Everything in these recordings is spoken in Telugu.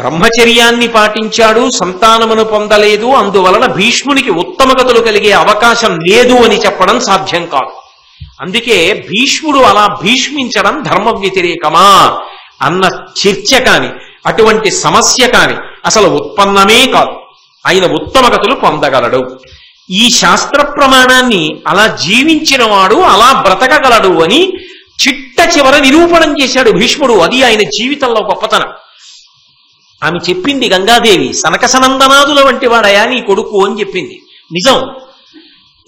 బ్రహ్మచర్యాన్ని పాటించాడు, సంతానమును పొందలేదు, అందువలన భీష్మునికి ఉత్తమగతులు కలిగే అవకాశం లేదు అని చెప్పడం సాధ్యం కాదు. అందుకే భీష్ముడు అలా భీష్మించడం ధర్మ వ్యతిరేకమా అన్న చర్చ కాని, అటువంటి సమస్య కాని అసలు ఉత్పన్నమే కాదు. ఆయన ఉత్తమగతులు పొందగలడు. ఈ శాస్త్ర ప్రమాణాన్ని అలా జీవించిన వాడు అలా బ్రతకగలడు అని చిట్ట చివర నిరూపణం చేశాడు భీష్ముడు. అది ఆయన జీవితంలో గొప్పతనం. ఆమె చెప్పింది గంగాదేవి, సనకసనందనాదుల వంటి వాడయా నీ కొడుకు అని చెప్పింది. నిజం.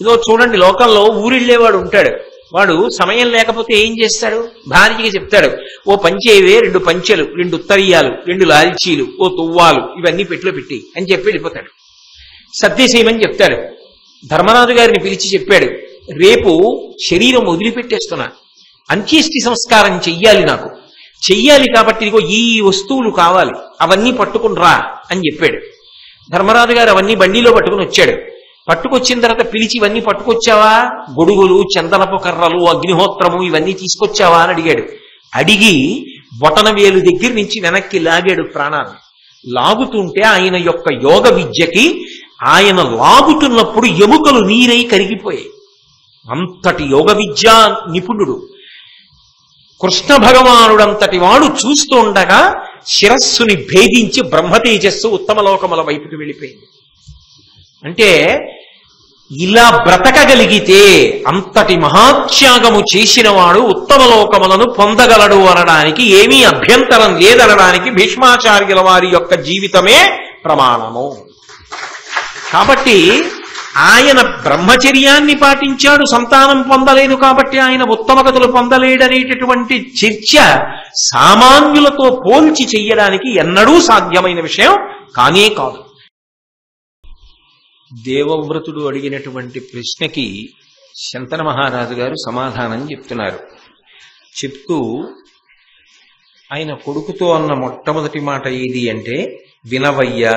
ఇదో చూడండి, లోకంలో ఊరిళ్ళేవాడు ఉంటాడు. వాడు సమయం లేకపోతే ఏం చేస్తాడు? భార్యకి చెప్తాడు, ఓ పంచేవే 2 పంచెలు, 2 ఉత్తరీయాలు, 2 లాల్చీలు, ఓ తువ్వాలు, ఇవన్నీ పెట్టులో పెట్టి అని చెప్పి వెళ్ళిపోతాడు. సర్దేసేయమని చెప్తాడు. ధర్మరాజు గారిని పిలిచి చెప్పాడు, రేపు శరీరం వదిలిపెట్టేస్తున్నా, అంత్యేష్టి సంస్కారం చెయ్యాలి, నాకు చెయ్యాలి కాబట్టి ఇదిగో ఈ వస్తువులు కావాలి, అవన్నీ పట్టుకుని రా అని చెప్పాడు. ధర్మరాజు గారు అవన్నీ బండిలో పట్టుకుని వచ్చాడు. పట్టుకొచ్చిన తర్వాత పిలిచి, ఇవన్నీ పట్టుకొచ్చావా? గొడుగులు, చందనపు కర్రలు, అగ్నిహోత్రము ఇవన్నీ తీసుకొచ్చావా అని అడిగాడు. అడిగి బొటన వేలు దగ్గర నుంచి వెనక్కి లాగాడు ప్రాణాన్ని. లాగుతుంటే ఆయన యొక్క యోగ విద్యకి ఆయన లాగుతున్నప్పుడు ఎముకలు నీరై కరిగిపోయాయి. అంతటి యోగ విద్యా నిపుణుడు. కృష్ణ భగవానుడంతటి వాడు చూస్తూ ఉండగా శిరస్సుని భేదించి బ్రహ్మతేజస్సు ఉత్తమలోకముల వైపుకి వెళ్ళిపోయింది. అంటే ఇలా బ్రతకగలిగితే అంతటి మహాత్యాగము చేసిన వాడు ఉత్తమలోకములను పొందగలడు అనడానికి ఏమీ అభ్యంతరం లేదనడానికి భీష్మాచార్యుల వారి యొక్క జీవితమే ప్రమాణము. కాబట్టి ఆయన బ్రహ్మచర్యాన్ని పాటించాడు, సంతానం పొందలేదు కాబట్టి ఆయన ఉత్తమగతులు పొందలేడనేటటువంటి చర్చ సామాన్యులతో పోల్చి చెయ్యడానికి ఎన్నడూ సాధ్యమైన విషయం కానే కాదు. దేవవ్రతుడు అడిగినటువంటి ప్రశ్నకి శంతన మహారాజు గారు సమాధానం చెప్తున్నారు. చెప్తూ ఆయన కొడుకుతో అన్న మొట్టమొదటి మాట ఏది అంటే, వినవయ్యా,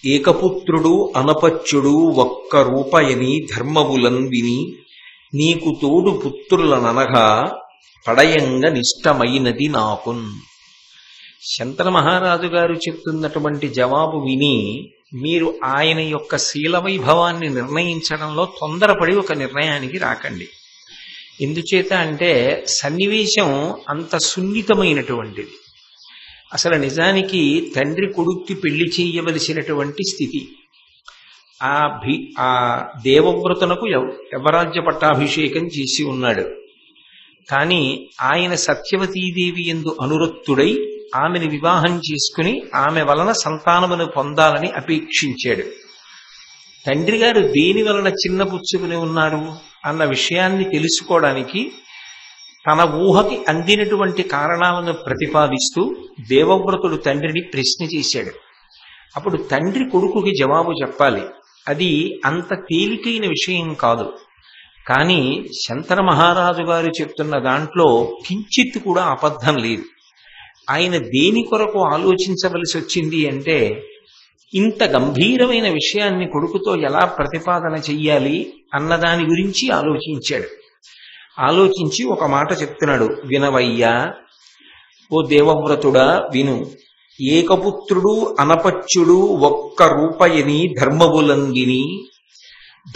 ఏకపుత్రుడు అనపత్యుడు ఒక్క రూపయని ధర్మములన్ విని నీకు తోడు పుత్రులననగా పడయంగ నిష్టమైనది నాకున్. శంతన మహారాజు గారు చెప్తున్నటువంటి జవాబు విని మీరు ఆయన యొక్క శీల వైభవాన్ని నిర్ణయించడంలో తొందరపడి ఒక నిర్ణయానికి రాకండి. ఎందుచేత అంటే సన్నివేశం అంత సున్నితమైనటువంటిది. అసలు నిజానికి తండ్రి కొడుక్కి పెళ్లి చేయవలసినటువంటి స్థితి. ఆ దేవవ్రతునకు యవరాజ్య పట్టాభిషేకం చేసి ఉన్నాడు. కానీ ఆయన సత్యవతీదేవి యందు అనురక్తుడై ఆమెను వివాహం చేసుకుని ఆమె వలన సంతానమును పొందాలని అపేక్షించాడు. తండ్రి గారు దేని వలన చిన్నపుచ్చుకుని ఉన్నారు అన్న విషయాన్ని తెలుసుకోవడానికి తన ఊహకి అందినటువంటి కారణాలను ప్రతిపాదిస్తూ దేవవ్రతుడు తండ్రిని ప్రశ్న చేశాడు. అప్పుడు తండ్రి కొడుకుకి జవాబు చెప్పాలి. అది అంత తేలికైన విషయం కాదు. కానీ శంతన మహారాజు గారు చెప్తున్న దాంట్లో కించిత్ కూడా అబద్ధం లేదు. ఆయన దేని కొరకు ఆలోచించవలసి వచ్చింది అంటే, ఇంత గంభీరమైన విషయాన్ని కొడుకుతో ఎలా ప్రతిపాదన చెయ్యాలి అన్నదాని గురించి ఆలోచించాడు. ఆలోచించి ఒక మాట చెప్తున్నాడు, వినవయ్యా, ఓ దేవవ్రతుడా విను, ఏకపుత్రుడు అనపత్యుడు ఒక్క రూపయని ధర్మములంగిని.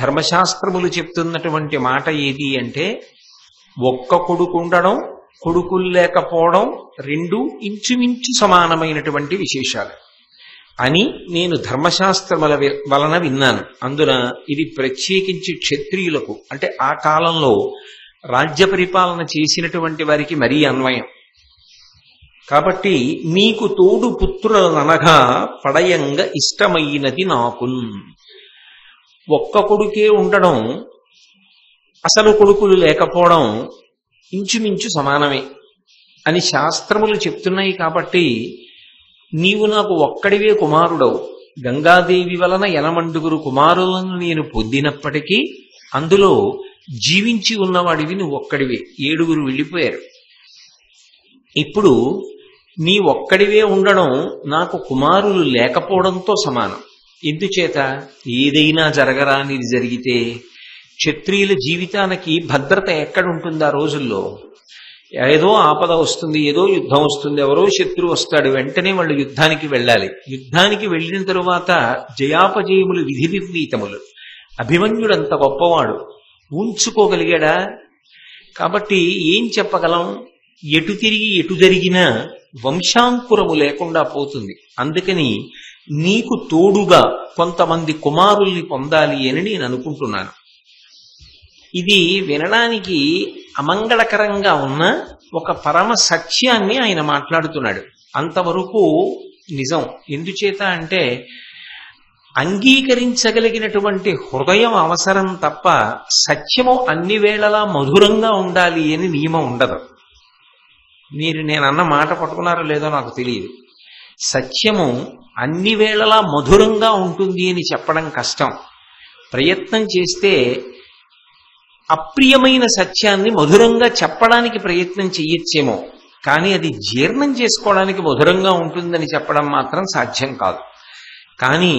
ధర్మశాస్త్రములు చెప్తున్నటువంటి మాట ఏది అంటే, ఒక్క కొడుకు ఉండడం, కొడుకులు లేకపోవడం రెండు ఇంచుమించు సమానమైనటువంటి విశేషాలు అని నేను ధర్మశాస్త్రముల వలన విన్నాను. అందున ఇది ప్రత్యేకించి క్షత్రియులకు, అంటే ఆ కాలంలో రాజ్య పరిపాలన చేసినటువంటి వారికి మరీ అన్వయం. కాబట్టి నీకు తోడు పుత్రులనగా పడయంగ ఇష్టమైనది నాకున్. ఒక్క కొడుకే ఉండడం, అసలు కొడుకులు లేకపోవడం ఇంచుమించు సమానమే అని శాస్త్రములు చెప్తున్నాయి. కాబట్టి నీవు నాకు ఒక్కడివే కుమారుడవు. గంగాదేవి వలన 80 కుమారులను నేను పొందినప్పటికీ అందులో జీవించి ఉన్నవాడివి నువ్వు ఒక్కడివే. 7 వెళ్ళిపోయారు. ఇప్పుడు నీ ఒక్కడివే ఉండడం నాకు కుమారులు లేకపోవడంతో సమానం. ఎందుచేత ఏదైనా జరగరానిది జరిగితే క్షత్రియుల జీవితానికి భద్రత ఎక్కడుంటుంది ఆ రోజుల్లో? ఏదో ఆపద వస్తుంది, ఏదో యుద్ధం వస్తుంది, ఎవరో శత్రువు వస్తాడు, వెంటనే వాళ్ళు యుద్ధానికి వెళ్ళాలి. యుద్ధానికి వెళ్ళిన తరువాత జయాపజయములు విధి నిర్ణీతములు. అభిమన్యుడంత గొప్పవాడు, ఉంచుకోగలిగాడా? కాబట్టి ఏం చెప్పగలం? ఎటు తిరిగి ఎటు జరిగినా వంశాంకురము లేకుండా పోతుంది. అందుకని నీకు తోడుగా కొంతమంది కుమారుల్ని పొందాలి అని నేను అనుకుంటున్నాను. ఇది వినడానికి అమంగళకరంగా ఉన్న ఒక పరమ సత్యాన్ని ఆయన మాట్లాడుతున్నాడు. అంతవరకు నిజం. ఎందుచేత అంటే అంగీకరించగలిగినటువంటి హృదయం అవసరం తప్ప సత్యము అన్ని వేళలా మధురంగా ఉండాలి అని నియమం ఉండదు. మీరు నేనన్న మాట పట్టుకున్నారో లేదో నాకు తెలియదు. సత్యము అన్ని వేళలా మధురంగా ఉంటుంది అని చెప్పడం కష్టం. ప్రయత్నం చేస్తే అప్రియమైన సత్యాన్ని మధురంగా చెప్పడానికి ప్రయత్నం చెయ్యొచ్చేమో, కానీ అది జీర్ణం చేసుకోవడానికి మధురంగా ఉంటుందని చెప్పడం మాత్రం సాధ్యం కాదు. కానీ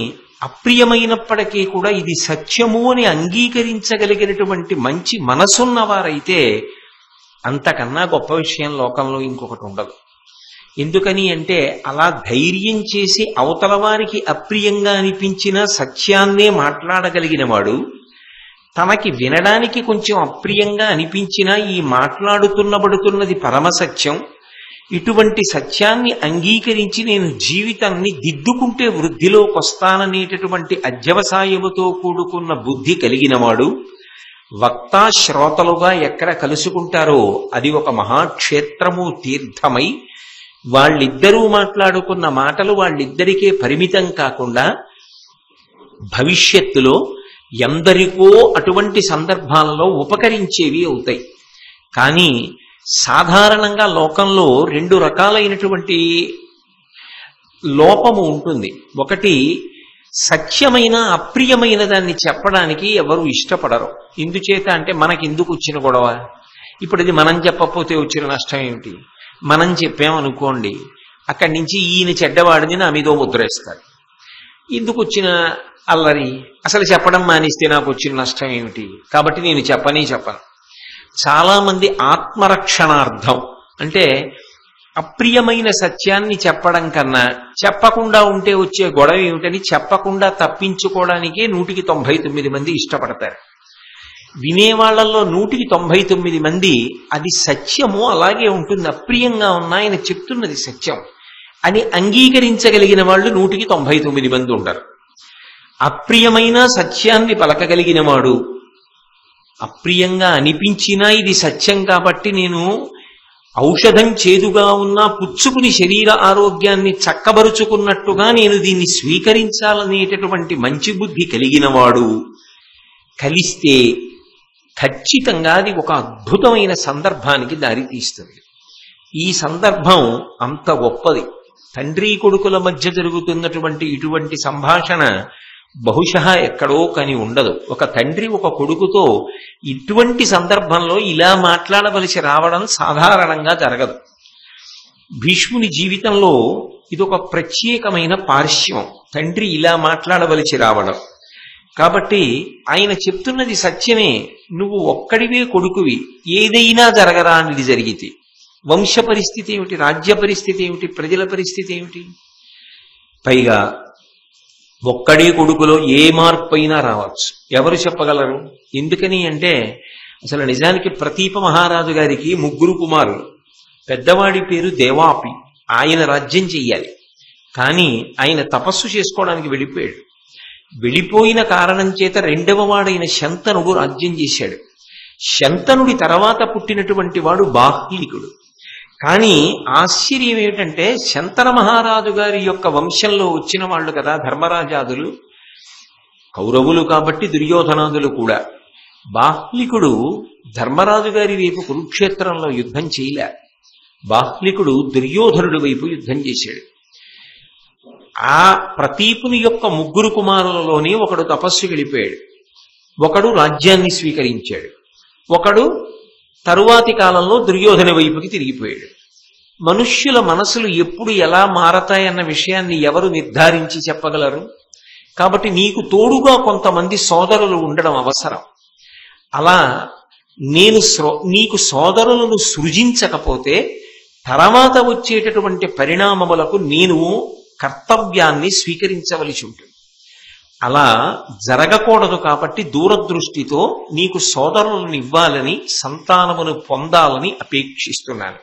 అప్రియమైనప్పటికీ కూడా ఇది సత్యము అని అంగీకరించగలిగినటువంటి మంచి మనసున్నవారైతే అంతకన్నా గొప్ప విషయం లోకంలో ఇంకొకటి ఉండదు. ఎందుకని అంటే అలా ధైర్యం చేసి అవతల వారికి అప్రియంగా అనిపించిన సత్యాన్నే మాట్లాడగలిగిన వాడు, తనకి వినడానికి కొంచెం అప్రియంగా అనిపించినా ఈ మాట్లాడుతున్నబడుతున్నది పరమసత్యం, ఇటువంటి సత్యాన్ని అంగీకరించి నేను జీవితాన్ని దిద్దుకుంటే వృద్ధిలోకి వస్తాననేటటువంటి అధ్యవసాయముతో కూడుకున్న బుద్ధి కలిగినవాడు వక్తా శ్రోతలుగా ఎక్కడ కలుసుకుంటారో అది ఒక మహాక్షేత్రము, తీర్థమై వాళ్ళిద్దరూ మాట్లాడుకున్న మాటలు వాళ్ళిద్దరికే పరిమితం కాకుండా భవిష్యత్తులో ఎందరికో అటువంటి సందర్భాలలో ఉపకరించేవి అవుతాయి. కానీ సాధారణంగా లోకంలో రెండు రకాలైనటువంటి లోపము ఉంటుంది. ఒకటి, సత్యమైన అప్రియమైన దాన్ని చెప్పడానికి ఎవరు ఇష్టపడరు. ఎందుచేత అంటే మనకెందుకు వచ్చిన గొడవ, ఇప్పుడు ఇది మనం చెప్పకపోతే వచ్చిన నష్టం ఏమిటి, మనం చెప్పామనుకోండి అక్కడి నుంచి ఈయన చెడ్డవాడిని నా మీదో ముద్రేస్తారు, ఎందుకు వచ్చిన అల్లరి, అసలు చెప్పడం మానేస్తే నాకు వచ్చిన నష్టం ఏమిటి, కాబట్టి నేను చెప్పను. చాలా మంది ఆత్మరక్షణార్థం అంటే అప్రియమైన సత్యాన్ని చెప్పడం కన్నా చెప్పకుండా ఉంటే వచ్చే గొడవ ఏమిటని చెప్పకుండా తప్పించుకోవడానికే 199 మంది ఇష్టపడతారు. వినేవాళ్లలో 199 మంది అది సత్యము అలాగే ఉంటుంది, అప్రియంగా ఉన్నా ఆయన చెప్తున్నది సత్యం అని అంగీకరించగలిగిన వాళ్ళు 199 మంది ఉంటారు. అప్రియమైన సత్యాన్ని పలకగలిగిన వాడు, అప్రియంగా అనిపించినా ఇది సత్యం కాబట్టి నేను ఔషధం చేదుగా ఉన్నా పుచ్చుకుని శరీర ఆరోగ్యాన్ని చక్కబరుచుకున్నట్టుగా నేను దీన్ని స్వీకరించాలనేటటువంటి మంచి బుద్ధి కలిగిన వాడు కలిస్తే ఖచ్చితంగా అది ఒక అద్భుతమైన సందర్భానికి దారితీస్తుంది. ఈ సందర్భం అంత గొప్పది. తండ్రి కొడుకుల మధ్య జరుగుతున్నటువంటి ఇటువంటి సంభాషణ బహుశా ఎక్కడో కాని ఉండదు. ఒక తండ్రి ఒక కొడుకుతో ఇటువంటి సందర్భంలో ఇలా మాట్లాడవలసి రావడం సాధారణంగా జరగదు. భీష్ముని జీవితంలో ఇదొక ప్రత్యేకమైన పార్శ్వం, తండ్రి ఇలా మాట్లాడవలసి రావడం. కాబట్టి ఆయన చెప్తున్నది సత్యమే, నువ్వు ఒక్కడివే కొడుకువి, ఏదైనా జరగరా అనేది జరిగితే వంశ పరిస్థితి ఏమిటి, రాజ్య పరిస్థితి ఏమిటి, ప్రజల పరిస్థితి ఏమిటి? పైగా ఒక్కడే కొడుకులో ఏ మార్పు అయినా రావచ్చు, ఎవరు చెప్పగలరు? ఎందుకని అంటే అసలు నిజానికి ప్రతీప మహారాజు గారికి 3 కుమారులు. పెద్దవాడి పేరు దేవాపి, ఆయన రాజ్యం చెయ్యాలి. కానీ ఆయన తపస్సు చేసుకోవడానికి వెళ్ళిపోయాడు. వెళ్ళిపోయిన కారణం చేత 2వ వాడైన శంతనుడు రాజ్యం చేశాడు. శంతనుడి తర్వాత పుట్టినటువంటి వాడు బాహ్లికుడు. కానీ ఆశ్చర్యం ఏమిటంటే శంతన మహారాజు గారి యొక్క వంశంలో వచ్చిన వాళ్ళు కదా ధర్మరాజాదులు, కౌరవులు కాబట్టి దుర్యోధనాదులు కూడా. బాహ్లికుడు ధర్మరాజు గారి వైపు కురుక్షేత్రంలో యుద్ధం చేయలే, బాహ్లికుడు దుర్యోధనుడి వైపు యుద్ధం చేశాడు. ఆ ప్రతీపుని యొక్క 3 కుమారులలోనే ఒకడు తపస్సు గడిపాడు, ఒకడు రాజ్యాన్ని స్వీకరించాడు, ఒకడు తరువాతి కాలంలో దుర్యోధన వైపుకి తిరిగిపోయాడు. మనుష్యుల మనసులు ఎప్పుడు ఎలా మారతాయన్న విషయాన్ని ఎవరు నిర్ధారించి చెప్పగలరు? కాబట్టి నీకు తోడుగా కొంతమంది సోదరులు ఉండడం అవసరం. అలా నేను నీకు సోదరులను సృజించకపోతే తర్వాత వచ్చేటటువంటి పరిణామములకు నేను కర్తవ్యాన్ని స్వీకరించవలసి ఉంటుంది. అలా జరగకూడదు కాబట్టి దూరదృష్టితో నీకు సోదరులను ఇవ్వాలని, సంతానమును పొందాలని అపేక్షిస్తున్నాను.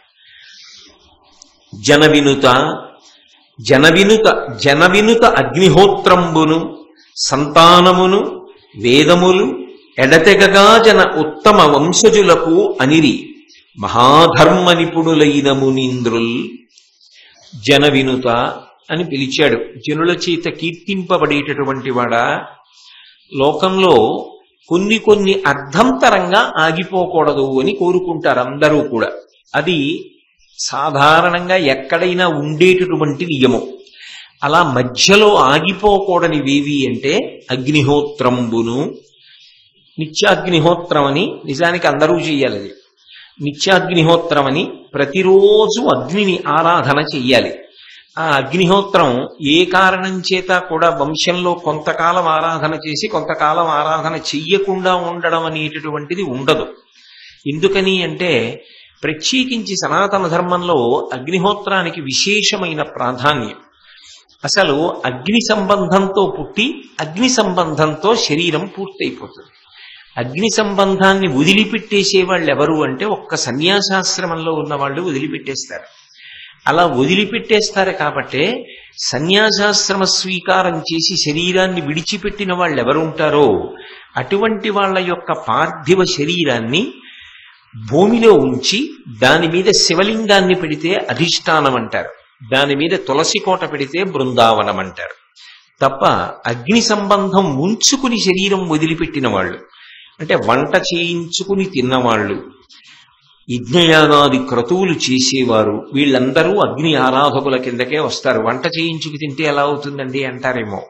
జనవినుత అగ్నిహోత్రంబును సంతానమును వేదములు ఎడతెగగా జన ఉత్తమ వంశజులకు అనిరి మహాధర్మ నిపుణులైన మునీంద్రుల్. జనవినుత అని పిలిచాడు. జనుల చేత కీర్తింపబడేటటువంటి వాడా, లోకంలో కొన్ని అర్ధంతరంగా ఆగిపోకూడదు అని కోరుకుంటారు అందరూ కూడా. అది సాధారణంగా ఎక్కడైనా ఉండేటటువంటి నియమం. అలా మధ్యలో ఆగిపోకూడనివేవి అంటే అగ్నిహోత్రంబును, నిత్యాగ్నిహోత్రం అని నిజానికి అందరూ చెయ్యాలి. అది నిత్యాగ్నిహోత్రం అని ప్రతిరోజు అగ్నిని ఆరాధన చెయ్యాలి. ఆ అగ్నిహోత్రం ఏ కారణం చేత కూడా వంశంలో కొంతకాలం ఆరాధన చేసి కొంతకాలం ఆరాధన చెయ్యకుండా ఉండడం అనేటటువంటిది ఉండదు. ఎందుకని అంటే ప్రత్యేకించి సనాతన ధర్మంలో అగ్నిహోత్రానికి విశేషమైన ప్రాధాన్యం. అసలు అగ్ని సంబంధంతో పుట్టి అగ్ని సంబంధంతో శరీరం పూర్తయిపోతుంది. అగ్ని సంబంధాన్ని వదిలిపెట్టేసే వాళ్ళు ఎవరు అంటే ఒక్క సన్యాసాశ్రమంలో ఉన్న వాళ్ళు వదిలిపెట్టేస్తారు. అలా వదిలిపెట్టేస్తారు కాబట్టే సన్యాసాశ్రమ స్వీకారం చేసి శరీరాన్ని విడిచిపెట్టిన వాళ్ళు ఎవరు ఉంటారో అటువంటి వాళ్ళ యొక్క పార్థివ శరీరాన్ని భూమిలో ఉంచి దాని మీద శివలింగాన్ని పెడితే అధిష్టానం అంటారు, దాని మీద తులసి కోట పెడితే బృందావనం అంటారు. తప్ప అగ్ని సంబంధం ఉంచుకుని శరీరం వదిలిపెట్టిన వాళ్ళు, అంటే వంట చేయించుకుని తిన్నవాళ్ళు, యజ్ఞయాగాది క్రతువులు చేసేవారు, వీళ్ళందరూ అగ్ని ఆరాధకుల కిందకే వస్తారు. వంట చేయించుకు తింటే ఎలా అవుతుందండి అంటారేమో.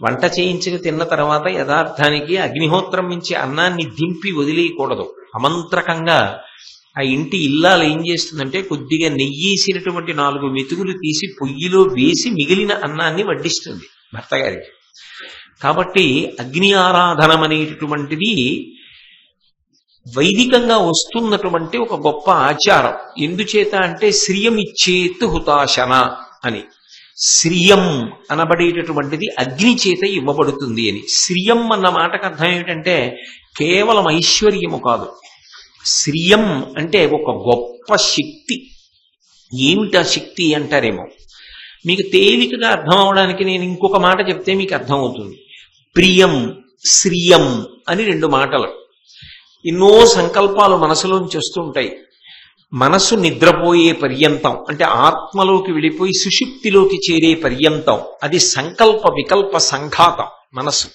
వంట చేయించుకు తిన్న తర్వాత యథార్థానికి అగ్నిహోత్రం నుంచి అన్నాన్ని దింపి వదిలేయకూడదు. అమంత్రకంగా ఆ ఇంటి ఇల్లాలు ఏం చేస్తుందంటే కొద్దిగా నెయ్యేసినటువంటి 4 మెతుకులు తీసి పొయ్యిలో వేసి మిగిలిన అన్నాన్ని వడ్డిస్తుంది భర్త గారికి. కాబట్టి అగ్ని ఆరాధనం అనేటటువంటిది వైదికంగా వస్తున్నటువంటి ఒక గొప్ప ఆచారం. ఎందుచేత అంటే శ్రియం హుతాశన అని. శ్రియం అనబడేటటువంటిది అగ్ని చేత ఇవ్వబడుతుంది అని. శ్రియం అన్న మాటకు అర్థం ఏమిటంటే కేవలం ఐశ్వర్యము కాదు. శ్రియం అంటే ఒక గొప్ప శక్తి. ఏమిటా శక్తి అంటారేమో. మీకు తేలికగా అర్థం అవడానికి నేను ఇంకొక మాట చెప్తే మీకు అర్థమవుతుంది. ప్రియం, శ్రియం అని 2 మాటలు. ఎన్నో సంకల్పాలు మనసులోంచి వస్తుంటాయి. మనసు నిద్రపోయే పర్యంతం, అంటే ఆత్మలోకి వెళ్ళిపోయి సుషుప్తిలోకి చేరే పర్యంతం, అది సంకల్ప వికల్ప సంఘాతం మనసు.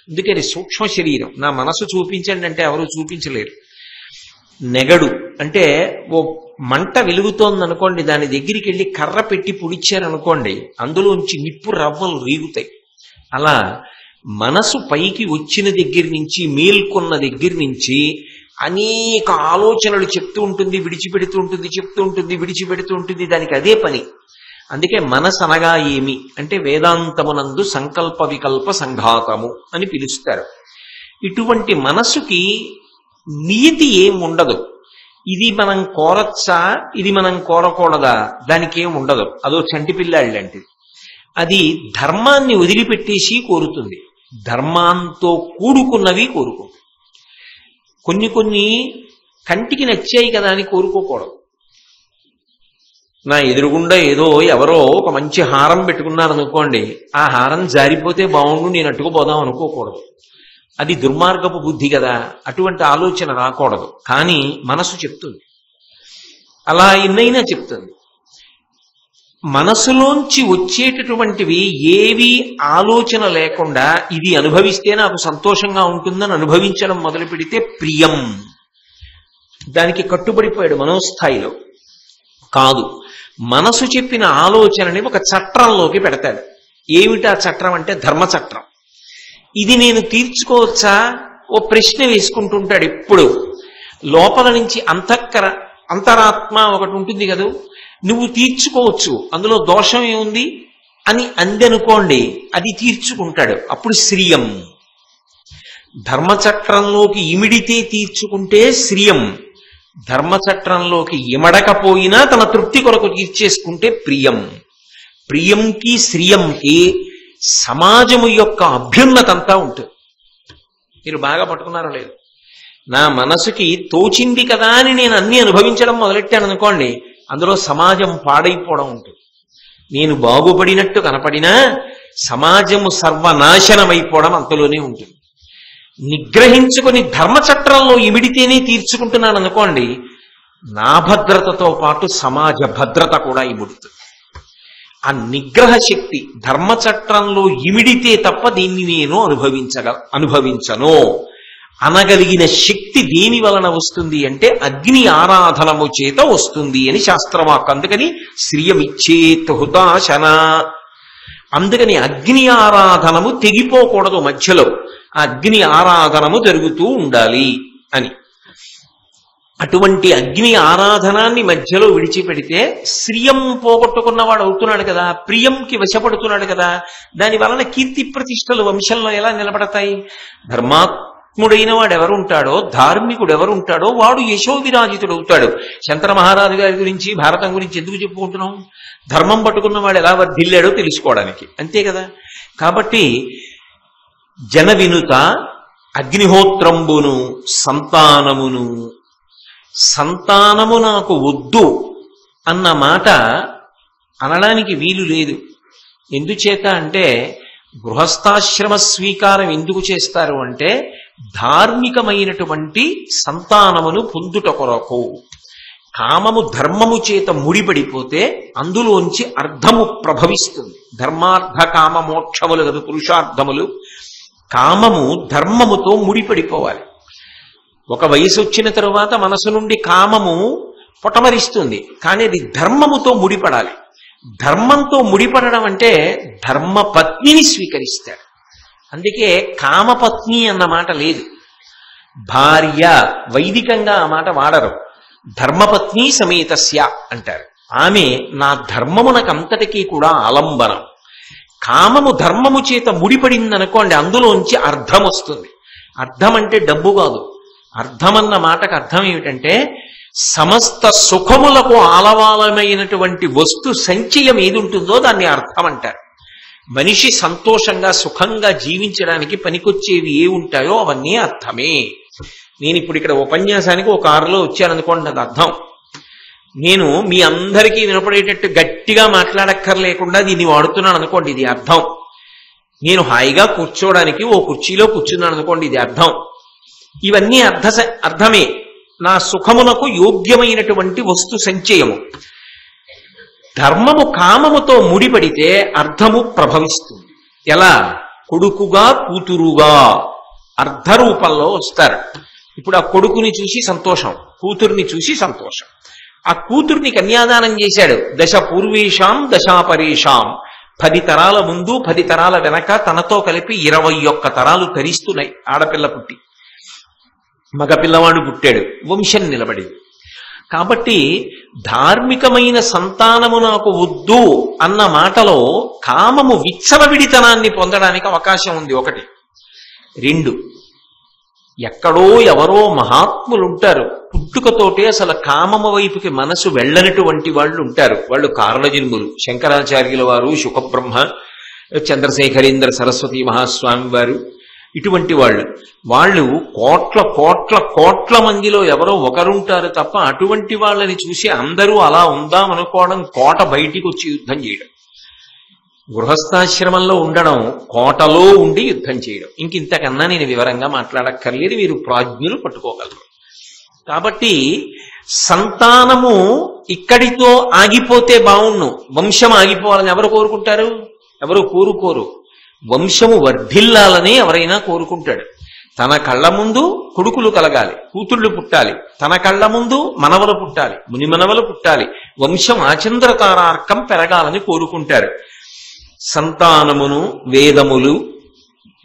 అందుకని సూక్ష్మ శరీరం. నా మనసు చూపించండి అంటే ఎవరు చూపించలేరు. నెగడు అంటే ఓ మంట వెలుగుతోందనుకోండి, దాని దగ్గరికి వెళ్ళి కర్ర పెట్టి పొడిచారనుకోండి, అందులోంచి నిప్పు రవ్వలు రేగుతాయి. అలా మనసు పైకి వచ్చిన దగ్గర నుంచి, మేల్కొన్న దగ్గర నుంచి అనేక ఆలోచనలు చెప్తూ ఉంటుంది, విడిచిపెడుతూ ఉంటుంది, చెప్తూ ఉంటుంది, విడిచిపెడుతూ ఉంటుంది. దానికి అదే పని. అందుకే మనసు అనగా ఏమి అంటే వేదాంతమునందు సంకల్ప వికల్ప సంఘాతము అని పిలుస్తారు. ఇటువంటి మనసుకి నియతి ఏం ఉండదు. ఇది మనం కోరచ్చా, ఇది మనం కోరకూడదా, దానికి ఏం ఉండదు. అదో చంటి పిల్లాడి లాంటిది. అది ధర్మాన్ని వదిలిపెట్టేసి కోరుతుంది, ధర్మాంతో కూడుకున్నవి కోరుకుంటుంది. కొన్ని కంటికి నచ్చాయి కదా అని కోరుకోకూడదు. నా ఎదురుగుండా ఏదో ఎవరో ఒక మంచి హారం పెట్టుకున్నారనుకోండి, ఆ హారం జారిపోతే బాగుండు, నేను అట్టుకుపోదాం అనుకోకూడదు. అది దుర్మార్గపు బుద్ధి కదా. అటువంటి ఆలోచన రాకూడదు. కానీ మనసు చెప్తుంది, అలా ఎన్నైనా చెప్తుంది. మనసులోంచి వచ్చేటటువంటివి ఏవి ఆలోచన లేకుండా ఇది అనుభవిస్తే నాకు సంతోషంగా ఉంటుందని అనుభవించడం మొదలు పెడితే ప్రియం. దానికి కట్టుబడిపోయాడు మనోస్థాయిలో. కాదు, మనసు చెప్పిన ఆలోచనని ఒక చట్రంలోకి పెడతాడు. ఏమిటా చట్రం అంటే ధర్మచట్రం. ఇది నేను తీర్చుకోవచ్చా ఓ ప్రశ్న వేసుకుంటుంటాడు ఎప్పుడు. లోపల నుంచి అంతరాత్మ ఒకటి ఉంటుంది కదా, నువ్వు తీర్చుకోవచ్చు, అందులో దోషం ఏముంది అని అందనుకోండి, అది తీర్చుకుంటాడు. అప్పుడు శ్రియం. ధర్మచక్రంలోకి ఇమిడితే తీర్చుకుంటే శ్రియం, ధర్మచక్రంలోకి ఇమడకపోయినా తన తృప్తి కొరకు తీర్చేసుకుంటే ప్రియం. ప్రియంకి శ్రియంకి సమాజము యొక్క అభ్యున్నతంతా ఉంటుంది. మీరు బాగా పట్టుకున్నారో లేదు, నా మనసుకి తోచింది కదా అని నేను అన్ని అనుభవించడం మొదలెట్టాను అనుకోండి, అందులో సమాజం పాడైపోవడం ఉంటుంది. నేను బాగుపడినట్టు కనపడినా సమాజము సర్వనాశనమైపోవడం అంతలోనే ఉంటుంది. నిగ్రహించుకొని ధర్మచట్రంలో ఇమిడితేనే తీర్చుకుంటున్నాను అనుకోండి, నా భద్రతతో పాటు సమాజ భద్రత కూడా ఇముడుతుంది. ఆ నిగ్రహ శక్తి ధర్మచట్రంలో ఇమిడితే తప్ప దీన్ని నేను అనుభవించను అనగలిగిన శక్తి దేని వలన వస్తుంది అంటే అగ్ని ఆరాధనము చేత వస్తుంది అని శాస్త్రవాక్. అందుకని శ్రియమిచ్చేత్ హుతాశన. అందుకని అగ్ని ఆరాధనము తెగిపోకూడదు, మధ్యలో అగ్ని ఆరాధనము జరుగుతూ ఉండాలి అని. అటువంటి అగ్ని ఆరాధనాన్ని మధ్యలో విడిచిపెడితే శ్రియం పోగొట్టుకున్నవాడు అవుతున్నాడు కదా, ప్రియంకి వశపడుతున్నాడు కదా. దాని వలన కీర్తి ప్రతిష్టలు వంశంలో ఎలా నిలబడతాయి? ధర్మాత్ముడైన వాడు ఎవరుంటాడో, ధార్మికుడు ఎవరుంటాడో వాడు యశోవిరాజితుడు అవుతాడు. శంకర మహారాజు గారి గురించి, భారతం గురించి ఎందుకు చెప్పుకుంటున్నాం? ధర్మం పట్టుకున్నవాడు ఎలా వర్ధిల్లాడో తెలుసుకోవడానికి, అంతే కదా. కాబట్టి జన వినుత అగ్నిహోత్రంబును సంతానమును, సంతానము నాకు వద్దు అన్న మాట అనడానికి వీలు లేదు. ఎందుచేత అంటే గృహస్థాశ్రమ స్వీకారం ఎందుకు చేస్తారు అంటే ధార్మికమైనటువంటి సంతానమును పొందుట కొరకు. కామము ధర్మము చేత ముడిపడిపోతే అందులోంచి అర్థము ప్రభవిస్తుంది. ధర్మార్థ కామ మోక్షములు కదా పురుషార్థములు. కామము ధర్మముతో ముడిపడిపోవాలి. ఒక వయసు వచ్చిన తరువాత మనసు నుండి కామము పొటమరిస్తుంది, కానీ అది ధర్మముతో ముడిపడాలి. ధర్మంతో ముడిపడడం అంటే ధర్మపత్నిని స్వీకరిస్తాడు. అందుకే కామపత్ని అన్న మాట లేదు, భార్య. వైదికంగా ఆ మాట వాడరు. ధర్మపత్ని సమేతస్య అంటారు. ఆమె నా ధర్మమునకంతటికీ కూడా ఆలంబనం. కామము ధర్మము చేత ముడిపడిందనుకోండి, అందులోంచి అర్థం వస్తుంది. అర్థం అంటే డబ్బు కాదు. అర్థమన్న మాటకు అర్థం ఏమిటంటే సమస్త సుఖములకు ఆలవాలమైనటువంటి వస్తు సంచయం ఏది ఉంటుందో దాన్ని అర్థం అంటారు. మనిషి సంతోషంగా సుఖంగా జీవించడానికి పనికొచ్చేవి ఏ ఉంటాయో అవన్నీ అర్థమే. నేను ఇప్పుడు ఇక్కడ ఉపన్యాసానికి ఒక కారులో వచ్చాననుకోండి, అది అర్థం. నేను మీ అందరికీ వినపడేటట్టు గట్టిగా మాట్లాడక్కర్లేకుండా దీన్ని వాడుతున్నాను అనుకోండి, ఇది అర్థం. నేను హాయిగా కూర్చోవడానికి ఓ కుర్చీలో కూర్చున్నాను అనుకోండి, ఇది అర్థం. ఇవన్నీ అర్థమే. నా సుఖమునకు యోగ్యమైనటువంటి వస్తు సంచయము. ధర్మము కామముతో ముడిపడితే అర్థము ప్రభవిస్తుంది. ఎలా? కొడుకుగా కూతురుగా అర్ధ రూపంలో వస్తారు. ఇప్పుడు ఆ కొడుకుని చూసి సంతోషం, కూతుర్ని చూసి సంతోషం. ఆ కూతుర్ని కన్యాదానం చేశాడు. దశ పూర్వేషాం దశాపరేషాం, 10 తరాల ముందు 10 తరాల వెనక తనతో కలిపి 21 తరాలు తరిస్తున్నాయి. ఆడపిల్ల పుట్టి మగపిల్లవాడు పుట్టాడు, వంశం నిలబడింది. కాబట్టి ధార్మికమైన సంతానము నాకు వద్దు అన్న మాటలో కామము విచ్చలవిడితనాన్ని పొందడానికి అవకాశం ఉంది. 1. 2, ఎక్కడో ఎవరో మహాత్ములుంటారు, పుట్టుకతోటే అసలు కామము వైపుకి మనసు వెళ్ళనటువంటి వాళ్ళు ఉంటారు. వాళ్ళు కారణజన్ములు. శంకరాచార్యుల వారు, శుకబ్రహ్మ, చంద్రశేఖరేంద్ర సరస్వతి మహాస్వామి వారు, ఇటువంటి వాళ్ళు కోట్ల కోట్ల కోట్ల మందిలో ఎవరో ఒకరుంటారు తప్ప అటువంటి వాళ్ళని చూసి అందరూ అలా ఉందామనుకోవడం, కోట బయటికి వచ్చి యుద్ధం చేయడం. గృహస్థాశ్రమంలో ఉండడం, కోటలో ఉండి యుద్ధం చేయడం. ఇంతకన్నా నేను వివరంగా మాట్లాడక్కర్లేదు, మీరు ప్రాజ్ఞులు పట్టుకోగలరు. కాబట్టి సంతానము ఇక్కడితో ఆగిపోతే బావుణ్ణు, వంశం ఆగిపోవాలని ఎవరు కోరుకుంటారు? ఎవరు కోరుకోరు. వంశము వర్ధిల్లాలని ఎవరైనా కోరుకుంటాడు. తన కళ్ళ ముందు కొడుకులు కలగాలి, కూతుళ్ళు పుట్టాలి, తన కళ్ళ ముందు మనవలు పుట్టాలి, మునిమనవలు పుట్టాలి, వంశం ఆచంద్రతారార్కం పెరగాలని కోరుకుంటారు. సంతానమును వేదములు,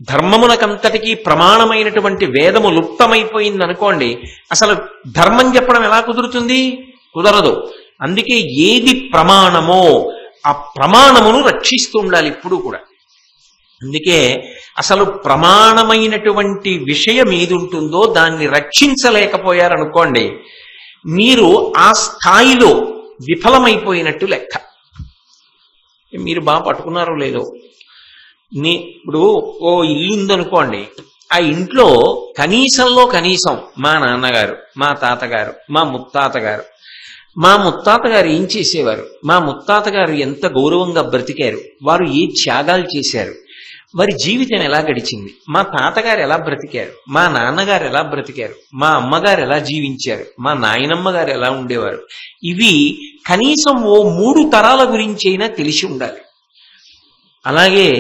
ధర్మమునకంతటికీ ప్రమాణమైనటువంటి వేదము లుప్తమైపోయిందనుకోండి, అసలు ధర్మం చెప్పడం ఎలా కుదురుతుంది? కుదరదు. అందుకే ఏది ప్రమాణమో ఆ ప్రమాణమును రక్షిస్తూ ఉండాలి. ఇప్పుడు కూడా అందుకే అసలు ప్రమాణమైనటువంటి విషయం ఏది ఉంటుందో దాన్ని రక్షించలేకపోయారనుకోండి, మీరు ఆ స్థాయిలో విఫలమైపోయినట్టు లెక్క. మీరు బాగా పట్టుకున్నారో లేదో, ఇప్పుడు ఓ ఇల్లు ఉందనుకోండి, ఆ ఇంట్లో కనీసంలో కనీసం మా నాన్నగారు, మా తాతగారు, మా ముత్తాతగారు ఏం చేసేవారు, మా ముత్తాతగారు ఎంత గౌరవంగా బ్రతికారు, వారు ఏ త్యాగాలు చేశారు, వారి జీవితం ఎలా గడిచింది, మా తాతగారు ఎలా బ్రతికారు, మా నాన్నగారు ఎలా బ్రతికారు, మా అమ్మగారు ఎలా జీవించారు, మా నాయనమ్మ గారు ఎలా ఉండేవారు, ఇవి కనీసం ఓ 3 తరాల గురించైనా తెలిసి ఉండాలి. అలాగే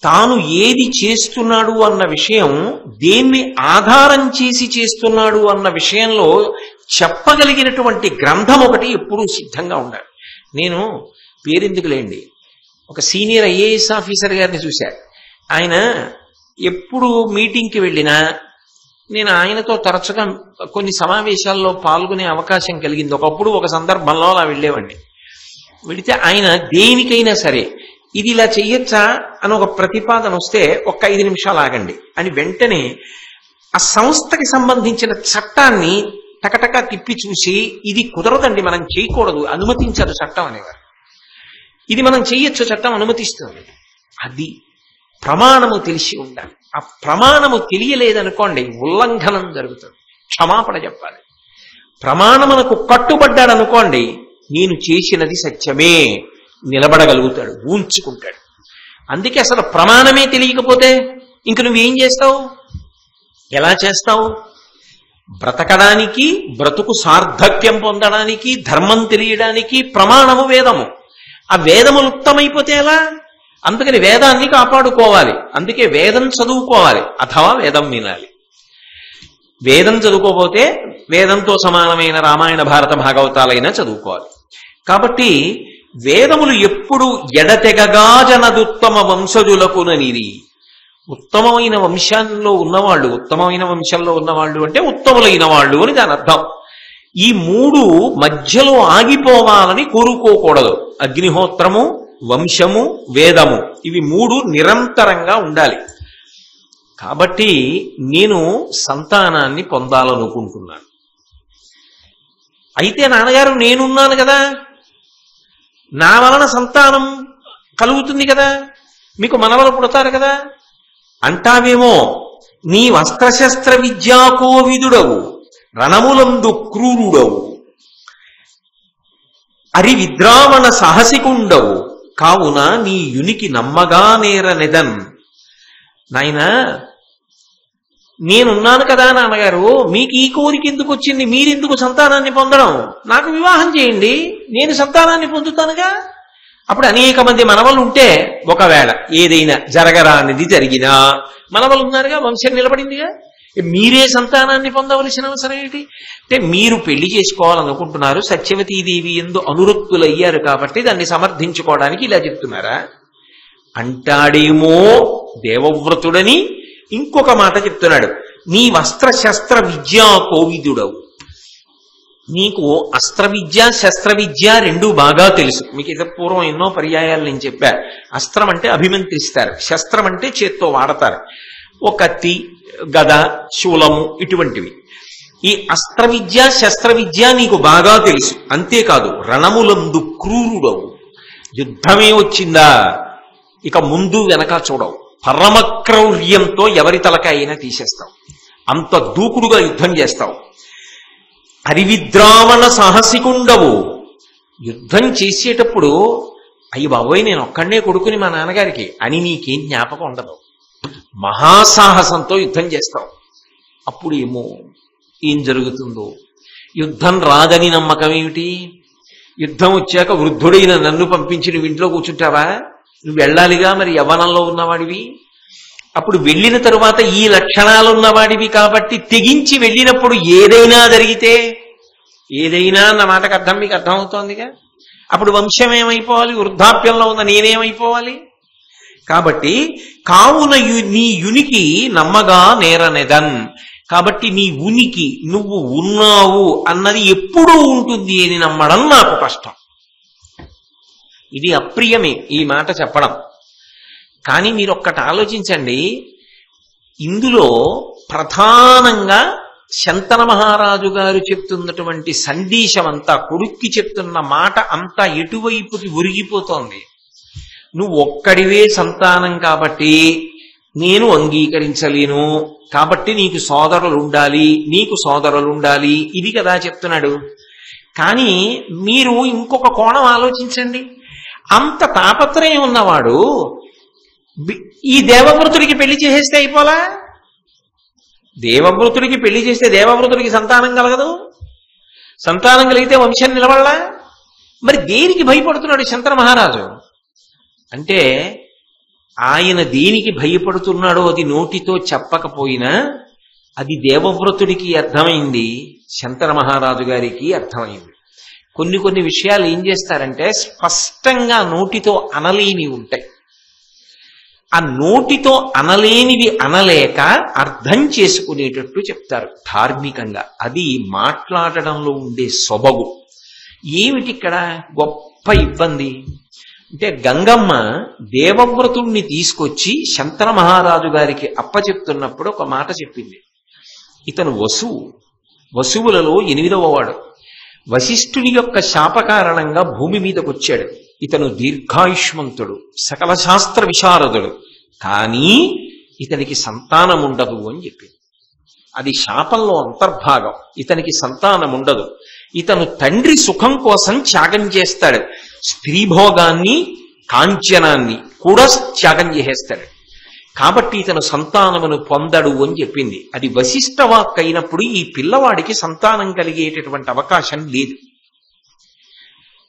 తాను ఏది చేస్తున్నాడు అన్న విషయం, దేన్ని ఆధారం చేసి చేస్తున్నాడు అన్న విషయంలో చెప్పగలిగినటువంటి గ్రంథం ఒకటి ఎప్పుడూ సిద్ధంగా ఉండాలి. నేను పేరెందుకులేండి, ఒక సీనియర్ ఐఏఎస్ ఆఫీసర్ గారిని చూశాను. ఆయన ఎప్పుడు మీటింగ్కి వెళ్ళినా నేను ఆయనతో తరచుగా కొన్ని సమావేశాల్లో పాల్గొనే అవకాశం కలిగింది. ఒకప్పుడు ఒక సందర్భంలో అలా వెళ్ళేవాడిని. వెళితే ఆయన దేనికైనా సరే ఇది ఇలా చెయ్యొచ్చా అని ఒక ప్రతిపాదన వస్తే ఒక్క 5 నిమిషాలు ఆగండి అని వెంటనే ఆ సంస్థకి సంబంధించిన చట్టాన్ని టకటకా తిప్పి చూసి, ఇది కుదరదండి, మనం చేయకూడదు, అనుమతించదు చట్టం అనేవారు. ఇది మనం చెయ్యొచ్చు, చట్టం అనుమతిస్తుంది. అది ప్రమాణము తెలిసి ఉండాలి. ఆ ప్రమాణము తెలియలేదనుకోండి, ఉల్లంఘనం జరుగుతుంది, క్షమాపణ చెప్పాలి. ప్రమాణమునకు కట్టుబడ్డాడు అనుకోండి, నేను చేసినది సత్యమే, నిలబడగలుగుతాడు, ఊంచుకుంటాడు. అందుకే అసలు ప్రమాణమే తెలియకపోతే ఇంక నువ్వేం చేస్తావు, ఎలా చేస్తావు? బ్రతకడానికి, బ్రతుకు సార్థక్యం పొందడానికి, ధర్మం తెలియడానికి ప్రమాణము వేదము. ఆ వేదములు ఉత్తమైపోతే ఎలా? అందుకని వేదాన్ని కాపాడుకోవాలి. అందుకే వేదం చదువుకోవాలి, అథవా వేదం వినాలి. వేదం చదువుకోపోతే వేదంతో సమానమైన రామాయణ భారత భాగవతాలైనా చదువుకోవాలి. కాబట్టి వేదములు ఎప్పుడు ఎడతెగగా జనదుత్తమ వంశజులకుననిది. ఉత్తమమైన వంశంలో ఉన్నవాళ్ళు, ఉత్తమమైన వంశంలో ఉన్నవాళ్ళు అంటే ఉత్తములైన వాళ్ళు అని దాని అర్థం. ఈ 3 మధ్యలో ఆగిపోవాలని కోరుకోకూడదు. అగ్నిహోత్రము, వంశము, వేదము, ఇవి 3 నిరంతరంగా ఉండాలి. కాబట్టి నేను సంతానాన్ని పొందాలనుకుంటున్నాను. అయితే నాన్నగారు నేనున్నాను కదా, నా వలన సంతానం కలుగుతుంది కదా, మీకు మనవలు పుడతారు కదా అంటావేమో. నీ వస్త్రశస్త్ర విద్యా కోవిదుడవు, రణములందు క్రూరుడవు, అరి విద్రావణ సాహసికుండవు, కావున నీ యునికి నమ్మగా నేరనెదన్. నాయనా, నేనున్నాను కదా నాన్నగారు, మీకు ఈ కోరిక ఎందుకు వచ్చింది, మీరెందుకు సంతానాన్ని పొందడం, నాకు వివాహం చేయండి, నేను సంతానాన్ని పొందుతానుగా. అప్పుడు అనేక మంది మనవలు ఉంటే ఒకవేళ ఏదైనా జరగరానిది జరిగినా మనవలు ఉన్నారుగా, వంశం నిలబడిందిగా. మీరే సంతానాన్ని పొందవలసిన అవసరం ఏంటి? అంటే మీరు పెళ్లి చేసుకోవాలనుకుంటున్నారు, సత్యవతీదేవి యందు అనురక్తులయ్యారు కాబట్టి దాన్ని సమర్థించుకోవడానికి ఇలా చెప్తున్నారా అంటాడేమో దేవవ్రతుడని. ఇంకొక మాట చెప్తున్నాడు, నీ వస్త్ర శస్త్ర విద్యా కోవిదుడవు. నీకు అస్త్ర విద్య, శస్త్ర విద్య 2 బాగా తెలుసు. మీకు ఇది పూర్వం ఎన్నో పర్యాయాలు నేను చెప్పా. అస్త్రం అంటే అభిమంత్రిస్తారు, శస్త్రం అంటే చేత్తో వాడతారు, ఓ కత్తి, గద, శూలము, ఇటువంటివి. ఈ అస్త్ర విద్య, శస్త్ర విద్య నీకు బాగా తెలుసు. అంతేకాదు, రణములందు క్రూరుడవు. యుద్ధమే వచ్చిందా ఇక ముందు వెనక చూడవు, పరమక్రౌర్యంతో ఎవరి తలకాయైనా తీసేస్తావు, అంత దూకుడుగా యుద్ధం చేస్తావు. హరివిద్రావణ సాహసికుండవు. యుద్ధం చేసేటప్పుడు అయ్యి బాబోయ్ నేను ఒక్కడే కొడుకుని మా నాన్నగారికి అని నీకేం జ్ఞాపకం ఉండదు, మహాసాహసంతో యుద్ధం చేస్తావు. అప్పుడు ఏం జరుగుతుందో. యుద్ధం రాదని నమ్మకం ఏమిటి? యుద్ధం వచ్చాక వృద్ధుడైన నన్ను పంపించి నువ్వు ఇంట్లో కూర్చుంటావా? నువ్వు వెళ్ళాలిగా, మరి యవ్వనంలో ఉన్నవాడివి. అప్పుడు వెళ్ళిన తరువాత ఈ లక్షణాలు ఉన్నవాడివి కాబట్టి తెగించి వెళ్ళినప్పుడు ఏదైనా జరిగితే, ఏదైనా అన్న మాటకు అర్థం మీకు అర్థమవుతోందిగా. అప్పుడు వంశం ఏమైపోవాలి? వృద్ధాప్యంలో ఉన్న నేనేమైపోవాలి? కాబట్టి కావున నీ యునికి నమ్మగా నేరనెదన్. కాబట్టి నీ ఉనికి, నువ్వు ఉన్నావు అన్నది ఎప్పుడూ ఉంటుంది అని నమ్మడం నాకు కష్టం. ఇది అప్రియమే ఈ మాట చెప్పడం. కానీ మీరు ఒక్కటి ఆలోచించండి, ఇందులో ప్రధానంగా శంతన మహారాజు గారు చెప్తున్నటువంటి సందేశం అంతా, కొడుక్కి చెప్తున్న మాట అంతా ఎటువైపుకి ఉరిగిపోతోంది. నువ్వు ఒక్కడివే సంతానం కాబట్టి నేను అంగీకరించలేను, కాబట్టి నీకు సోదరులు ఉండాలి, ఇది కదా చెప్తున్నాడు. కానీ మీరు ఇంకొక కోణం ఆలోచించండి. అంత తాపత్రయం ఉన్నవాడు ఈ దేవవ్రతుడికి పెళ్లి చేసేస్తే అయిపోలా? దేవవ్రతుడికి పెళ్లి చేస్తే దేవవ్రతుడికి సంతానం కలగదు, సంతానం కలిగితే వంశం నిలబడలా? మరి దేనికి భయపడుతున్నాడు శంతన మహారాజు అంటే, ఆయన దేనికి భయపడుతున్నాడో అది నోటితో చెప్పకపోయినా అది దేవవ్రతుడికి అర్థమైంది, శంతన మహారాజు గారికి అర్థమైంది. కొన్ని విషయాలు ఏం చేస్తారంటే స్పష్టంగా నోటితో అనలేని ఉంటాయి. ఆ నోటితో అనలేనివి అనలేక అర్థం చేసుకునేటట్టు చెప్తారు ధార్మికంగా. అది మాట్లాడడంలో ఉండే సొబగు. ఏమిటి ఇక్కడ గొప్ప ఇబ్బంది అంటే, గంగమ్మ దేవవ్రతుణ్ణి తీసుకొచ్చి శంతన మహారాజు గారికి అప్పచెప్తున్నప్పుడు ఒక మాట చెప్పింది. ఇతను వసువులలో 8వ వాడు. వశిష్ఠుని యొక్క శాప కారణంగా భూమి మీదకు వచ్చాడు. ఇతను దీర్ఘాయుష్మంతుడు, సకల శాస్త్ర విశారదుడు, కానీ ఇతనికి సంతానం ఉండదు అని చెప్పింది. అది శాపంలో అంతర్భాగం. ఇతనికి సంతానం ఉండదు. ఇతను తండ్రి సుఖం కోసం త్యాగం చేస్తాడు. స్త్రీభోగాన్ని, కాంచనాన్ని కూడా త్యాగం చేసేస్తాడు. కాబట్టి ఇతను సంతానమును పొందడు అని చెప్పింది. అది వశిష్ఠ వాక్ అయినప్పుడు ఈ పిల్లవాడికి సంతానం కలిగేటటువంటి అవకాశం లేదు.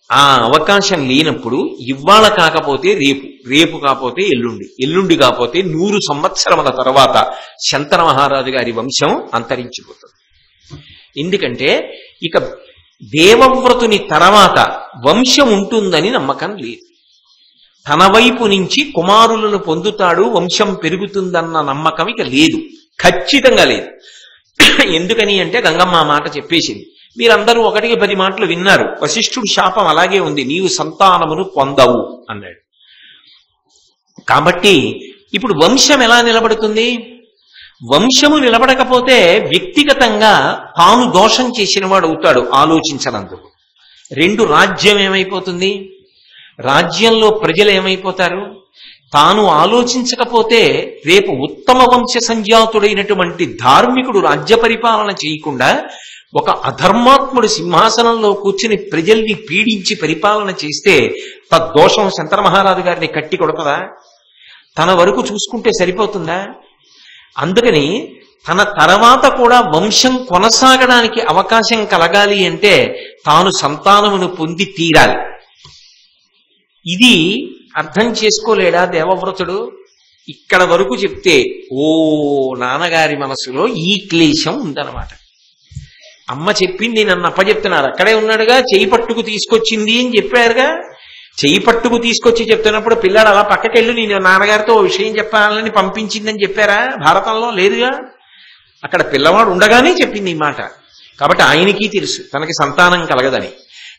ఆ అవకాశం లేనప్పుడు ఇవాళ కాకపోతే రేపు, రేపు కాకపోతే ఎల్లుండి, ఎల్లుండి కాకపోతే 100 సంవత్సరముల తర్వాత శంతన మహారాజు గారి వంశం అంతరించిపోతుంది. ఎందుకంటే ఇక దేవవ్రతుని తర్వాత వంశం ఉంటుందని నమ్మకం లేదు. తన వైపు నుంచి కుమారులను పొందుతాడు, వంశం పెరుగుతుందన్న నమ్మకం ఇక లేదు, ఖచ్చితంగా లేదు. ఎందుకని అంటే గంగమ్మ మాట చెప్పేసింది. మీరందరూ 1కి 10 మాటలు విన్నారు. వశిష్ఠుడి శాపం అలాగే ఉంది, నీవు సంతానమును పొందవు అన్నాడు. కాబట్టి ఇప్పుడు వంశం ఎలా నిలబడుతుంది? వంశము నిలబడకపోతే వ్యక్తిగతంగా తాను దోషం చేసిన వాడు అవుతాడు ఆలోచించనందుకు. 2 రాజ్యం ఏమైపోతుంది? రాజ్యంలో ప్రజలు ఏమైపోతారు? తాను ఆలోచించకపోతే రేపు ఉత్తమ వంశ సంజాతుడైనటువంటి ధార్మికుడు రాజ్య పరిపాలన చేయకుండా ఒక అధర్మాత్ముడు సింహాసనంలో కూర్చుని ప్రజల్ని పీడించి పరిపాలన చేస్తే తద్దోషం శంతన మహారాజు గారిని కట్టి కొడతదా? తన వరకు చూసుకుంటే సరిపోతుందా? అందుకని తన తర్వాత కూడా వంశం కొనసాగడానికి అవకాశం కలగాలి అంటే తాను సంతానమును పొంది తీరాలి. ఇది అర్థం చేసుకోలేడా దేవవ్రతుడు? ఇక్కడ వరకు చెప్తే ఓ నాన్నగారి మనసులో ఈ క్లేశం ఉందన్నమాట. అమ్మ చెప్పింది, నన్ను అప్పచెప్తున్నారు, అక్కడే ఉన్నాడుగా, చేయి పట్టుకు తీసుకొచ్చింది అని చెప్పారుగా. చేయి పట్టుకు తీసుకొచ్చి చెప్తున్నప్పుడు పిల్లాడు అలా పక్కకెళ్ళి నేను నాన్నగారితో ఓ విషయం చెప్పాలని పంపించిందని చెప్పారా? భారతంలో లేదుగా. అక్కడ పిల్లవాడు ఉండగానే చెప్పింది ఈ మాట. కాబట్టి ఆయనకి తెలుసు తనకి సంతానం కలగదని.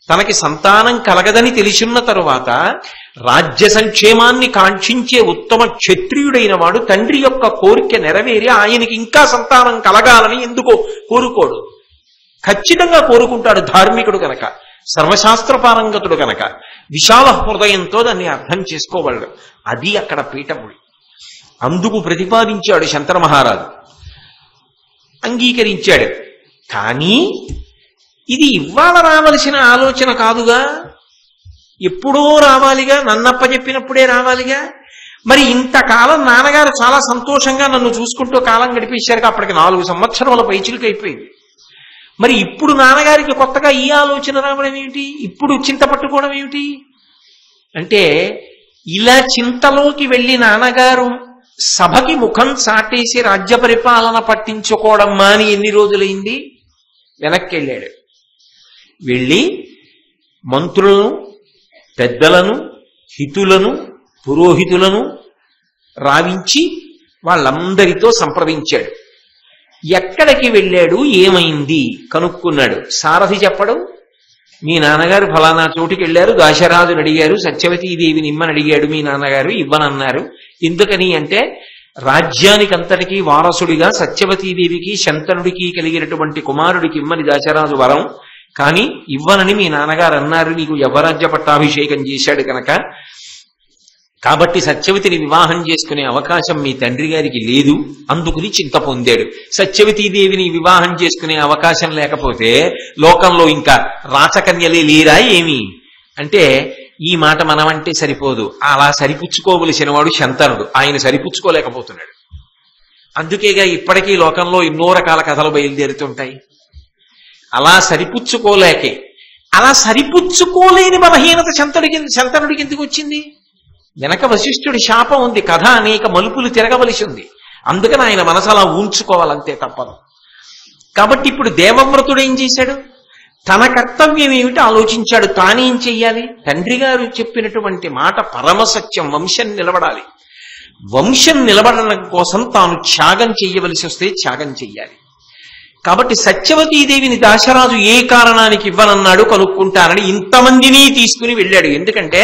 తనకి సంతానం కలగదని తెలిసిన తరువాత రాజ్య సంక్షేమాన్ని కాంక్షించే ఉత్తమ క్షత్రియుడైన వాడు తండ్రి యొక్క కోరిక నెరవేరి ఆయనకి ఇంకా సంతానం కలగాలని ఎందుకో కోరుకోడు? ఖచ్చితంగా కోరుకుంటాడు. ధార్మికుడు కనుక, సర్వశాస్త్ర పారంగతుడు కనుక, విశాల హృదయంతో దాన్ని అర్థం చేసుకోగలడు. అది అక్కడ పీఠముడి. అందుకు ప్రతిపాదించాడు శంతన మహారాజు, అంగీకరించాడు. కానీ ఇది ఇవాళ రావలసిన ఆలోచన కాదుగా, ఎప్పుడో రావాలిగా, నన్నప్ప చెప్పినప్పుడే రావాలిగా. మరి ఇంతకాలం నాన్నగారు చాలా సంతోషంగా నన్ను చూసుకుంటూ కాలం గడిపేశారుగా, అప్పటికి 4 సంవత్సరాల పైచిలుకు అయిపోయింది. మరి ఇప్పుడు నాన్నగారికి కొత్తగా ఈ ఆలోచన రావడం ఏమిటి? ఇప్పుడు చింత పట్టుకోవడం ఏమిటి? అంటే ఇలా చింతలోకి వెళ్ళి నాన్నగారు సభకి ముఖం చాటేసి రాజ్య పరిపాలన పట్టించుకోవడం మాని ఎన్ని రోజులైంది? వెనక్కి వెళ్ళాడు. వెళ్ళి మంత్రులను, పెద్దలను, హితులను, పురోహితులను రావించి వాళ్ళందరితో సంప్రదించాడు. ఎక్కడికి వెళ్ళాడు, ఏమైంది కనుక్కున్నాడు. సారథి చెప్పడం, మీ నాన్నగారు ఫలానా చోటుకి వెళ్ళారు, దాశరాజుని అడిగారు, సత్యవతీదేవిని ఇమ్మని అడిగాడు, మీ నాన్నగారు ఇవ్వనన్నారు, ఎందుకని అంటే రాజ్యానికంతటికీ వారసుడిగా సత్యవతీదేవికి శంతనుడికి కలిగినటువంటి కుమారుడికి ఇమ్మని దశరథు వరం, కానీ ఇవ్వనని మీ నాన్నగారు అన్నారు, నీకు యవ్వరాజ్య పట్టాభిషేకం చేశాడు కనుక, కాబట్టి సత్యవతిని వివాహం చేసుకునే అవకాశం మీ తండ్రి గారికి లేదు, అందుకుని చింత పొందాడు. సత్యవతీదేవిని వివాహం చేసుకునే అవకాశం లేకపోతే లోకంలో ఇంకా రాచకన్యలే లేరా ఏమి అంటే, ఈ మాట మనమంటే సరిపోదు, అలా సరిపుచ్చుకోవలసిన వాడు శంతనుడు, ఆయన సరిపుచ్చుకోలేకపోతున్నాడు. అందుకేగా ఇప్పటికీ లోకంలో ఎన్నో రకాల కథలు బయలుదేరుతుంటాయి. అలా సరిపుచ్చుకోలేకే, అలా సరిపుచ్చుకోలేని బలహీనత శంతనుడికి ఎందుకు వచ్చింది? వెనక వశిష్ఠుడి శాపం ఉంది, కథ అనేక మలుపులు తిరగవలసి ఉంది, అందుకని ఆయన మనసు అలా ఊంచుకోవాలంతే తప్పదు. కాబట్టి ఇప్పుడు దేవవ్రతుడు ఏం చేశాడు? తన కర్తవ్యం ఏమిటి ఆలోచించాడు. తానేం చెయ్యాలి? తండ్రి గారు చెప్పినటువంటి మాట పరమసత్యం, వంశం నిలబడాలి. వంశం నిలబడడం కోసం తాను త్యాగం చెయ్యవలసి వస్తే త్యాగం చెయ్యాలి. కాబట్టి సత్యవతీదేవిని దశరథు ఏ కారణానికి ఇవ్వనన్నాడు కనుక్కుంటానని ఇంతమందిని తీసుకుని వెళ్ళాడు. ఎందుకంటే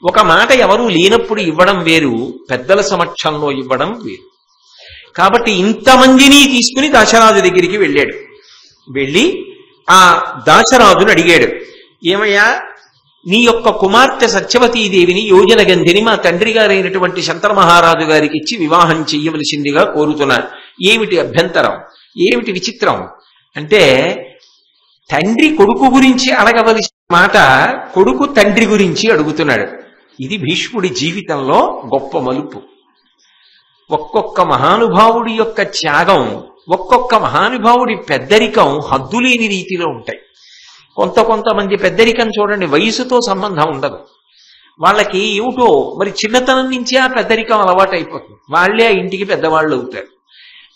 ఒక మాట ఎవరూ లేనప్పుడు ఇవ్వడం వేరు, పెద్దల సమక్షంలో ఇవ్వడం వేరు. కాబట్టి ఇంతమందిని తీసుకుని దశరథు దగ్గరికి వెళ్ళాడు. వెళ్ళి ఆ దశరథుని అడిగాడు, ఏమయ్యా, నీ యొక్క కుమార్తె సత్యవతీదేవిని యోజన గంధిని మా తండ్రి గారైనటువంటి శంతన మహారాజు గారికి ఇచ్చి వివాహం చెయ్యవలసిందిగా కోరుతున్నాను, ఏమిటి అభ్యంతరం, ఏమిటి విచిత్రం అంటే, తండ్రి కొడుకు గురించి అడగవలసిన మాట కొడుకు తండ్రి గురించి అడుగుతున్నాడు. ఇది భీష్ముడి జీవితంలో గొప్ప మలుపు. ఒక్కొక్క మహానుభావుడి యొక్క త్యాగం, ఒక్కొక్క మహానుభావుడి పెద్దరికం హద్దులేని రీతిలో ఉంటాయి. కొంతమంది పెద్దరికం చూడండి, వయసుతో సంబంధం ఉండదు, వాళ్ళకి ఏమిటో మరి చిన్నతనం నుంచే ఆ పెద్దరికం అలవాటు అయిపోతుంది, వాళ్లే ఆ ఇంటికి పెద్దవాళ్ళు అవుతారు.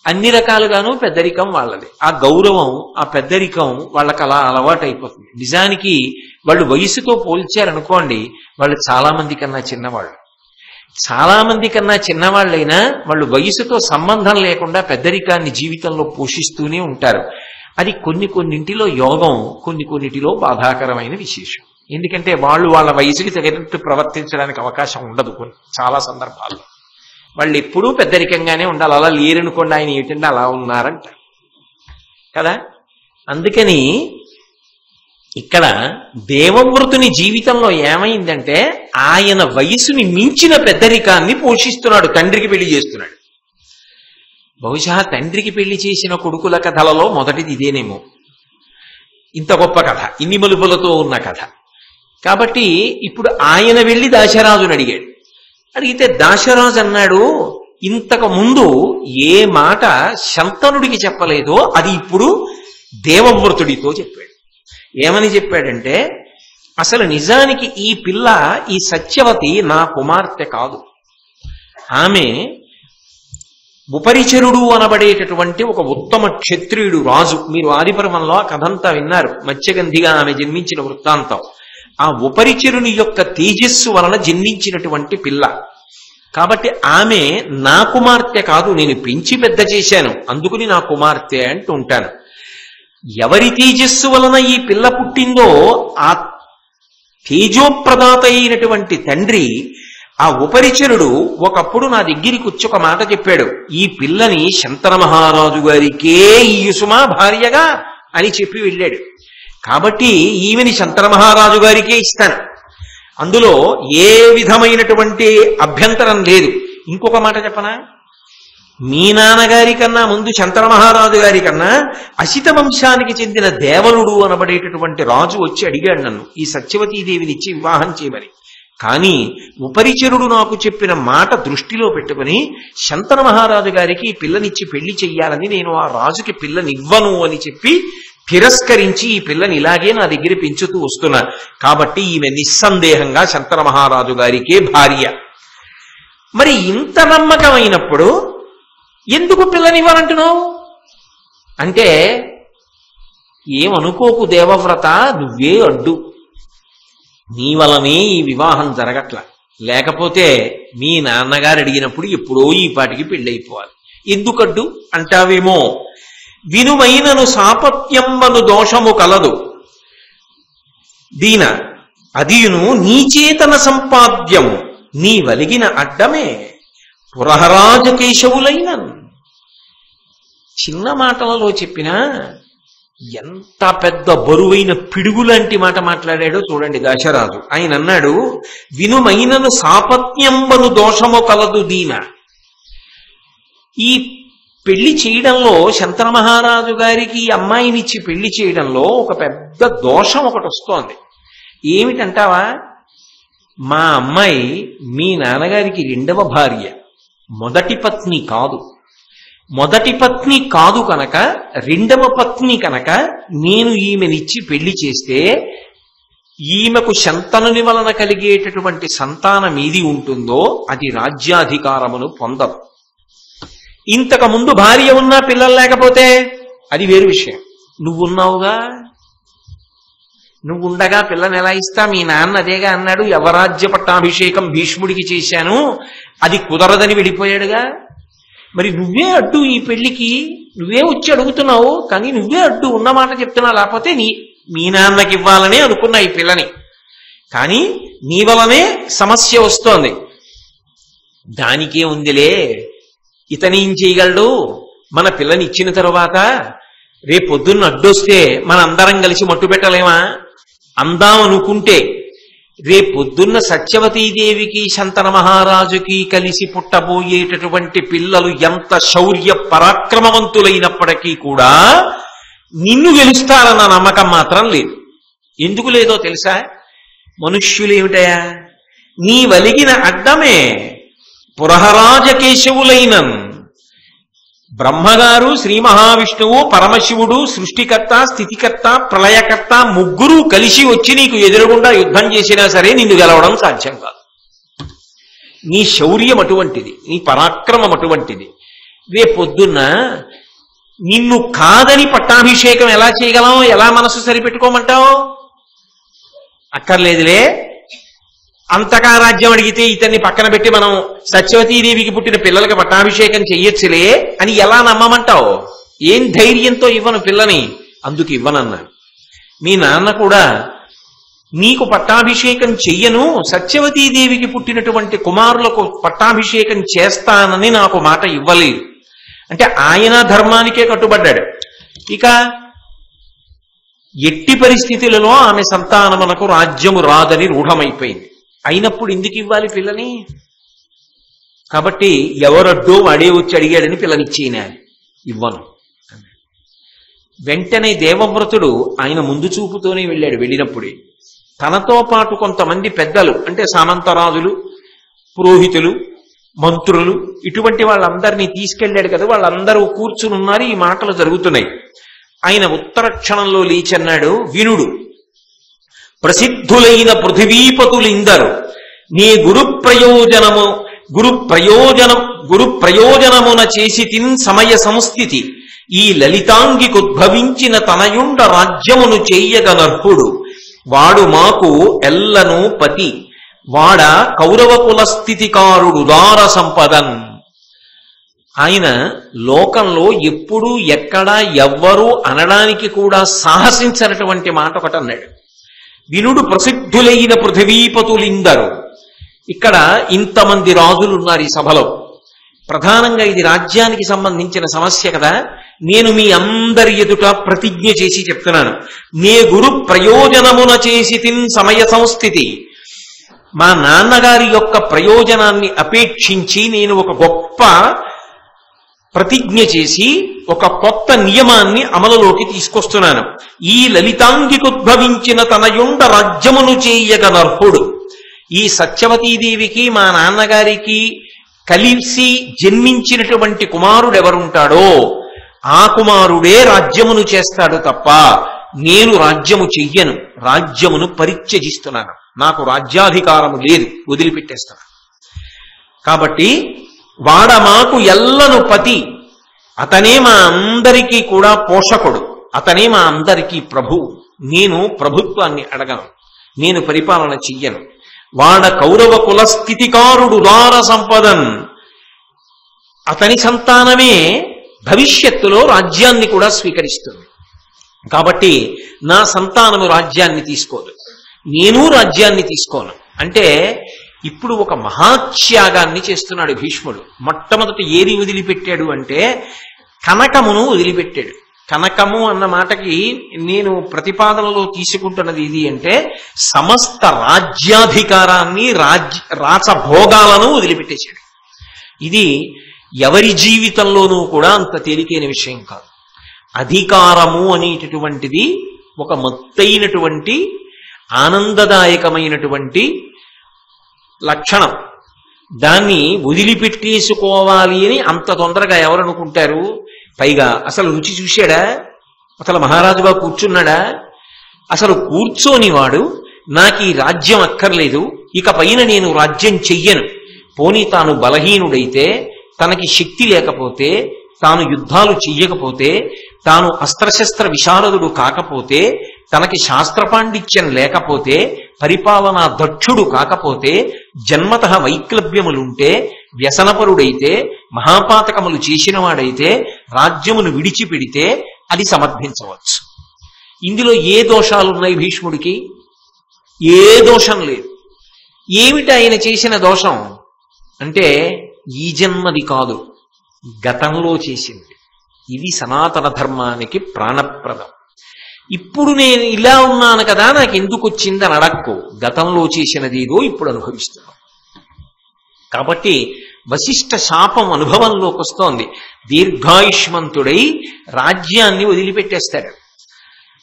అన్ని రకాలుగాను పెద్దరికం వాళ్ళది, ఆ గౌరవం, ఆ పెద్దరికం వాళ్ళకి అలా అలవాటు అయిపోతుంది. నిజానికి వాళ్ళు వయసుతో పోల్చారనుకోండి, వాళ్ళు చాలా మంది కన్నా చిన్నవాళ్ళు, చాలా మంది కన్నా చిన్నవాళ్ళైనా వాళ్ళు వయసుతో సంబంధం లేకుండా పెద్దరికాన్ని జీవితంలో పోషిస్తూనే ఉంటారు. అది కొన్నింటిలో యోగం, కొన్నిటిలో బాధాకరమైన విశేషం. ఎందుకంటే వాళ్ళు వాళ్ళ వయసుకి తగినట్టు ప్రవర్తించడానికి అవకాశం ఉండదు. చాలా సందర్భాల్లో వాళ్ళు ఎప్పుడూ పెద్దరికంగానే ఉండాలి. అలా లేరనుకోండి, ఆయన ఏంటంటే అలా ఉన్నారంట కదా. అందుకని ఇక్కడ దేవవ్రతుని జీవితంలో ఏమైందంటే, ఆయన వయసుని మించిన పెద్దరికాన్ని పోషిస్తున్నాడు, తండ్రికి పెళ్లి చేస్తున్నాడు. బహుశా తండ్రికి పెళ్లి చేసిన కొడుకుల కథలలో మొదటిది ఇదేనేమో, ఇంత గొప్ప కథ, ఇన్ని మలుపులతో ఉన్న కథ. కాబట్టి ఇప్పుడు ఆయన వెళ్ళి దశరథుని అడిగాడు. అడిగితే దశరథు అన్నాడు, ఇంతకు ముందు ఏ మాట శంతనుడికి చెప్పలేదో అది ఇప్పుడు దేవవ్రతుడితో చెప్పాడు. ఏమని చెప్పాడంటే, అసలు నిజానికి ఈ పిల్ల, ఈ సత్యవతి నా కుమార్తె కాదు, ఆమె ఉపరిచరుడు అనబడేటటువంటి ఒక ఉత్తమ క్షత్రియుడు రాజు. మీరు ఆదిపర్వంలో ఆ కథంతా విన్నారు, మత్స్యగంధిగా ఆమె జన్మించిన వృత్తాంతం. ఆ ఉపరిచరుని యొక్క తేజస్సు వలన జన్మించినటువంటి పిల్ల. కాబట్టి ఆమె నా కుమార్తె కాదు, నేను పెంచి పెద్ద చేశాను, అందుకుని నా కుమార్తె అంటూ ఉంటాను. ఎవరి తేజస్సు వలన ఈ పిల్ల పుట్టిందో ఆ తేజోప్రదాత అయినటువంటి తండ్రి, ఆ ఉపరిచరుడు ఒకప్పుడు నా దగ్గరికి వచ్చి ఒక మాట చెప్పాడు, ఈ పిల్లని శంతన మహారాజు గారికే ఇయ్యుసుమా భార్యగా అని చెప్పి వెళ్ళాడు. కాబట్టి ఈమెని శంతన మహారాజు గారికే ఇస్తాను, అందులో ఏ విధమైనటువంటి అభ్యంతరం లేదు. ఇంకొక మాట చెప్పనా, మీ నాన్నగారి కన్నా ముందు శంతన మహారాజు గారి కన్నా అసిత వంశానికి చెందిన దేవలుడు అనబడేటటువంటి రాజు వచ్చి అడిగాడు నన్ను ఈ సత్యవతీదేవిని ఇచ్చి వివాహం చేయమని. కానీ ఉపరిచరుడు నాకు చెప్పిన మాట దృష్టిలో పెట్టుకుని శంతన మహారాజు గారికి ఈ పిల్లనిచ్చి పెళ్లి చెయ్యాలని నేను ఆ రాజుకి పిల్లనివ్వను అని చెప్పి తిరస్కరించి ఈ పిల్లని ఇలాగే నా దగ్గర పెంచుతూ వస్తున్నా. కాబట్టి ఈమె నిస్సందేహంగా శంతన మహారాజు గారికే భార్య. మరి ఇంత నమ్మకమైనప్పుడు ఎందుకు పిల్లనివ్వనంటున్నావు అంటే, ఏమనుకోకు దేవవ్రత, నువ్వే అడ్డు, నీ వలనే ఈ వివాహం జరగట్ల, లేకపోతే మీ నాన్నగారు అడిగినప్పుడు ఎప్పుడో ఈ పాటికి పెళ్ళైపోవాలి. ఎందుకడ్డు అంటావేమో, వినుమైనను సాపత్యంబను దోషము కలదు దీన అదియును నీచేతన సంపాద్యము నీ వలిగిన అడ్డమే పురహరాజ కేశవులైన. చిన్న మాటలలో చెప్పినా ఎంత పెద్ద బరువైన పిడుగు లాంటి మాట మాట్లాడాడో చూడండి దశరాజు. ఆయన అన్నాడు, వినుమైనను సాపత్యంబను దోషము కలదు దీన. ఈ పెళ్లి చేయడంలో, శంతన మహారాజు గారికి అమ్మాయినిచ్చి పెళ్లి చేయడంలో ఒక పెద్ద దోషం ఒకటి వస్తోంది. ఏమిటంటావా? మా అమ్మాయి మీ నాన్నగారికి రెండవ భార్య, మొదటి పత్ని కాదు. మొదటి పత్ని కాదు కనుక, రెండవ పత్ని కనుక నేను ఈమెనిచ్చి పెళ్లి చేస్తే ఈమెకు శంతనుని వలన కలిగేటటువంటి సంతానం ఏది ఉంటుందో అది రాజ్యాధికారమును పొందదు. ఇంతకు ముందు భార్య ఉన్నా పిల్లలు లేకపోతే అది వేరు విషయం. నువ్వున్నావుగా, నువ్వుండగా పిల్లని ఎలా ఇస్తా? మీ నాన్న అదేగా అన్నాడు, యవరాజ్య పట్టాభిషేకం భీష్ముడికి చేశాను, అది కుదరదని విడిపోయాడుగా. మరి నువ్వే అడ్డు ఈ పెళ్లికి, నువ్వే వచ్చి అడుగుతున్నావు, కానీ నువ్వే అడ్డు. ఉన్నమాట చెప్తున్నా, లేకపోతే మీ నాన్నకి ఇవ్వాలనే అనుకున్నా ఈ పిల్లని, కానీ నీ వలనే సమస్య వస్తోంది. దానికే ఉందిలే, ఇతనేం చేయగలడు? మన పిల్లని ఇచ్చిన తరువాత రేపొద్దున్న అడ్డొస్తే మన అందరం కలిసి మట్టు పెట్టలేమా? అందాం అనుకుంటే రేపొద్దున్న సత్యవతీదేవికి శంతన మహారాజుకి కలిసి పుట్టబోయేటటువంటి పిల్లలు ఎంత శౌర్య పరాక్రమవంతులైనప్పటికీ కూడా నిన్ను గెలుస్తారన్న నమ్మకం మాత్రం లేదు. ఎందుకు లేదో తెలుసా? మనుష్యులేమిటయా, నీ వలిగిన అడ్డమే పురహరాజ కేశవులైన బ్రహ్మగారు, శ్రీ మహావిష్ణువు, పరమశివుడు, సృష్టికర్త, స్థితికర్త, ప్రళయకర్త ముగ్గురు కలిసి వచ్చి నీకు ఎదురుగుండా యుద్ధం చేసినా సరే నిన్ను గెలవడం సాధ్యం కాదు. నీ శౌర్యం అటువంటిది, నీ పరాక్రమం అటువంటిది. రేపొద్దున్న నిన్ను కాదని పట్టాభిషేకం ఎలా చేయగలం? ఎలా మనసు సరిపెట్టుకోమంటావు? అక్కర్లేదులే, అంతగా రాజ్యం అడిగితే ఇతన్ని పక్కన పెట్టి మనం సత్యవతీదేవికి పుట్టిన పిల్లలకి పట్టాభిషేకం చెయ్యొచ్చులే అని ఎలా నమ్మమంటావు? ఏం ధైర్యంతో ఇవ్వను పిల్లని? అందుకు ఇవ్వనన్నాను. మీ నాన్న కూడా నీకు పట్టాభిషేకం చెయ్యను, సత్యవతీదేవికి పుట్టినటువంటి కుమారులకు పట్టాభిషేకం చేస్తానని నాకు మాట ఇవ్వలేదు. అంటే ఆయన ధర్మానికే కట్టుబడ్డాడు. ఇక ఎట్టి పరిస్థితులలో ఆమె సంతానమునకు రాజ్యము రాదని రూఢమైపోయింది. అయినప్పుడు ఎందుకు ఇవ్వాలి పిల్లని? కాబట్టి ఎవరడ్డో వాడే వచ్చి అడిగాడని పిల్లనిచ్చేయాలి. ఇవ్వను. వెంటనే దేవవ్రతుడు ఆయన ముందు చూపుతోనే వెళ్ళాడు. వెళ్ళినప్పుడే తనతో పాటు కొంతమంది పెద్దలు, అంటే సామంతరాజులు, పురోహితులు, మంత్రులు, ఇటువంటి వాళ్ళందరినీ తీసుకెళ్లాడు కదా. వాళ్ళందరూ కూర్చుని ఉన్నారు, ఈ మాటలు జరుగుతున్నాయి. ఆయన ఉత్తర క్షణంలో లేచన్నాడు, వినుడు, ప్రసిద్ధులైన పృథివీపతులిందరు నీ గురు ప్రయోజనమున చేసి తిన్ సమయ సంస్థితి ఈ లలితాంగికుద్భవించిన తనయుండ రాజ్యమును చెయ్యగనర్హుడు వాడు మాకు ఎల్లను పతి వాడ కౌరవ కుల స్థితికారుడు దార సంపదన్. ఆయన లోకంలో ఎప్పుడూ ఎక్కడా ఎవ్వరూ అనడానికి కూడా సాహసించినటువంటి మాట ఒకటి అన్నాడు. వినుడు, ప్రసిద్ధులైన పృథివీపతులిందరు. ఇక్కడ ఇంతమంది రాజులు ఉన్నారు ఈ సభలో. ప్రధానంగా ఇది రాజ్యానికి సంబంధించిన సమస్య కదా. నేను మీ అందరి ఎదుట ప్రతిజ్ఞ చేసి చెప్తున్నాను, నే గురు ప్రయోజనమున చేసి తిన్ సమయ సంస్థితి. మా నాన్నగారి యొక్క ప్రయోజనాన్ని అపేక్షించి నేను ఒక గొప్ప ప్రతిజ్ఞ చేసి ఒక కొత్త నియమాన్ని అమలులోకి తీసుకొస్తున్నాను. ఈ లలితాంగికుద్భవించిన తనయుండ రాజ్యమును చేయగనర్హుడు. ఈ సత్యవతీదేవికి మా నాన్నగారికి కలిసి జన్మించినటువంటి కుమారుడు ఎవరుంటాడో ఆ కుమారుడే రాజ్యమును చేస్తాడు తప్ప నేను రాజ్యము చెయ్యను. రాజ్యమును పరిత్యజిస్తున్నాను. నాకు రాజ్యాధికారము లేదు, వదిలిపెట్టేస్తాను. కాబట్టి వాడ మాకు ఎల్లను పతి, అతనే మా అందరికీ కూడా పోషకుడు, అతనే మా అందరికీ ప్రభువు. నేను ప్రభుత్వాన్ని అడగను, నేను పరిపాలన చెయ్యను. వాడ కౌరవ కుల స్థితికారుడు దార సంపదన్. అతని సంతానమే భవిష్యత్తులో రాజ్యాన్ని కూడా స్వీకరిస్తుంది. కాబట్టి నా సంతానము రాజ్యాన్ని తీసుకోదు, నేను రాజ్యాన్ని తీసుకోను. అంటే ఇప్పుడు ఒక మహాత్యాగాన్ని చేస్తున్నాడు భీష్ముడు. మొట్టమొదటి ఏది వదిలిపెట్టాడు అంటే కనకమును వదిలిపెట్టాడు. కనకము అన్న మాటకి నేను ప్రతిపాదనలో తీసుకుంటున్నది ఇది అంటే సమస్త రాజ్యాధికారాన్ని రాచభోగాలను వదిలిపెట్టేశాడు. ఇది ఎవరి జీవితంలోనూ కూడా అంత తేలికైన విషయం కాదు. అధికారము అనేటటువంటిది ఒక మత్తైనటువంటి ఆనందదాయకమైనటువంటి లక్షణం. దాన్ని వదిలిపెట్టేసుకోవాలి అని అంత తొందరగా ఎవరనుకుంటారు? పైగా అసలు రుచి చూశాడా? అసలు మహారాజుగా కూర్చున్నాడా? అసలు కూర్చోని వాడు నాకు ఈ రాజ్యం అక్కర్లేదు, ఇక పైన నేను రాజ్యం చెయ్యను, పోనీ తాను బలహీనుడైతే, తనకి శక్తి లేకపోతే, తాను యుద్ధాలు చెయ్యకపోతే, తాను అస్త్రశస్త్ర విశారదుడు కాకపోతే, తనకి శాస్త్ర పాండిత్యం లేకపోతే, పరిపాలనా దక్షుడు కాకపోతే, జన్మతః వైక్లభ్యములుంటే, వ్యసనపరుడైతే, మహాపాతకములు చేసినవాడైతే రాజ్యమును విడిచిపెడితే అది సమర్థించవచ్చు. ఇందులో ఏ దోషాలున్నాయి భీష్ముడికి? ఏ దోషం లేదు. ఏమిటి ఆయన చేసిన దోషం అంటే ఈ జన్మది కాదు, గతంలో చేసింది. ఇది సనాతన ధర్మానికి ప్రాణప్రదం. ఇప్పుడు నేను ఇలా ఉన్నాను కదా, నాకు ఎందుకు వచ్చిందని అడక్కు. గతంలో చేసినది ఏదో ఇప్పుడు అనుభవిస్తున్నాం. కాబట్టి వశిష్ఠ శాపం అనుభవంలోకి వస్తోంది. దీర్ఘాయుష్మంతుడై రాజ్యాన్ని వదిలిపెట్టేస్తాడు.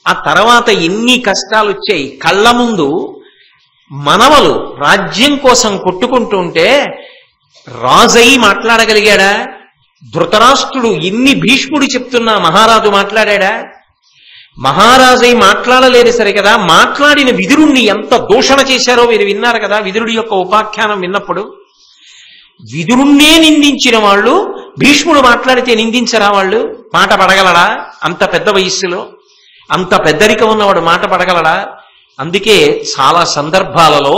ఆ తర్వాత ఎన్ని కష్టాలు వచ్చాయి. కళ్ళ ముందు మనవలు రాజ్యం కోసం కొట్టుకుంటుంటే రాజై మాట్లాడగలిగాడా? ధృతరాష్ట్రుడు ఎన్ని భీష్ముడు చెప్తున్నా మహారాజు మాట్లాడా? మహారాజై మాట్లాడలేదు సరే కదా, మాట్లాడిన విదురుణ్ణి ఎంత దూషణ చేశారో మీరు విన్నారు కదా. విదురుడి యొక్క ఉపాఖ్యానం విన్నప్పుడు విదురుణ్ణే నిందించిన వాళ్ళు భీష్ముడు మాట్లాడితే నిందించరా? వాళ్ళు మాట పడగలడా? అంత పెద్ద వయస్సులో అంత పెద్దరికం ఉన్నవాడు మాట పడగలడా? అందుకే చాలా సందర్భాలలో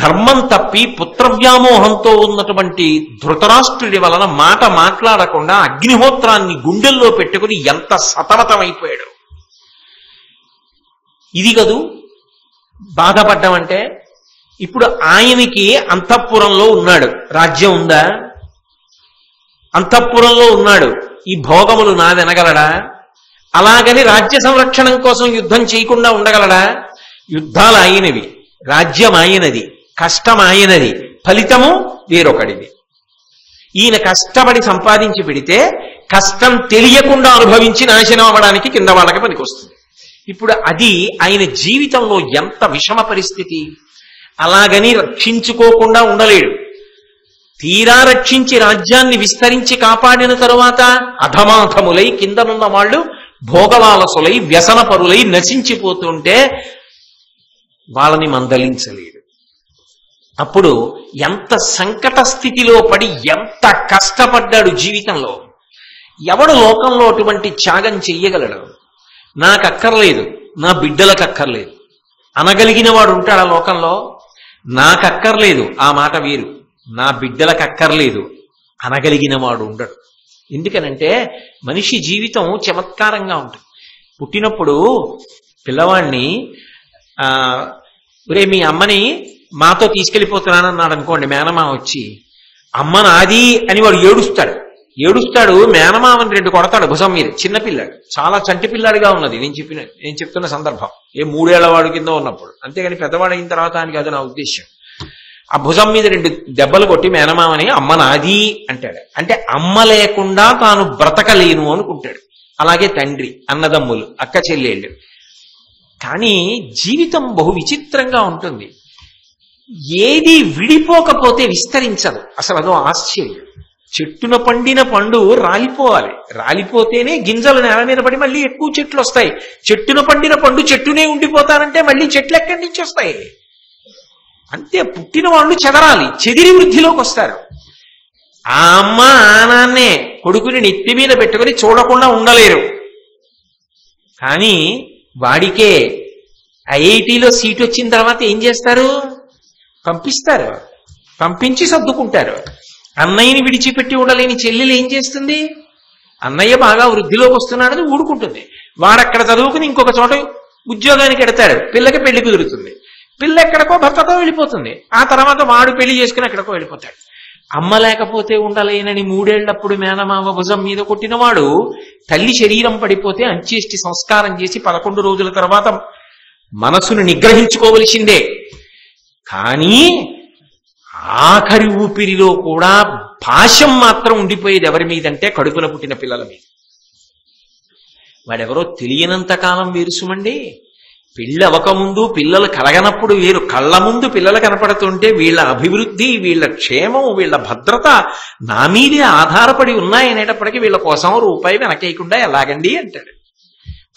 ధర్మం తప్పి పుత్రవ్యామోహంతో ఉన్నటువంటి ధృతరాష్ట్రుడి వలన మాట మాట్లాడకుండా అగ్నిహోత్రాన్ని గుండెల్లో పెట్టుకుని ఎంత సతమతమైపోయాడు. ఇది కదూ బాధపడ్డామంటే. ఇప్పుడు ఆయనకి అంతఃపురంలో ఉన్నాడు, రాజ్యం ఉందా? అంతఃపురంలో ఉన్నాడు, ఈ భోగములు నాదనగలడా? అలాగని రాజ్య సంరక్షణం కోసం యుద్ధం చేయకుండా ఉండగలడా? యుద్ధాలు ఆయనవి, రాజ్యం ఆయనది, కష్టం ఆయనది, ఫలితము వేరొకడిది. ఈయన కష్టపడి సంపాదించి పెడితే కష్టం తెలియకుండా అనుభవించి నాశనం అవ్వడానికి కింద వాళ్ళకి పనికొస్తుంది. ఇప్పుడు అది ఆయన జీవితంలో ఎంత విషమ పరిస్థితి. అలాగని రక్షించుకోకుండా ఉండలేడు. తీరా రక్షించి రాజ్యాన్ని విస్తరించి కాపాడిన తరువాత అధమాధములై కిందనున్న వాళ్ళు భోగవాలసులై వ్యసనపరులై నశించిపోతుంటే వాళ్ళని మందలించలేడు. అప్పుడు ఎంత సంకట స్థితిలో పడి ఎంత కష్టపడ్డాడు జీవితంలో. ఎవడు లోకంలో అటువంటి త్యాగం చెయ్యగలడు? నాకు అక్కర్లేదు, నా బిడ్డలకు అక్కర్లేదు అనగలిగిన వాడు ఉంటాడా లోకంలో? నాకు అక్కర్లేదు ఆ మాట వేరు, నా బిడ్డలకు అక్కర్లేదు అనగలిగిన వాడు ఉండడు. ఎందుకనంటే మనిషి జీవితం చమత్కారంగా ఉంటుంది. పుట్టినప్పుడు పిల్లవాడిని ఒరే మీ అమ్మని మాతో తీసుకెళ్ళిపోతున్నానన్నాడు అనుకోండి, మేనమామ వచ్చి అమ్మ నాది అని వాడు ఏడుస్తాడు. మేనమామని 2 కొడతాడు భుజం మీద. చిన్నపిల్లాడు, చాలా చంటి పిల్లాడిగా ఉన్నది నేను చెప్తున్న సందర్భం. 3 ఏళ్ల వాడు కింద ఉన్నప్పుడు. అంతేగాని పెద్దవాడు అయిన తర్వాత అని కాదు నా ఉద్దేశం. ఆ భుజం మీద 2 దెబ్బలు కొట్టి మేనమామని అమ్మ నాది అంటాడు. అంటే అమ్మ లేకుండా తాను బ్రతకలేను అనుకుంటాడు. అలాగే తండ్రి, అన్నదమ్ములు, అక్క చెల్లెళ్ళు. కానీ జీవితం బహు విచిత్రంగా ఉంటుంది. ఏది విడిపోకపోతే విస్తరించదు. అసలు అదో ఆశ్చర్యం. చెట్టున పండిన పండు రాలిపోవాలి, రాలిపోతేనే గింజలు నేల మీద పడి మళ్ళీ ఎక్కువ చెట్లు వస్తాయి. చెట్టున పండిన పండు చెట్టునే ఉండిపోతానంటే మళ్ళీ చెట్లు ఎక్కడి నుంచి వస్తాయి? అంతే, పుట్టిన వాళ్ళు చెదరాలి, చెదిరి వృద్ధిలోకి వస్తారు. ఆ అమ్మ ఆనాన్నే కొడుకుని నెత్తి మీద పెట్టుకుని చూడకుండా ఉండలేరు. కానీ వాడికే ఐఐటీలో సీట్ వచ్చిన తర్వాత ఏం చేస్తారు? పంపిస్తారు, పంపించి సర్దుకుంటారు. అన్నయ్యని విడిచిపెట్టి ఉండలేని చెల్లెలు ఏం చేస్తుంది? అన్నయ్య బాగా వృద్ధిలోకి వస్తున్నాడని ఊడుకుంటుంది. వాడక్కడ చదువుకుని ఇంకొక చోట ఉద్యోగానికి ఎడతాడు, పిల్లకి పెళ్లి కుదురుతుంది. పిల్ల ఎక్కడికో భర్తతో వెళ్ళిపోతుంది. ఆ తర్వాత వాడు పెళ్లి చేసుకుని ఎక్కడికో వెళ్ళిపోతాడు. అమ్మ లేకపోతే ఉండలేనని 3 ఏళ్లప్పుడు మేనమామ భుజం మీద కొట్టినవాడు తల్లి శరీరం పడిపోతే అంత్యేష్టి సంస్కారం చేసి 11 రోజుల తర్వాత మనసును నిగ్రహించుకోవలసిందే. కానీ ఆఖరి ఊపిరిలో కూడా భాష్యం మాత్రం ఉండిపోయేది ఎవరి మీదంటే కడుపున పుట్టిన పిల్లల మీద. వాడెవరో తెలియనంత కాలం వేరుసుమండి. పిల్లి అవ్వకముందు పిల్లలు కలగనప్పుడు వేరు, కళ్ళ ముందు పిల్లలు కనపడుతుంటే వీళ్ళ అభివృద్ధి, వీళ్ళ క్షేమం, వీళ్ళ భద్రత నా మీదే ఆధారపడి ఉన్నాయనేటప్పటికీ వీళ్ళ కోసం రూపాయి వెనకేయకుండా ఎలాగండి అంటాడు.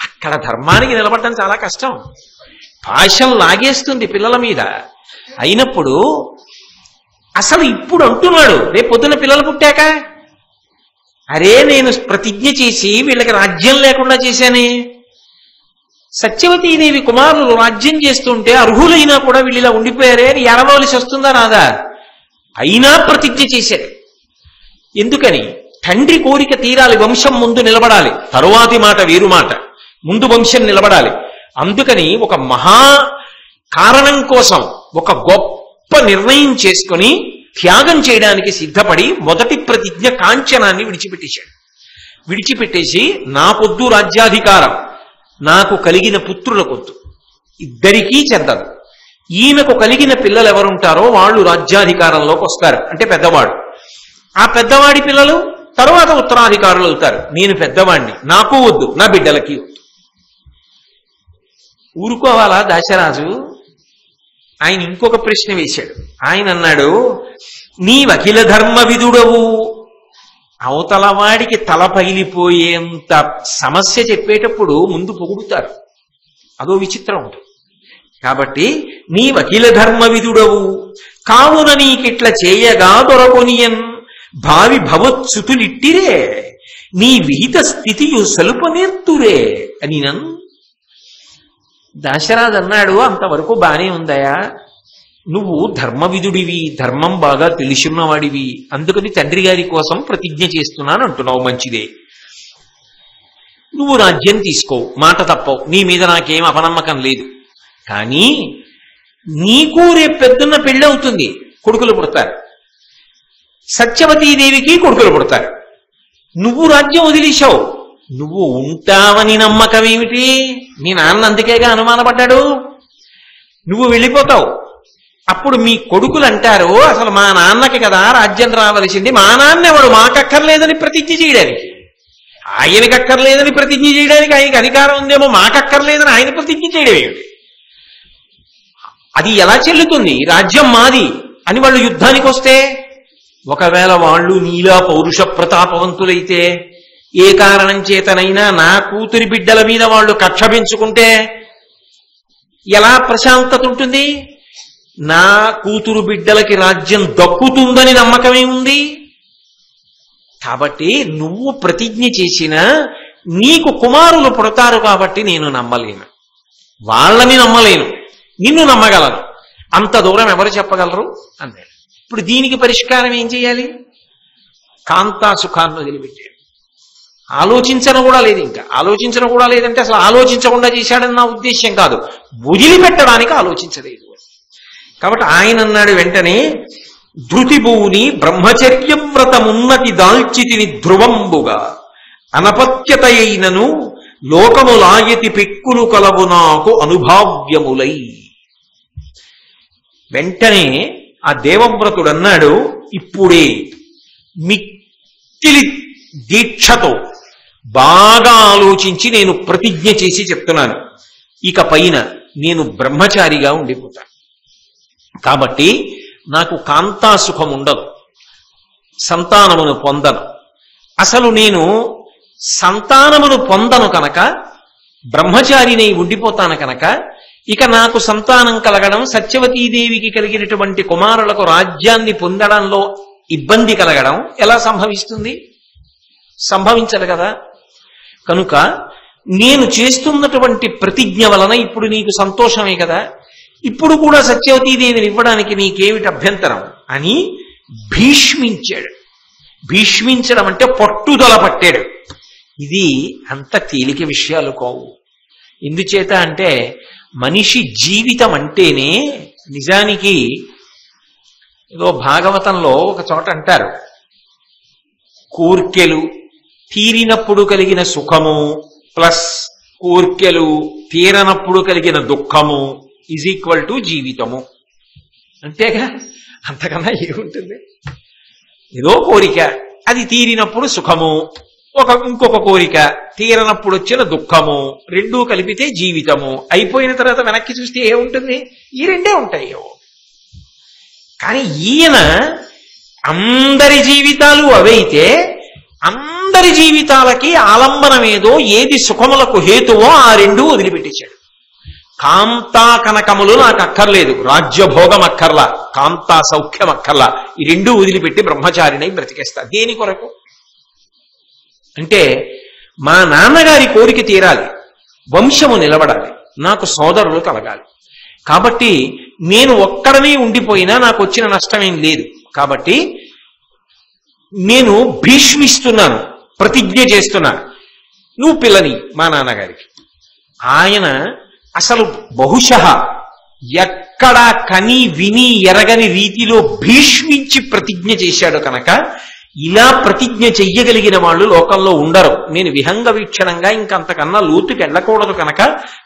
అక్కడ ధర్మానికి నిలబడటం చాలా కష్టం. పాశం లాగేస్తుంది పిల్లల మీద. అయినప్పుడు అసలు ఇప్పుడు అంటున్నాడు, రేపు పొద్దున పిల్లలు పుట్టాక, అరే నేను ప్రతిజ్ఞ చేసి వీళ్ళకి రాజ్యం లేకుండా చేశానే, సత్యవతీదేవి కుమారులు రాజ్యం చేస్తుంటే అర్హులైనా కూడా వీళ్ళు ఇలా ఉండిపోయారే అని ఎరవలసి వస్తుందా రాదా? అయినా ప్రతిజ్ఞ చేశాడు. ఎందుకని? తండ్రి కోరిక తీరాలి, వంశం ముందు నిలబడాలి. తరువాతి మాట వేరు మాట, ముందు వంశం నిలబడాలి. అందుకని ఒక మహా కారణం కోసం ఒక గొప్ప నిర్ణయం చేసుకుని త్యాగం చేయడానికి సిద్ధపడి మొదటి ప్రతిజ్ఞ కాంచనాన్ని విడిచిపెట్టేశాడు. విడిచిపెట్టేసి నాకొద్దు రాజ్యాధికారం, నాకు కలిగిన పుత్రులకొద్దు, ఇద్దరికీ చెందదు. ఈయనకు కలిగిన పిల్లలు ఎవరుంటారో వాళ్ళు రాజ్యాధికారంలోకి వస్తారు, అంటే పెద్దవాడు. ఆ పెద్దవాడి పిల్లలు తరువాత ఉత్తరాధికారులు అవుతారు. నేను పెద్దవాడిని, నాకు వద్దు, నా బిడ్డలకి వద్దు. ఊరుకోవాలా దాశరాజు? ఆయన ఇంకొక ప్రశ్న వేశాడు. ఆయన అన్నాడు, నీ వకీల ధర్మ విధుడవు. అవతల వాడికి తల పగిలిపోయేంత సమస్య చెప్పేటప్పుడు ముందు పొగుడుతారు, అదో విచిత్రం ఉంటుంది. కాబట్టి నీ వకీల ధర్మ విధుడవు కావున నీకిట్ల చేయగా దొరకొనియన్ భావి భవత్సుతులిట్టిరే నీ విహిత స్థితియు సలుపనేర్తురే అని నన్ను. దాశరాజు అన్నాడు, అంతవరకు బానే ఉందయా, నువ్వు ధర్మవిధుడివి, ధర్మం బాగా తెలుసున్నవాడివి, అందుకని తండ్రి గారి కోసం ప్రతిజ్ఞ చేస్తున్నాను అంటున్నావు, మంచిదే. నువ్వు రాజ్యం తీసుకో, మాట తప్పవు, నీ మీద నాకేం అపనమ్మకం లేదు. కానీ నీకు రేపు పెద్దన్న పెళ్ళి అవుతుంది, కొడుకులు పుడతారు. సత్యవతీదేవికి కొడుకులు పుడతారు. నువ్వు రాజ్యం వదిలేశావు, నువ్వు ఉంటావని నమ్మకం ఏమిటి? మీ నాన్న అందుకేగా అనుమానపడ్డాడు. నువ్వు వెళ్ళిపోతావు. అప్పుడు మీ కొడుకులు అంటారు, అసలు మా నాన్నకి కదా రాజ్యం రావలసింది, మా నాన్న ఎవడు మాకక్కర్లేదని ప్రతిజ్ఞ చేయడానికి, ఆయనకి అక్కర్లేదని ప్రతిజ్ఞ చేయడానికి ఆయనకి అధికారం ఉందేమో, మాకక్కర్లేదని ఆయన ప్రతిజ్ఞ చేయడం ఏమిటి? అది ఎలా చెల్లుతుంది? రాజ్యం మాది అని వాళ్ళు యుద్ధానికి వస్తే, ఒకవేళ వాళ్ళు నీలా పౌరుష ప్రతాపవంతులైతే, ఏ కారణం చేతనైనా నా కూతురి బిడ్డల మీద వాళ్ళు కక్ష పెంచుకుంటే ఎలా ప్రశాంతత ఉంటుంది? నా కూతురు బిడ్డలకి రాజ్యం దక్కుతుందని నమ్మకమే ఉంది. కాబట్టి నువ్వు ప్రతిజ్ఞ చేసినా నీకు కుమారులు పుడతారు కాబట్టి నేను నమ్మలేను, వాళ్ళని నమ్మలేను, నిన్ను నమ్మగలను. అంత దూరం ఎవరు చెప్పగలరు అన్నాడు. ఇప్పుడు దీనికి పరిష్కారం ఏం చేయాలి? కాంతా సుఖాన్ని వదిలిపెట్టాడు. ఆలోచించను కూడా లేదు. ఇంకా ఆలోచించను కూడా లేదంటే అసలు ఆలోచించకుండా చేశాడని నా ఉద్దేశ్యం కాదు, వదిలిపెట్టడానికి ఆలోచించలేదు. కాబట్టి ఆయన అన్నాడు వెంటనే, ధృతిభూని బ్రహ్మచర్య వ్రతమున్నతి దాల్చితిని ధ్రువంబుగా అనపత్యత అయినను లోకములాయతి పెక్కులు కలవు నాకు అనుభావ్యములై. వెంటనే ఆ దేవవ్రతుడు అన్నాడు, ఇప్పుడే మిక్కిలి దీక్షతో బాగా ఆలోచించి నేను ప్రతిజ్ఞ చేసి చెప్తున్నాను, ఇక పైన నేను బ్రహ్మచారిగా ఉండిపోతాను. కాబట్టి నాకు కాంతాసుఖం ఉండదు, సంతానమును పొందను. అసలు నేను సంతానమును పొందను కనుక, బ్రహ్మచారినై ఉండిపోతాను కనుక, ఇక నాకు సంతానం కలగడం, సత్యవతీదేవికి కలిగినటువంటి కుమారులకు రాజ్యాన్ని పొందడంలో ఇబ్బంది కలగడం ఎలా సంభవిస్తుంది? సంభవించదు కదా. కనుక నేను చేస్తున్నటువంటి ప్రతిజ్ఞ వలన ఇప్పుడు నీకు సంతోషమే కదా, ఇప్పుడు కూడా సత్యవతీదేవిని ఇవ్వడానికి నీకేమిటి అభ్యంతరం అని భీష్మించాడు. భీష్మించడం అంటే పట్టుదల పట్టాడు. ఇది అంత తేలిక విషయాలు కావు. ఎందుచేత అంటే మనిషి జీవితం అంటేనే నిజానికి ఏదో భాగవతంలో ఒక చోట అంటారు, కోర్కెలు తీరినప్పుడు కలిగిన సుఖము ప్లస్ కోర్కెలు తీరనప్పుడు కలిగిన దుఃఖము ఈజ్ ఈక్వల్ టు జీవితము. అంతేగా, అంతకన్నా ఏముంటుంది? ఏదో కోరిక, అది తీరినప్పుడు సుఖము, ఇంకొక కోరిక తీరనప్పుడు వచ్చిన దుఃఖము, రెండూ కలిపితే జీవితము. అయిపోయిన తర్వాత వెనక్కి చూస్తే ఏముంటుంది? ఈ రెండే ఉంటాయి. కానీ ఈయన అందరి జీవితాలు అవైతే అందరి జీవితాలకి ఆలంబనమేదో, ఏది సుఖములకు హేతువో ఆ రెండూ వదిలిపెట్టేశాడు. కాంతా కనకములు నాకు అక్కర్లేదు, రాజ్యభోగం అక్కర్లా, కాంతా సౌఖ్యం అక్కర్లా, ఈ రెండూ వదిలిపెట్టి బ్రహ్మచారినై బ్రతికేస్తా. దేని కొరకు అంటే, మా నాన్నగారి కోరిక తీరాలి, వంశము నిలబడాలి, నాకు సోదరులు కలగాలి. కాబట్టి నేను ఒక్కడనే ఉండిపోయినా నాకు వచ్చిన నష్టమేం లేదు. కాబట్టి నేను భీష్మిస్తున్నాను, ప్రతిజ్ఞ చేస్తున్నాను, నువ్వు పిల్లని మా నాన్నగారికి. ఆయన అసలు బహుశః ఎక్కడా కని విని ఎరగని రీతిలో భీష్మించి ప్రతిజ్ఞ చేశాడు కనుక ఇలా ప్రతిజ్ఞ చెయ్యగలిగిన వాళ్ళు లోకంలో ఉండరు. నేను విహంగ వీక్షణంగా ఇంకంతకన్నా లోతుకి వెళ్ళకూడదు కనుక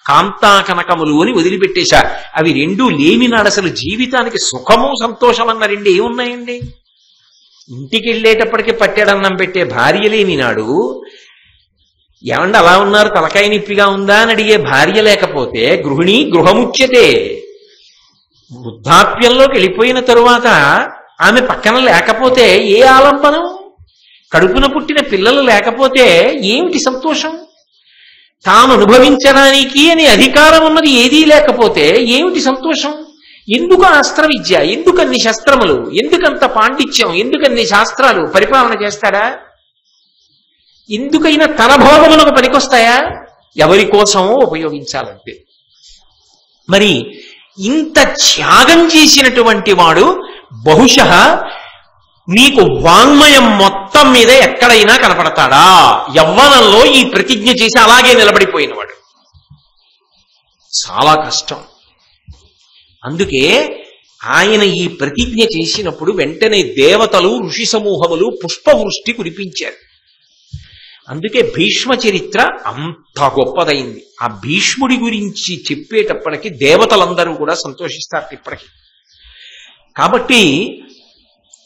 కాంతా కనకములు అని వదిలిపెట్టేశా. అవి రెండూ లేనినాడు అసలు జీవితానికి సుఖము సంతోషం అన్న రెండు ఏమున్నాయండి? ఇంటికి వెళ్ళేటప్పటికి పట్టెడన్నం పెట్టే భార్య లేనినాడు, ఏమండి అలా ఉన్నారు, తలకాయ నిప్పిగా ఉందా అని అడిగే భార్య లేకపోతే గృహిణి గృహముచ్యతే. వృద్ధాప్యంలోకి వెళ్ళిపోయిన తరువాత ఆమె పక్కన లేకపోతే ఏ ఆలంబనం? కడుపున పుట్టిన పిల్లలు లేకపోతే ఏమిటి సంతోషం? తాము అనుభవించడానికి అని అధికారం ఉన్నది ఏదీ లేకపోతే ఏమిటి సంతోషం? ఎందుకు అస్త్ర విద్య, ఎందుకన్ని శస్త్రములు, ఎందుకంత పాండిత్యం, ఎందుకన్ని శాస్త్రాలు? పరిపాలన చేస్తాడా? ఎందుకైనా తన భోగములకు పనికొస్తాయా? ఎవరి కోసమో ఉపయోగించాలంటే. మరి ఇంత త్యాగం చేసినటువంటి వాడు బహుశః నీకు వాంగ్మయం మొత్తం మీద ఎక్కడైనా కనపడతాడా? యవ్వనంలో ఈ ప్రతిజ్ఞ చేసి అలాగే నిలబడిపోయినవాడు చాలా కష్టం. అందుకే ఆయన ఈ ప్రతిజ్ఞ చేసినప్పుడు వెంటనే దేవతలు ఋషి సమూహములు పుష్పవృష్టి కురిపించారు. అందుకే భీష్మ చరిత్ర అంత గొప్పదైంది. ఆ భీష్ముడి గురించి చెప్పేటప్పటికి దేవతలందరూ కూడా సంతోషిస్తారు ఇప్పటికీ. కాబట్టి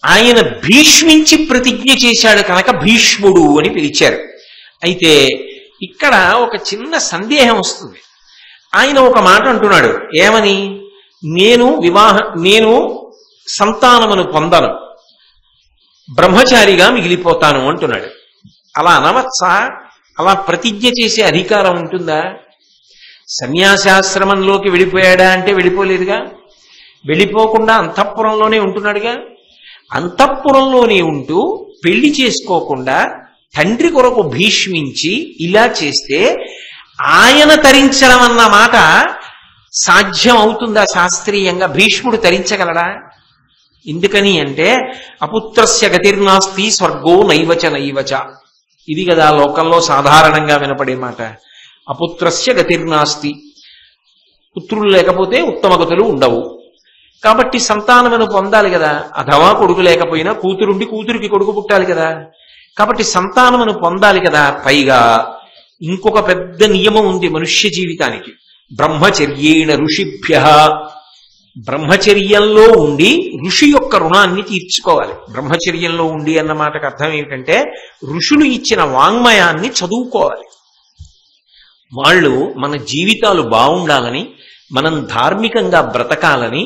ఆయన భీష్మించి ప్రతిజ్ఞ చేశాడు కనుక భీష్ముడు అని పిలిచారు. అయితే ఇక్కడ ఒక చిన్న సందేహం వస్తుంది. ఆయన ఒక మాట అంటున్నాడు, ఏమని? నేను సంతానమును పొందను, బ్రహ్మచారిగా మిగిలిపోతాను అంటున్నాడు. అలా అనవచ్చా? అలా ప్రతిజ్ఞ చేసే అధికారం ఉంటుందా? సన్యాసాశ్రమంలోకి వెళ్ళిపోయాడా అంటే వెళ్ళిపోలేదుగా. వెళ్ళిపోకుండా అంతఃపురంలోనే ఉంటున్నాడుగా. అంతఃపురంలోనే ఉంటూ పెళ్లి చేసుకోకుండా తండ్రి కొరకు భీష్మించి ఇలా చేస్తే ఆయన తరించడం అన్న మాట సాధ్యం అవుతుందా శాస్త్రీయంగా? భీష్ముడు తరించగలడా? ఎందుకని అంటే అపుత్రస్య గతిర్నాస్తి స్వర్గో నైవచ నైవచ. ఇది కదా లోకంలో సాధారణంగా వినపడే మాట. అపుత్రస్య గతిర్నాస్తి, పుత్రులు లేకపోతే ఉత్తమ గతులు ఉండవు. కాబట్టి సంతానమును పొందాలి కదా. అథవా కొడుకు లేకపోయినా కూతురుండి కూతురికి కొడుకు పుట్టాలి కదా. కాబట్టి సంతానమును పొందాలి కదా. పైగా ఇంకొక పెద్ద నియమం ఉంది మనుష్య జీవితానికి, బ్రహ్మచర్యేణ ఋషిభ్యః. బ్రహ్మచర్యంలో ఉండి ఋషి యొక్క రుణాన్ని తీర్చుకోవాలి. బ్రహ్మచర్యంలో ఉండి అన్న మాటకు అర్థం ఏమిటంటే ఋషులు ఇచ్చిన వాంగ్మయాన్ని చదువుకోవాలి. వాళ్ళు మన జీవితాలు బాగుండాలని, మనం ధార్మికంగా బ్రతకాలని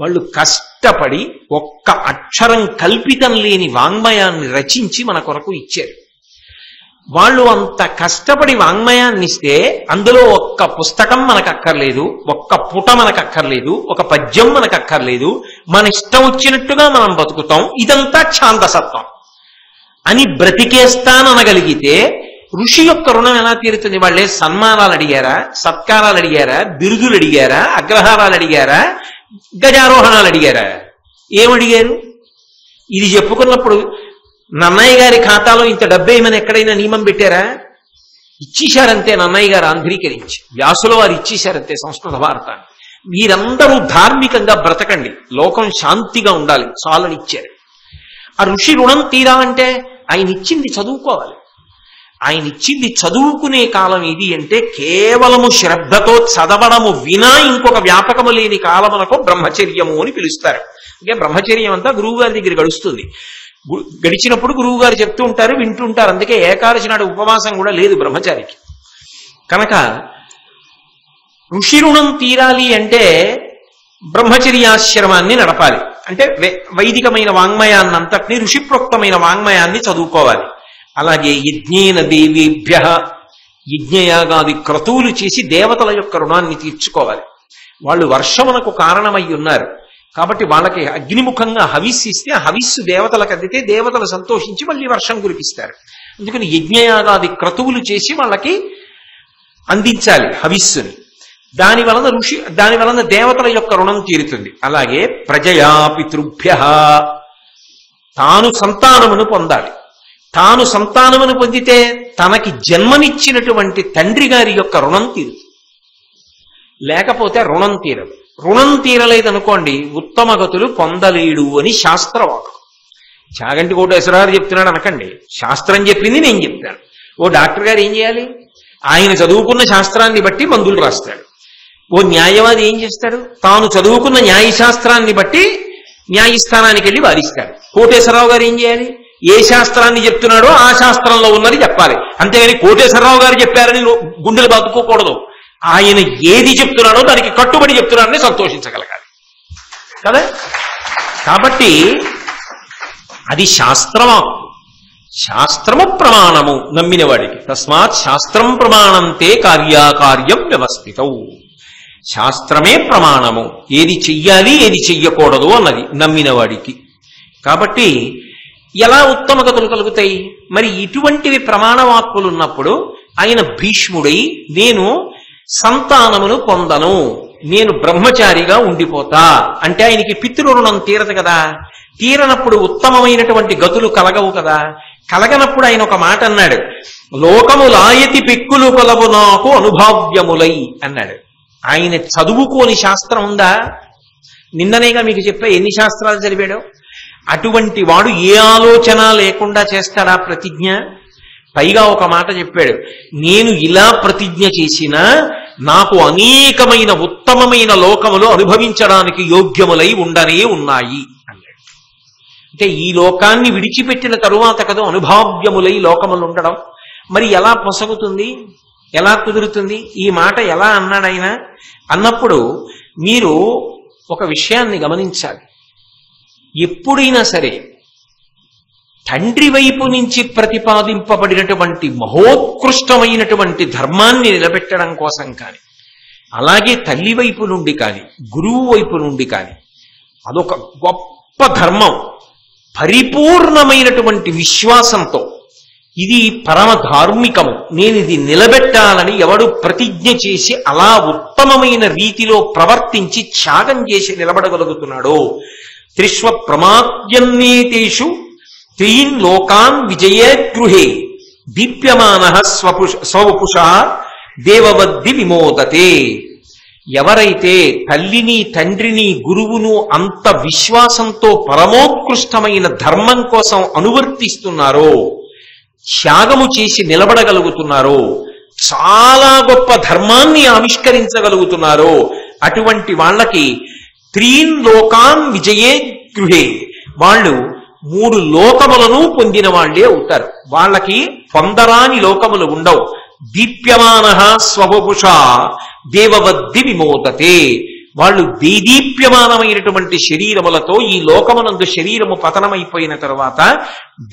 వాళ్ళు కష్టపడి ఒక్క అక్షరం కల్పితం లేని వాంగ్మయాన్ని రచించి మన కొరకు ఇచ్చారు. వాళ్ళు అంత కష్టపడి వాంగ్మయాన్ని ఇస్తే అందులో ఒక్క పుస్తకం మనకు అక్కర్లేదు, ఒక్క పుట మనకు అక్కర్లేదు, ఒక పద్యం మనకు అక్కర్లేదు, మన ఇష్టం వచ్చినట్టుగా మనం బతుకుతాం, ఇదంతా ఛాందసత్వం అని బ్రతికేస్తాననగలిగితే ఋషి యొక్క రుణం ఎలా తీరుతుంది? వాళ్ళే సన్మానాలు అడిగారా, సత్కారాలు అడిగారా, బిరుదులు అడిగారా, అగ్రహారాలు అడిగారా, గజారోహణాలు అడిగారా? ఏమడిగారు? ఇది చెప్పుకున్నప్పుడు నన్నయ్య గారి ఖాతాలో ఇంత డబ్బేమని ఎక్కడైనా నియమం పెట్టారా? ఇచ్చేశారంతే నన్నయ్య గారు ఆంధ్రీకరించి, వ్యాసుల వారు ఇచ్చేశారంతే సంస్కృత భారతాన్ని. వీరందరూ ధార్మికంగా బ్రతకండి, లోకం శాంతిగా ఉండాలి చాలని ఇచ్చారు. ఆ ఋషి రుణం తీరాలంటే ఆయన ఇచ్చింది చదువుకోవాలి. ఆయన ఇచ్చింది చదువుకునే కాలం ఇది అంటే కేవలము శ్రద్ధతో చదవడము వినా ఇంకొక వ్యాపకము లేని కాలమునకు బ్రహ్మచర్యము అని పిలుస్తారు. అంటే బ్రహ్మచర్యం అంతా గురువు గారి దగ్గర గడుస్తుంది. గడిచినప్పుడు గురువు గారు చెప్తూ ఉంటారు, వింటుంటారు. అందుకే ఏకాదశి నాడు ఉపవాసం కూడా లేదు బ్రహ్మచారికి. కనుక ఋషి రుణం తీరాలి అంటే బ్రహ్మచర్యాశ్రమాన్ని నడపాలి. అంటే వైదికమైన వాంగ్మయాన్నంతటినీ ఋషిప్రోక్తమైన వాంగ్మయాన్ని చదువుకోవాలి. అలాగే యజ్ఞేన దేవేభ్య యజ్ఞయాగాది క్రతువులు చేసి దేవతల యొక్క రుణాన్ని తీర్చుకోవాలి. వాళ్ళు వర్షమునకు కారణమై ఉన్నారు కాబట్టి వాళ్ళకి అగ్నిముఖంగా హవిస్సు ఇస్తే ఆ హవిస్సు దేవతలకు అందితే దేవతలు సంతోషించి మళ్ళీ వర్షం కురిపిస్తారు. అందుకని యజ్ఞయాగాది క్రతువులు చేసి వాళ్ళకి అందించాలి హవిస్సుని. దాని వలన దేవతల యొక్క రుణం తీరుతుంది. అలాగే ప్రజయా పితృభ్య తాను సంతానమును పొందాలి. తాను సంతానమును పొందితే తనకి జన్మనిచ్చినటువంటి తండ్రి గారి యొక్క రుణం తీరుతుంది. లేకపోతే రుణం తీరదు. రుణం తీరలేదనుకోండి ఉత్తమ గతులు పొందలేడు అని శాస్త్రవాదం. చాగంటి కోటేశ్వరరావు చెప్తున్నాడు అనకండి, శాస్త్రం చెప్పింది నేను చెప్తాను. ఓ డాక్టర్ గారు ఏం చేయాలి? ఆయన చదువుకున్న శాస్త్రాన్ని బట్టి మందులు రాస్తాడు. ఓ న్యాయవాది ఏం చేస్తాడు? తాను చదువుకున్న న్యాయశాస్త్రాన్ని బట్టి న్యాయస్థానానికి వెళ్ళి వాదిస్తాడు. కోటేశ్వరరావు గారు ఏం చేయాలి? ఏ శాస్త్రాన్ని చెప్తున్నాడో ఆ శాస్త్రంలో ఉన్నది చెప్పాలి. అంతేగాని కోటేశ్వరరావు గారు చెప్పారని గుండెలు బాదుకోకూడదు. ఆయన ఏది చెప్తున్నాడో దానికి కట్టుబడి చెప్తున్నాడని సంతోషించగలగాలి కదా. కాబట్టి అది శాస్త్రవాక్కు. శాస్త్రము ప్రమాణము నమ్మిన వాడికి. తస్మాత్ శాస్త్రం ప్రమాణంతే కార్యాకార్యం వ్యవస్థితం. శాస్త్రమే ప్రమాణము, ఏది చెయ్యాలి ఏది చెయ్యకూడదు అన్నది నమ్మిన వాడికి. కాబట్టి ఎలా ఉత్తమ గతులు కలుగుతాయి? మరి ఇటువంటివి ప్రమాణవాక్కులు ఉన్నప్పుడు ఆయన భీష్ముడై నేను సంతానమును పొందను, నేను బ్రహ్మచారిగా ఉండిపోతా అంటే ఆయనకి పితృరుణం తీరదు కదా. తీరనప్పుడు ఉత్తమమైనటువంటి గతులు కలగవు కదా. కలగనప్పుడు ఆయన ఒక మాట అన్నాడు, లోకములాయతి పెక్కులు కొలవు నాకు అనుభావ్యములై అన్నాడు. ఆయన చదువుకోని శాస్త్రం ఉందా? నిన్ననేగా మీకు చెప్పా ఎన్ని శాస్త్రాలు చదివాడో. అటువంటి వాడు ఏ ఆలోచన లేకుండా చేస్తాడా ప్రతిజ్ఞ? పైగా ఒక మాట చెప్పాడు, నేను ఇలా ప్రతిజ్ఞ చేసినా నాకు అనేకమైన ఉత్తమమైన లోకములు అనుభవించడానికి యోగ్యములై ఉండనే ఉన్నాయి అన్నాడు. అంటే ఈ లోకాన్ని విడిచిపెట్టిన తరువాత కదా అనుభావ్యములై లోకములు ఉండడం. మరి ఎలా పొసగుతుంది, ఎలా కుదురుతుంది? ఈ మాట ఎలా అన్నాడు ఆయన? అన్నప్పుడు మీరు ఒక విషయాన్ని గమనించాలి. ఎప్పుడైనా సరే తండ్రి వైపు నుంచి ప్రతిపాదింపబడినటువంటి మహోత్కృష్టమైనటువంటి ధర్మాన్ని నిలబెట్టడం కోసం కానీ, అలాగే తల్లి వైపు నుండి కానీ, గురువు వైపు నుండి కానీ అదొక గొప్ప ధర్మం. పరిపూర్ణమైనటువంటి విశ్వాసంతో ఇది పరమ ధార్మికము, నేను ఇది నిలబెట్టాలని ఎవడు ప్రతిజ్ఞ చేసి అలా ఉత్తమమైన రీతిలో ప్రవర్తించి త్యాగం చేసి నిలబడగలుగుతున్నాడో, త్రిష్వ ప్రమాద్యన్నేతేషు త్రీన్ లోకాన్ విజయేగృహే దీప్యమానః స్వపుషా దేవవద్ది విమోదతే. ఎవరైతే తల్లిని తండ్రిని గురువును అంత విశ్వాసంతో పరమోత్కృష్టమైన ధర్మం కోసం అనువర్తిస్తున్నారో, త్యాగము చేసి నిలబడగలుగుతున్నారో, చాలా గొప్ప ధర్మాన్ని ఆవిష్కరించగలుగుతున్నారో, అటువంటి వాళ్ళకి త్రీన్ లోకాన్ విజయే గృహే, వాళ్ళు 3 లోకములను పొందిన వాళ్లే అవుతారు. వాళ్ళకి పొందరాని లోకములు ఉండవు. దీప్యమానః స్వపుషా దేవవద్ది విమోదతే. వాళ్ళు దేదీప్యమానమైనటువంటి శరీరములతో ఈ లోకమునందు శరీరము పతనమైపోయిన తరువాత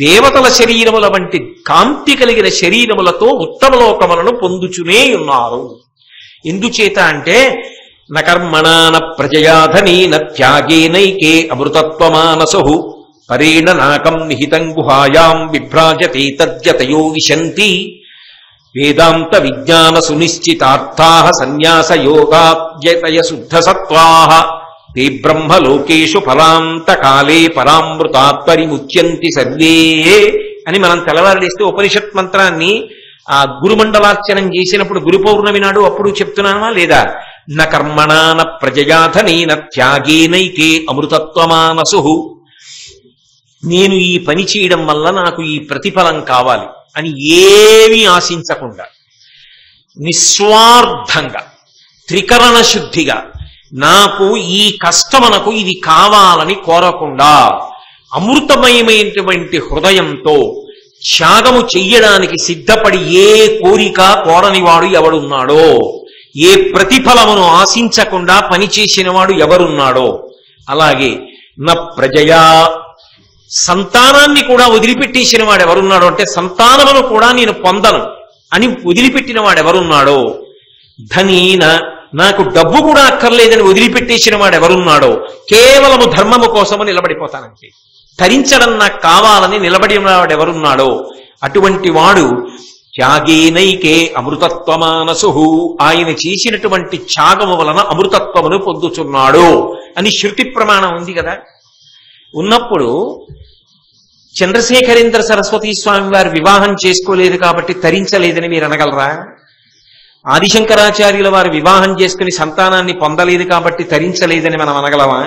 దేవతల శరీరముల వంటి కాంతి కలిగిన శరీరములతో ఉత్తమ లోకములను పొందుచునే ఉన్నారు. ఎందుచేత అంటే నకర్మణాన ప్రజయాధనేన త్యాగేనైకే అమృతత్వమానసః పరేణ నాకం నిహితం గుహాయాం విభ్రాజతే తద్యతయో విశంతి వేదాంత విజ్ఞాన సునిశ్చితార్థాః సన్యాస యోగాద్యతయ శుద్ధ సత్వాః తే బ్రహ్మలోకేషు ఫలాంత కాలే పరామృతాత్ పరిముచ్యంతి సర్వే అని మనం తెల్లవారులేస్తే ఉపనిషత్ మంత్రాన్ని ఆ గురుమండలార్చనం చేసినప్పుడు గురు పౌర్ణమి నాడు అప్పుడు చెప్తున్నామా లేదా? న కర్మణాన ప్రజయాధనేన త్యాగేనైకే అమృతత్వమానసు. నేను ఈ పని చేయడం వల్ల నాకు ఈ ప్రతిఫలం కావాలి అని ఏమీ ఆశించకుండా నిస్వార్థంగా త్రికరణ శుద్ధిగా నాకు ఈ కష్టమనకు ఇది కావాలని కోరకుండా అమృతమయమైనటువంటి హృదయంతో త్యాగము చెయ్యడానికి సిద్ధపడి ఏ కోరిక కోరని వాడు ఎవడున్నాడో, ఏ ప్రతిఫలమును ఆశించకుండా పనిచేసిన వాడు ఎవరున్నాడో, అలాగే నా ప్రజయా సంతానాన్ని కూడా వదిలిపెట్టేసిన వాడు ఎవరున్నాడో, అంటే సంతానమును కూడా నేను పొందను అని వదిలిపెట్టిన వాడు ఎవరున్నాడో, ధనీన నాకు డబ్బు కూడా అక్కర్లేదని వదిలిపెట్టేసిన వాడు ఎవరున్నాడో, కేవలము ధర్మము కోసము నిలబడిపోతానంటే ధరించడం నాకు కావాలని నిలబడిన వాడు ఎవరున్నాడో అటువంటి వాడు త్యాగేనైకే అమృతత్వమానసు, ఆయన చేసినటువంటి త్యాగము వలన అమృతత్వమును పొందుతున్నాడు అని శృతి ప్రమాణం ఉంది కదా. ఉన్నప్పుడు చంద్రశేఖరేంద్ర సరస్వతీ స్వామి వారు వివాహం చేసుకోలేదు కాబట్టి తరించలేదని మీరు అనగలరా? ఆదిశంకరాచార్యుల వారు వివాహం చేసుకుని సంతానాన్ని పొందలేదు కాబట్టి తరించలేదని మనం అనగలమా?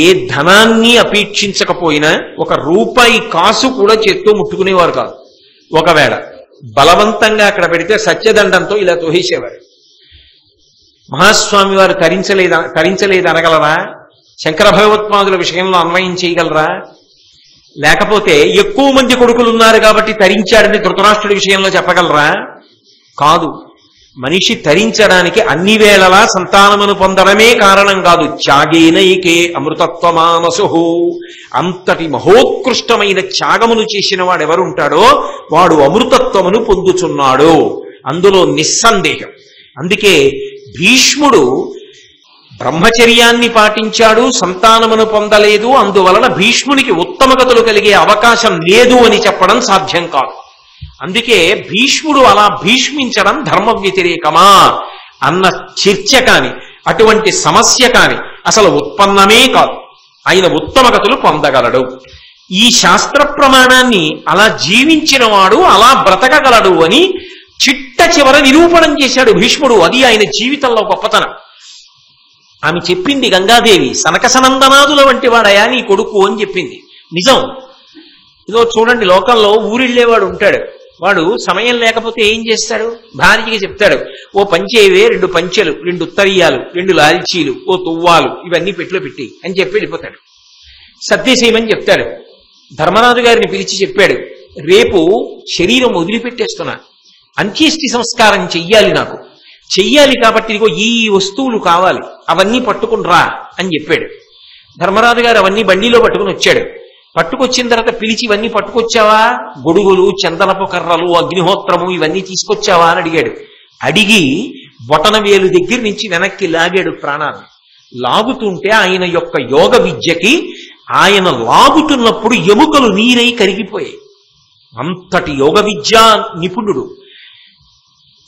ఏ ధనాన్ని అపేక్షించకపోయినా ఒక రూపాయి కాసు కూడా చేత్తో ముట్టుకునేవారు కాదు. ఒకవేళ బలవంతంగా అక్కడ పెడితే సత్యదండంతో ఇలా తోహేసేవారు. మహాస్వామి వారు తరించలేదు అనగలరా? శంకర భగవత్పాదుల విషయంలో అన్వయం చేయగలరా? లేకపోతే ఎక్కువ మంది కొడుకులు ఉన్నారు కాబట్టి తరించాడని ధృతరాష్ట్రుడి విషయంలో చెప్పగలరా? కాదు. మనిషి తరించడానికి అన్ని వేళలా సంతానమును పొందడమే కారణం కాదు. త్యాగేనైకే అమృతత్వమానసు, అంతటి మహోత్కృష్టమైన త్యాగమును చేసిన వాడు ఎవరుంటాడో వాడు అమృతత్వమును పొందుచున్నాడు, అందులో నిస్సందేహం. అందుకే భీష్ముడు బ్రహ్మచర్యాన్ని పాటించాడు, సంతానమును పొందలేదు, అందువలన భీష్మునికి ఉత్తమగతులు కలిగే అవకాశం లేదు అని చెప్పడం సాధ్యం కాదు. అందుకే భీష్ముడు అలా భీష్మించడం ధర్మ వ్యతిరేకమా అన్న చర్చ కాని అటువంటి సమస్య కాని అసలు ఉత్పన్నమే కాదు. ఆయన ఉత్తమగతులు పొందగలడు. ఈ శాస్త్ర ప్రమాణాన్ని అలా జీవించిన వాడు అలా బ్రతకగలడు అని చిట్ట చివర నిరూపణం చేశాడు భీష్ముడు. అది ఆయన జీవితంలో గొప్పతనం. ఆమె చెప్పింది గంగాదేవి, సనకసనందనాదుల వంటి వాడయా నీ కొడుకు అని చెప్పింది. నిజం. ఇదో చూడండి, లోకంలో ఊరిళ్ళేవాడు ఉంటాడు. వాడు సమయం లేకపోతే ఏం చేస్తాడు? భార్యకి చెప్తాడు, ఓ పంచేవే 2 పంచెలు, 2 ఉత్తరీయాలు, 2 లాల్చీలు, ఓ తువ్వాలు ఇవన్నీ పెట్టులో పెట్టి అని చెప్పి వెళ్ళిపోతాడు. సత్యసేమని చెప్తాడు. ధర్మరాజు గారిని పిలిచి చెప్పాడు, రేపు శరీరం వదిలిపెట్టేస్తున్నా, అంత్యేష్టి సంస్కారం చెయ్యాలి, నాకు చెయ్యాలి కాబట్టి ఇదిగో ఈ వస్తువులు కావాలి, అవన్నీ పట్టుకుని రా అని చెప్పాడు. ధర్మరాజు గారు అవన్నీ బండిలో పట్టుకుని వచ్చాడు. పట్టుకొచ్చిన తర్వాత పిలిచి ఇవన్నీ పట్టుకొచ్చావా? గొడుగులు, చందనపు కర్రలు, అగ్నిహోత్రము ఇవన్నీ తీసుకొచ్చావా అని అడిగాడు. అడిగి బొటన వేలు దగ్గర నుంచి వెనక్కి లాగాడు ప్రాణాన్ని. లాగుతుంటే ఆయన యొక్క యోగ విద్యకి ఆయన లాగుతున్నప్పుడు ఎముకలు నీరై కరిగిపోయాయి. అంతటి యోగ విద్యా నిపుణుడు.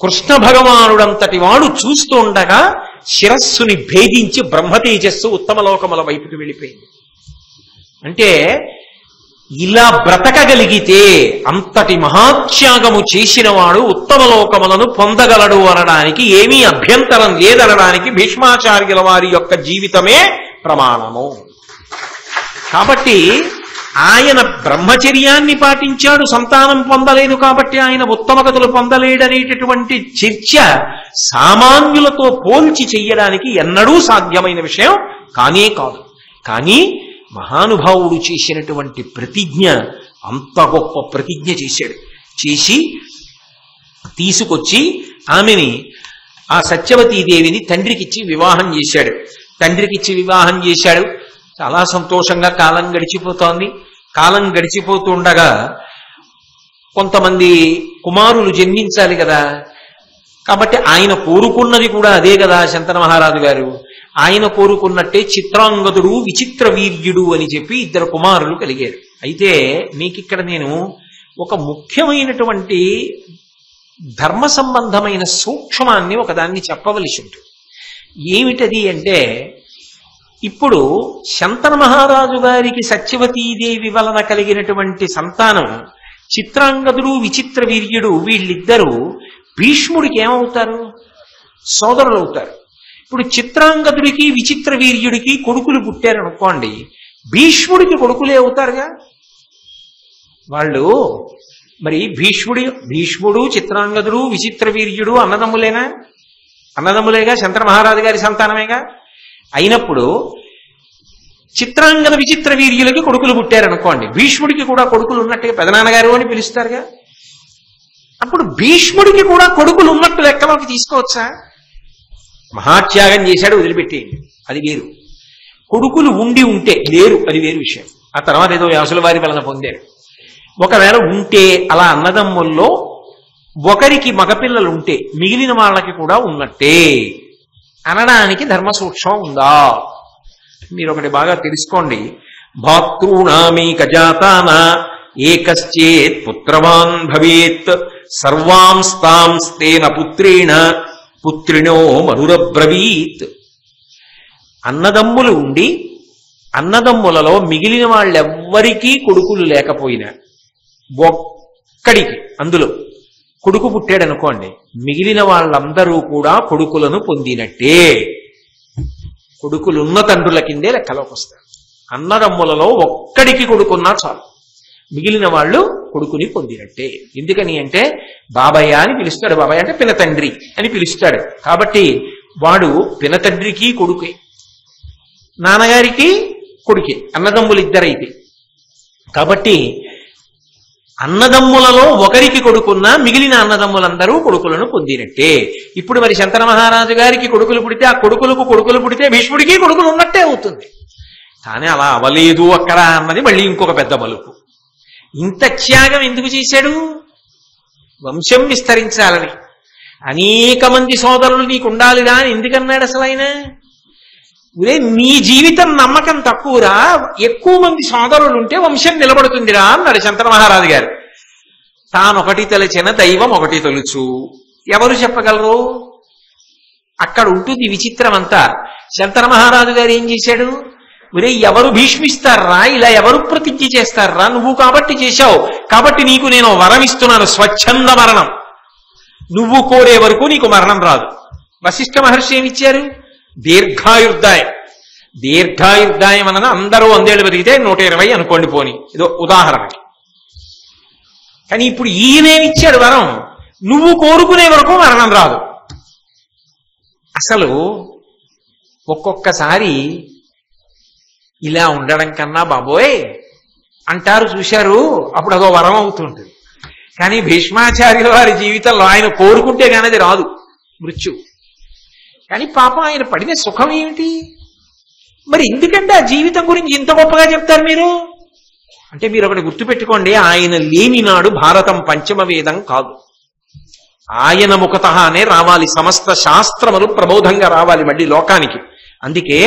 కృష్ణ భగవానుడంతటి వాడు చూస్తూ ఉండగా శిరస్సుని భేదించి బ్రహ్మతేజస్సు ఉత్తమలోకముల వైపుకి వెళ్ళిపోయింది. అంటే ఇలా బ్రతకగలిగితే అంతటి మహాత్యాగము చేసిన వాడు ఉత్తమలోకములను పొందగలడు అనడానికి ఏమీ అభ్యంతరం లేదనడానికి భీష్మాచార్యుల వారి యొక్క జీవితమే ప్రమాణము. కాబట్టి ఆయన బ్రహ్మచర్యాన్ని పాటించాడు, సంతానం పొందలేదు కాబట్టి ఆయన ఉత్తమగతులు పొందలేడనేటటువంటి చర్చ సామాన్యులతో పోల్చి చెయ్యడానికి ఎన్నడూ సాధ్యమైన విషయం కానే కాదు. కానీ మహానుభావుడు చేసినటువంటి ప్రతిజ్ఞ అంత గొప్ప ప్రతిజ్ఞ చేశాడు. చేసి తీసుకొచ్చి ఆమెని, ఆ సత్యవతీదేవిని తండ్రికిచ్చి వివాహం చేశాడు. తండ్రికిచ్చి వివాహం చేశాడు. చాలా సంతోషంగా కాలం గడిచిపోతోంది. కాలం గడిచిపోతుండగా కొంతమంది కుమారులు జన్మించాలి కదా. కాబట్టి ఆయన కోరుకున్నది కూడా అదే కదా శంతన మహారాజు గారు. ఆయన కోరుకున్నట్టే చిత్రాంగదుడు, విచిత్ర వీర్యుడు అని చెప్పి 2 కుమారులు కలిగారు. అయితే మీకిక్కడ నేను ఒక ముఖ్యమైనటువంటి ధర్మ సంబంధమైన సూక్ష్మాన్ని ఒకదాన్ని చెప్పవలసి ఉంటుంది. ఏమిటది అంటే, ఇప్పుడు శంతన మహారాజు గారికి సత్యవతీదేవి వలన కలిగినటువంటి సంతానం చిత్రాంగదుడు విచిత్ర వీర్యుడు వీళ్ళిద్దరూ భీష్ముడికి ఏమవుతారు? సోదరులు అవుతారు. ఇప్పుడు చిత్రాంగదుడికి విచిత్ర వీర్యుడికి కొడుకులు పుట్టారనుకోండి, భీష్ముడికి కొడుకులే అవుతారుగా వాళ్ళు. మరి భీష్ముడు చిత్రాంగదుడు విచిత్ర వీర్యుడు అన్నదమ్ములేనా? అన్నదమ్ములేగా, శంకర మహారాజు గారి సంతానమేగా. అయినప్పుడు చిత్రాంగద విచిత్ర వీర్యులకి కొడుకులు పుట్టారనుకోండి, భీష్ముడికి కూడా కొడుకులు ఉన్నట్టుగా పెదనాన్నగారు అని పిలుస్తారుగా. అప్పుడు భీష్ముడికి కూడా కొడుకులు ఉన్నట్టు లెక్కలోకి తీసుకోవచ్చా? మహాత్యాగం చేశాడు, వదిలిపెట్టేయండి, అది వేరు. కొడుకులు ఉండి ఉంటే లేరు, అది వేరు విషయం. ఆ తర్వాత ఏదో వ్యాసుల వారి వలన పొందారు. ఒకవేళ ఉంటే అలా అన్నదమ్ముల్లో ఒకరికి మగపిల్లలు ఉంటే మిగిలిన వాళ్ళకి కూడా ఉన్నట్టే అనడానికి ధర్మ సూక్ష్మం ఉందా? మీరు ఒకటి బాగా తెలుసుకోండి. భాతృణామేక జాతాన ఏకశ్చేత్ పుత్రవాన్ భవేత్ సర్వాంస్తాంస్తేన పుత్రేణ పుత్రిణో మనురబ్రవీత్. అన్నదమ్ములు ఉండి అన్నదమ్ములలో మిగిలిన వాళ్ళెవ్వరికీ కొడుకులు లేకపోయినా ఒక్కడికి అందులో కొడుకు పుట్టాడనుకోండి, మిగిలిన వాళ్ళందరూ కూడా కొడుకులను పొందినట్టే. కొడుకులున్న తండ్రుల కిందే లెక్కలోకి వస్తారు. అన్నదమ్ములలో ఒక్కడికి కొడుకున్నా చాలు, మిగిలిన వాళ్ళు కొడుకుని పొందినట్టే. ఎందుకని అంటే బాబయ్య అని పిలుస్తాడు, బాబాయ్ అంటే పినతండ్రి అని పిలుస్తాడు. కాబట్టి వాడు పినతండ్రికి కొడుకే, నాన్నగారికి కొడుకే, అన్నదమ్ములు ఇద్దరైతే. కాబట్టి అన్నదమ్ములలో ఒకరికి కొడుకున్నా మిగిలిన అన్నదమ్ములందరూ కొడుకులను పొందినట్టే. ఇప్పుడు మరి శంకర మహారాజు గారికి కొడుకులు పుడితే, ఆ కొడుకులు పుడితే భీష్ముడికి కొడుకులు ఉన్నట్టే అవుతుంది. కానీ అలా అవలేదు అక్కడ అన్నది మళ్ళీ ఇంకొక పెద్ద మలుపు. ఇంత త్యాగం ఎందుకు చేశాడు? వంశం విస్తరించాలని. అనేక మంది సోదరులు నీకు ఉండాలిరా అని ఎందుకన్నాడు అసలు ఆయన? ఒరే, నీ జీవితం నమ్మకం తక్కువరా, ఎక్కువ మంది సోదరులు ఉంటే వంశం నిలబడుతుందిరా అన్నాడు శంకర మహారాజు గారు. తానొకటి తలచిన దైవం ఒకటి తొలుచు, ఎవరు చెప్పగలరు? అక్కడ ఉంటుంది విచిత్రం అంతా. శంకర మహారాజు గారు ఏం చేశాడు? ఒరే, ఎవరు భీష్మిస్తారా, ఇలా ఎవరు ప్రతిజ్ఞ చేస్తారా? నువ్వు కాబట్టి చేశావు, కాబట్టి నీకు నేను వరం ఇస్తున్నాను, స్వచ్ఛంద మరణం. నువ్వు కోరే వరకు నీకు మరణం రాదు. వశిష్ఠ మహర్షి ఏమిచ్చారు? దీర్ఘాయుర్దాయం. దీర్ఘాయుర్దాయం అన్నది అందరూ 100 ఏళ్ళు పెరిగితే 120 అనుకోండి, పోని ఏదో ఉదాహరణకి. కానీ ఇప్పుడు ఈయనేమిచ్చాడు వరం? నువ్వు కోరుకునే వరకు మరణం రాదు. అసలు ఒక్కొక్కసారి ఇలా ఉండడం కన్నా బాబోయ్ అంటారు, చూశారు, అప్పుడు అదో వరం అవుతుంటుంది. కానీ భీష్మాచార్యుల వారి జీవితంలో ఆయన కోరుకుంటే కానీ అది రాదు, మృత్యు. కానీ పాపం ఆయన పడిన సుఖం ఏమిటి? మరి ఎందుకంటే ఆ జీవితం గురించి ఇంత గొప్పగా చెప్తారు మీరు అంటే? మీరు ఒకటి గుర్తుపెట్టుకోండి, ఆయన లేని నాడు భారతం పంచమ వేదం కాదు. ఆయన ముఖతఃనే రావాలి, సమస్త శాస్త్రములు ప్రబోధంగా రావాలి మళ్ళీ లోకానికి. అందుకే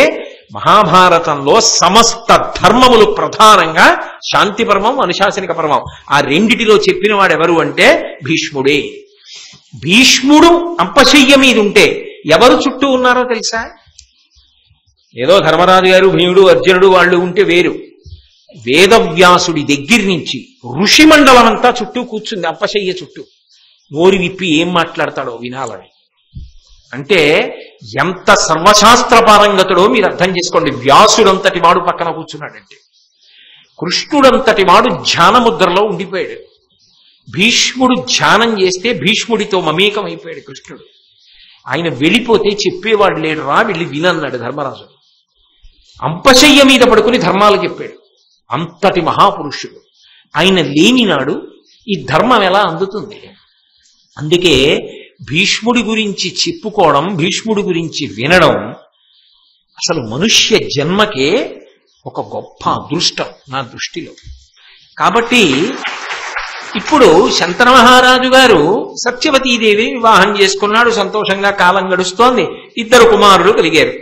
మహాభారతంలో సమస్త ధర్మములు ప్రధానంగా శాంతి పర్వం, అనుశాసనిక పర్వం, ఆ రెండిటిలో చెప్పిన వాడు ఎవరు అంటే భీష్ముడే. భీష్ముడు అంపశయ్య మీద ఉంటే ఎవరు చుట్టూ ఉన్నారో తెలుసా? ఏదో ధర్మరాజు గారు, భీముడు, అర్జునుడు వాళ్ళు ఉంటే వేరు. వేదవ్యాసుడి దగ్గర నుంచి ఋషి మండలం అంతా చుట్టూ కూర్చుంది అంపశయ్య చుట్టూ. నోరు విప్పి ఏం మాట్లాడతాడో వినాలని. అంటే ఎంత సర్వశాస్త్ర పారంగతుడో మీరు అర్థం చేసుకోండి. వ్యాసుడంతటి వాడు పక్కన కూర్చున్నాడంటే, కృష్ణుడంతటి వాడు ధ్యానముద్రలో ఉండిపోయాడు. భీష్ముడు ధ్యానం చేస్తే భీష్ముడితో మమేకం అయిపోయాడు కృష్ణుడు. ఆయన వెళ్ళిపోతే చెప్పేవాడు లేడు, రా వెళ్ళి వినన్నాడు ధర్మరాజు. అంపశయ్య మీద పడుకుని ధర్మాలు చెప్పాడు. అంతటి మహాపురుషుడు. ఆయన లేని నాడు ఈ ధర్మం ఎలా అందుతుంది? అందుకే భీష్ముడి గురించి చెప్పుకోవడం, భీష్ముడి గురించి వినడం అసలు మనుష్య జన్మకే ఒక గొప్ప అదృష్టం నా దృష్టిలో. కాబట్టి ఇప్పుడు శంతన మహారాజు గారు సత్యవతీదేవి వివాహం చేసుకున్నాడు, సంతోషంగా కాలం గడుస్తోంది. 2 కుమారులు కలిగారు.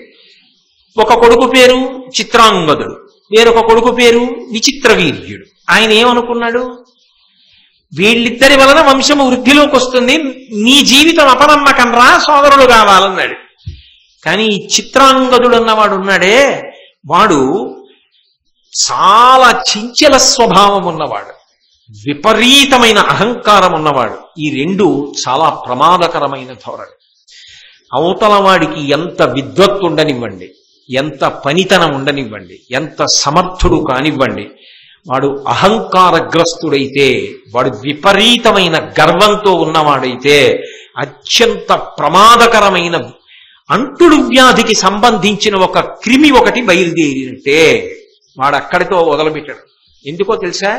ఒక కొడుకు పేరు చిత్రాంగదుడు, వేరొక కొడుకు పేరు విచిత్ర వీర్యుడు. ఆయన ఏమనుకున్నాడు? వీళ్ళిద్దరి వలన వంశము వృద్ధిలోకి వస్తుంది, నీ జీవితం అపనమ్మకం రా, సోదరులు కావాలన్నాడు. కానీ ఈ చిత్రాంగదుడు అన్నవాడు ఉన్నాడే, వాడు చాలా చంచల స్వభావం ఉన్నవాడు. విపరీతమైన అహంకారం ఉన్నవాడు. ఈ రెండు చాలా ప్రమాదకరమైన ధోరణి. అవతల వాడికి ఎంత విద్వత్తు ఉండనివ్వండి, ఎంత పనితనం ఉండనివ్వండి, ఎంత సమర్థుడు కానివ్వండి, వాడు అహంకారగ్రస్తుడైతే, వాడు విపరీతమైన గర్వంతో ఉన్నవాడైతే అత్యంత ప్రమాదకరమైన అంటుడు వ్యాధికి సంబంధించిన ఒక క్రిమి ఒకటి బయలుదేరినట్టే. వాడు అక్కడితో వదలుపెట్టాడు. ఎందుకో తెలుసా?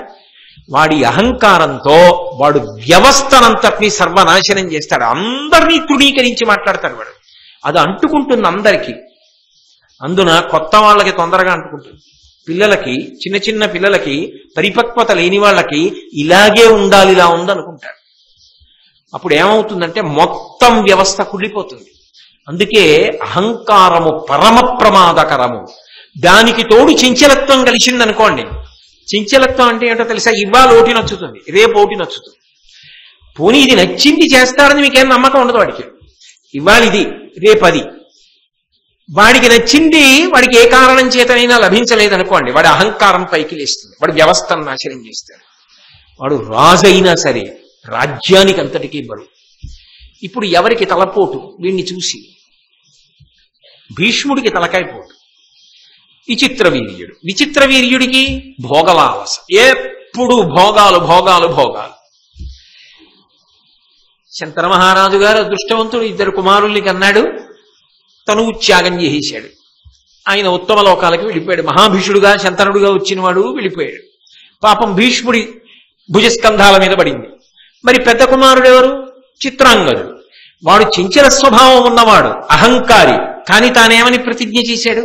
వాడి అహంకారంతో వాడు వ్యవస్థనంతటినీ సర్వనాశనం చేస్తాడు. అందరినీ తృణీకరించి మాట్లాడతాడు వాడు. అది అంటుకుంటుంది అందరికీ. అందున కొత్త వాళ్ళకి తొందరగా అంటుకుంటుంది. పిల్లలకి, చిన్న చిన్న పిల్లలకి, పరిపక్వత లేని వాళ్ళకి ఇలాగే ఉండాలి, ఇలా ఉందనుకుంటాడు. అప్పుడు ఏమవుతుందంటే మొత్తం వ్యవస్థ కుళ్ళిపోతుంది. అందుకే అహంకారము పరమ ప్రమాదకరము. దానికి తోడు చంచలత్వం కలిసిందనుకోండి. చంచలత్వం అంటే ఏంటో తెలుసా? ఇవాళ ఓటి నచ్చుతుంది, రేపు ఓటి నచ్చుతుంది. పోనీ ఇది నచ్చింది చేస్తాడని మీకేం నమ్మకం ఉండదు వాడికి. ఇవాళ ఇది, రేపు అది. వాడికి నచ్చింది వాడికి ఏ కారణం చేతనైనా లభించలేదనుకోండి, వాడి అహంకారం పైకి లేస్తుంది, వాడు వ్యవస్థను నాశనం చేస్తాడు. వాడు రాజైనా సరే రాజ్యానికి అంతటికీ బరువు. ఇప్పుడు ఎవరికి తలపోటు? వీడిని చూసి. భీష్ముడికి తలకాయపోటు. విచిత్రవీర్యుడు. విచిత్రవీర్యుడికి భోగలాలస, ఎప్పుడు భోగాలు భోగాలు భోగాలు. శంకర మహారాజు గారు అదృష్టవంతుడు, 2 కుమారుల్ని కన్నాడు. తను త్యాగం చేసేశాడు. ఆయన ఉత్తమ లోకాలకి వెళ్ళిపోయాడు. మహాభీషుడుగా శంతనుడుగా వచ్చినవాడు వెళ్ళిపోయాడు. పాపం భీష్ముడి భుజస్కంధాల మీద పడింది. మరి పెద్ద కుమారుడు ఎవరు? చిత్రాంగదుడు. వాడు చంచల స్వభావం ఉన్నవాడు, అహంకారి. కానీ తానేమని ప్రతిజ్ఞ చేశాడు?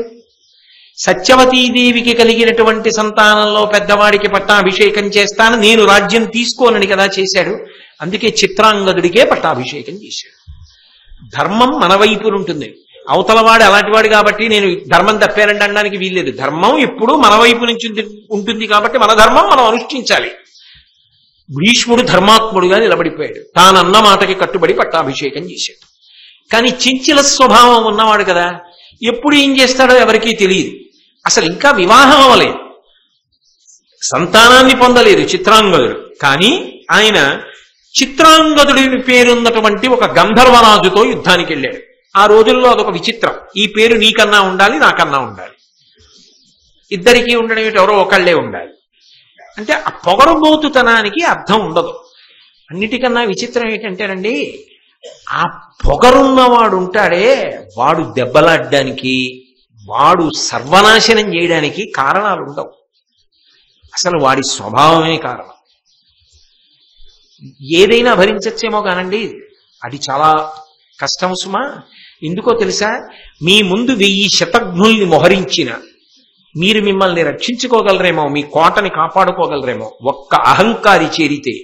సత్యవతీదేవికి కలిగినటువంటి సంతానంలో పెద్దవాడికి పట్టాభిషేకం చేస్తాను, నేను రాజ్యం తీసుకోనని కదా చేశాడు. అందుకే చిత్రాంగదుడికే పట్టాభిషేకం చేశాడు. ధర్మం మన వైపున ఉంటుంది. అవతలవాడు అలాంటివాడు కాబట్టి నేను ధర్మం తప్పానండి అనడానికి వీల్లేదు. ధర్మం ఎప్పుడూ మన వైపు నుంచి ఉంటుంది కాబట్టి మన ధర్మం మనం అనుష్ఠించాలి. భీష్ముడు ధర్మాత్ముడుగా నిలబడిపోయాడు. తానన్న మాటకి కట్టుబడి పట్టాభిషేకం చేశాడు. కానీ చంచల స్వభావం ఉన్నవాడు కదా, ఎప్పుడు ఏం చేస్తాడో ఎవరికీ తెలియదు. అసలు ఇంకా వివాహం అవ్వలేదు, సంతానాన్ని పొందలేదు చిత్రాంగదుడు. కానీ ఆయన చిత్రాంగదుడి పేరున్నటువంటి ఒక గంధర్వరాజుతో యుద్ధానికి వెళ్ళాడు. ఆ రోజుల్లో అదొక విచిత్రం. ఈ పేరు నీకన్నా ఉండాలి, నాకన్నా ఉండాలి. ఇద్దరికీ ఉండడం ఏంటి? ఎవరో ఒకళ్లే ఉండాలి. అంటే ఆ పొగరుబోతుతనానికి అర్థం ఉండదు. అన్నిటికన్నా విచిత్రం ఏంటంటేనండి, ఆ పొగరున్నవాడు ఉంటాడే, వాడు దెబ్బలాడ్డానికి, వాడు సర్వనాశనం చేయడానికి కారణాలు ఉండవు. అసలు వాడి స్వభావమే కారణం. ఏదైనా భరించచ్చేమో కానండి, అది చాలా కష్టం సుమా. ఎందుకో తెలుసా? మీ ముందు 1000 శతఘ్నుల్ని మోహరించిన మీరు మిమ్మల్ని రక్షించుకోగలరేమో, మీ కోటని కాపాడుకోగలరేమో. ఒక్క అహంకారి చేరితే